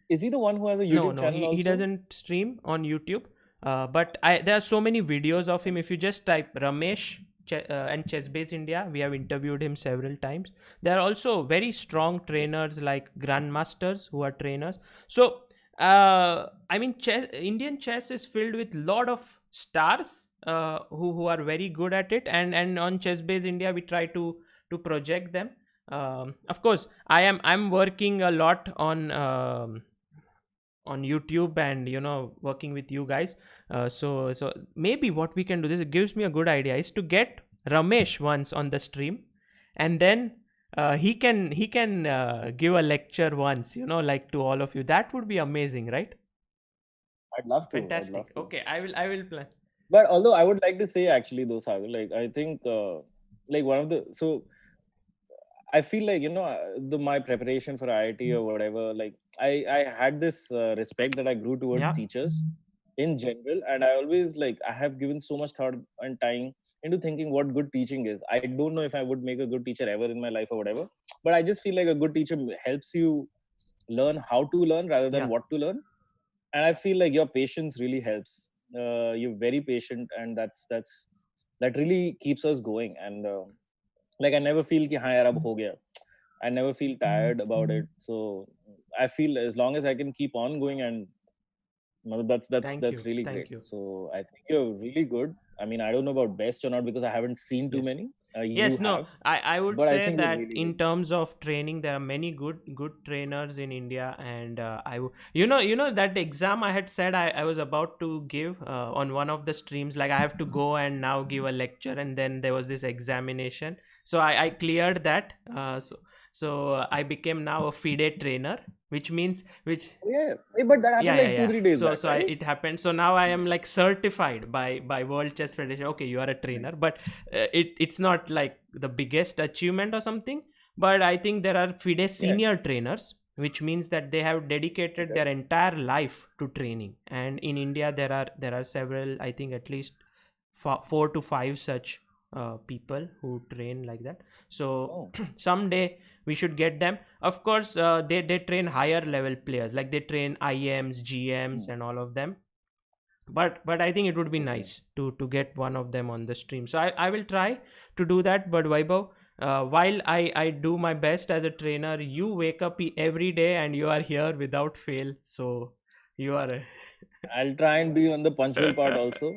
Is he the one who has a YouTube channel?
No, he doesn't stream on YouTube. But there are so many videos of him. If you just type Ramesh and ChessBase India, we have interviewed him several times. There are also very strong trainers like grandmasters who are trainers. So Indian chess is filled with lot of stars who are very good at it, and on ChessBase India we try to project them. Of course, I'm working a lot on on YouTube and working with you guys. So maybe what we can do, this gives me a good idea, is to get Ramesh once on the stream, and then he can give a lecture once, like to all of you. That would be amazing, right?
I'd love to.
Fantastic. Okay, I will plan.
But although I would like to say actually though, Sagar, like I think like one of the I feel like my preparation for IIT or whatever, like I had this respect that I grew towards
Yeah.
teachers in general, and I always like I have given so much thought and time into thinking what good teaching is. I don't know if I would make a good teacher ever in my life or whatever, but I just feel like a good teacher helps you learn how to learn rather than
Yeah.
what to learn, and I feel like your patience really helps. You're very patient, and that really keeps us going. And like I never feel ki haan yaar ab ho gaya. I never feel tired about it. So I feel as long as I can keep on going, and that's really
Thank
great.
you.
So I think you're really good. I mean, I don't know about best or not because I haven't seen too
Yes.
many.
Yes, no,
Have,
I would
but I
say
think you're
that
really
in
good.
terms of training, there are many good trainers in India, and you know that exam I had said I was about to give on one of the streams, like I have to go and now give a lecture, and then there was this examination, so I cleared that, so I became now a FIDE trainer, which means
Yeah, but that happened like 2-3 days
so
back, right?
it happened. So now I am like certified by World Chess Federation. Okay, you are a trainer, but it's not like the biggest achievement or something. But I think there are FIDE senior trainers, which means that they have dedicated their entire life to training. And in India, there are several, I think at least 4 to 5 such people who train like that. So someday we should get them. Of course, they train higher level players, like they train IMs, GMs, and all of them. But I think it would be nice to get one of them on the stream. So I will try to do that. But Vaibhav, while I do my best as a trainer, you wake up every day and you are here without fail. So you are
I'll try and be on the punctual part also.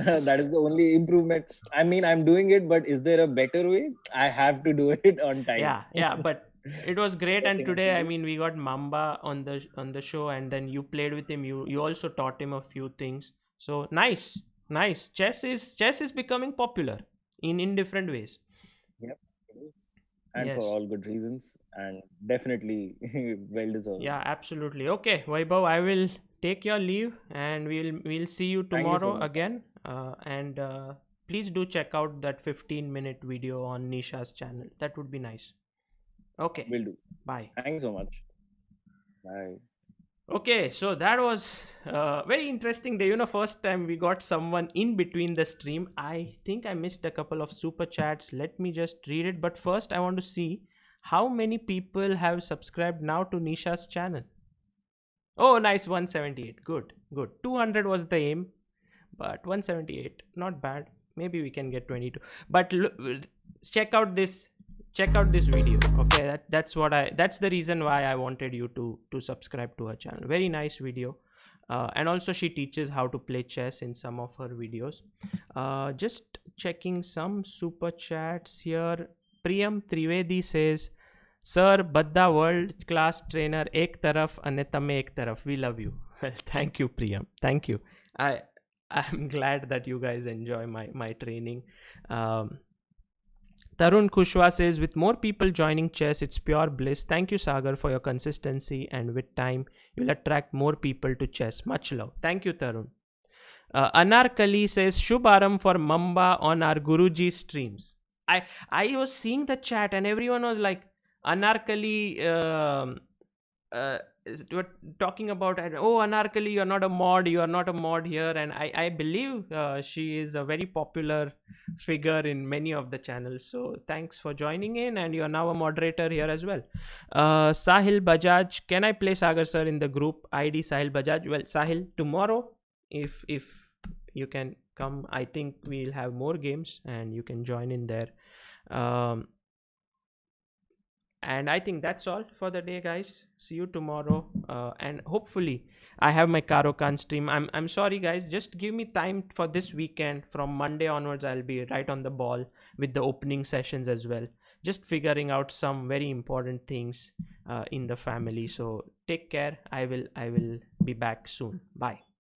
That is the only improvement. I mean, I'm doing it, but is there a better way? I have to do it on time.
yeah, but it was great.
First
And
thing I have to
today, I
do.
mean, we got Mamba on the show, and then you played with him. You also taught him a few things. So nice. Chess is becoming popular in different ways.
Yep, it is. And for
Yes.
all good reasons, and definitely well deserved.
Yeah, absolutely. Okay, Vaibhav, I will take your leave, and we'll see you
Thank you so
tomorrow
much.
again. And please do check out that 15-minute video on Nisha's channel. That would be nice. Okay.
Will do.
Bye.
Thank you so much. Bye.
Okay, so that was a very interesting day. First time we got someone in between the stream. I think I missed a couple of super chats. Let me just read it. But first, I want to see how many people have subscribed now to Nisha's channel. Oh, nice, 178. Good. 200 was the aim, but 178, not bad. Maybe we can get 22. But check out this video. Okay, that's the reason why I wanted you to subscribe to her channel. Very nice video. And also she teaches how to play chess in some of her videos. Just checking some super chats here. Priam Trivedi says, Sir, Badda world class trainer ek taraf ane tame ek taraf. We love you. Well, thank you, Priam. Thank you. I'm glad that you guys enjoy my training. Tarun Kushwa says, with more people joining chess, it's pure bliss. Thank you, Sagar, for your consistency, and with time, you'll attract more people to chess. Much love. Thank you, Tarun. Anarkali says, Shubharam for Mamba on our Guruji streams. I was seeing the chat and everyone was like, Anarkali, we're talking about, oh, Anarkali, you're not a mod here. And I believe she is a very popular figure in many of the channels. So thanks for joining in, and you're now a moderator here as well. Sahil Bajaj, can I play Sagar sir in the group ID Sahil Bajaj? Well, Sahil, tomorrow, if you can come, I think we'll have more games and you can join in there. And I think that's all for the day, guys. See you tomorrow. And hopefully I have my Karo Khan stream. I'm sorry, guys. Just give me time for this weekend. From Monday onwards, I'll be right on the ball with the opening sessions as well. Just figuring out some very important things in the family. So take care. I will be back soon. Bye.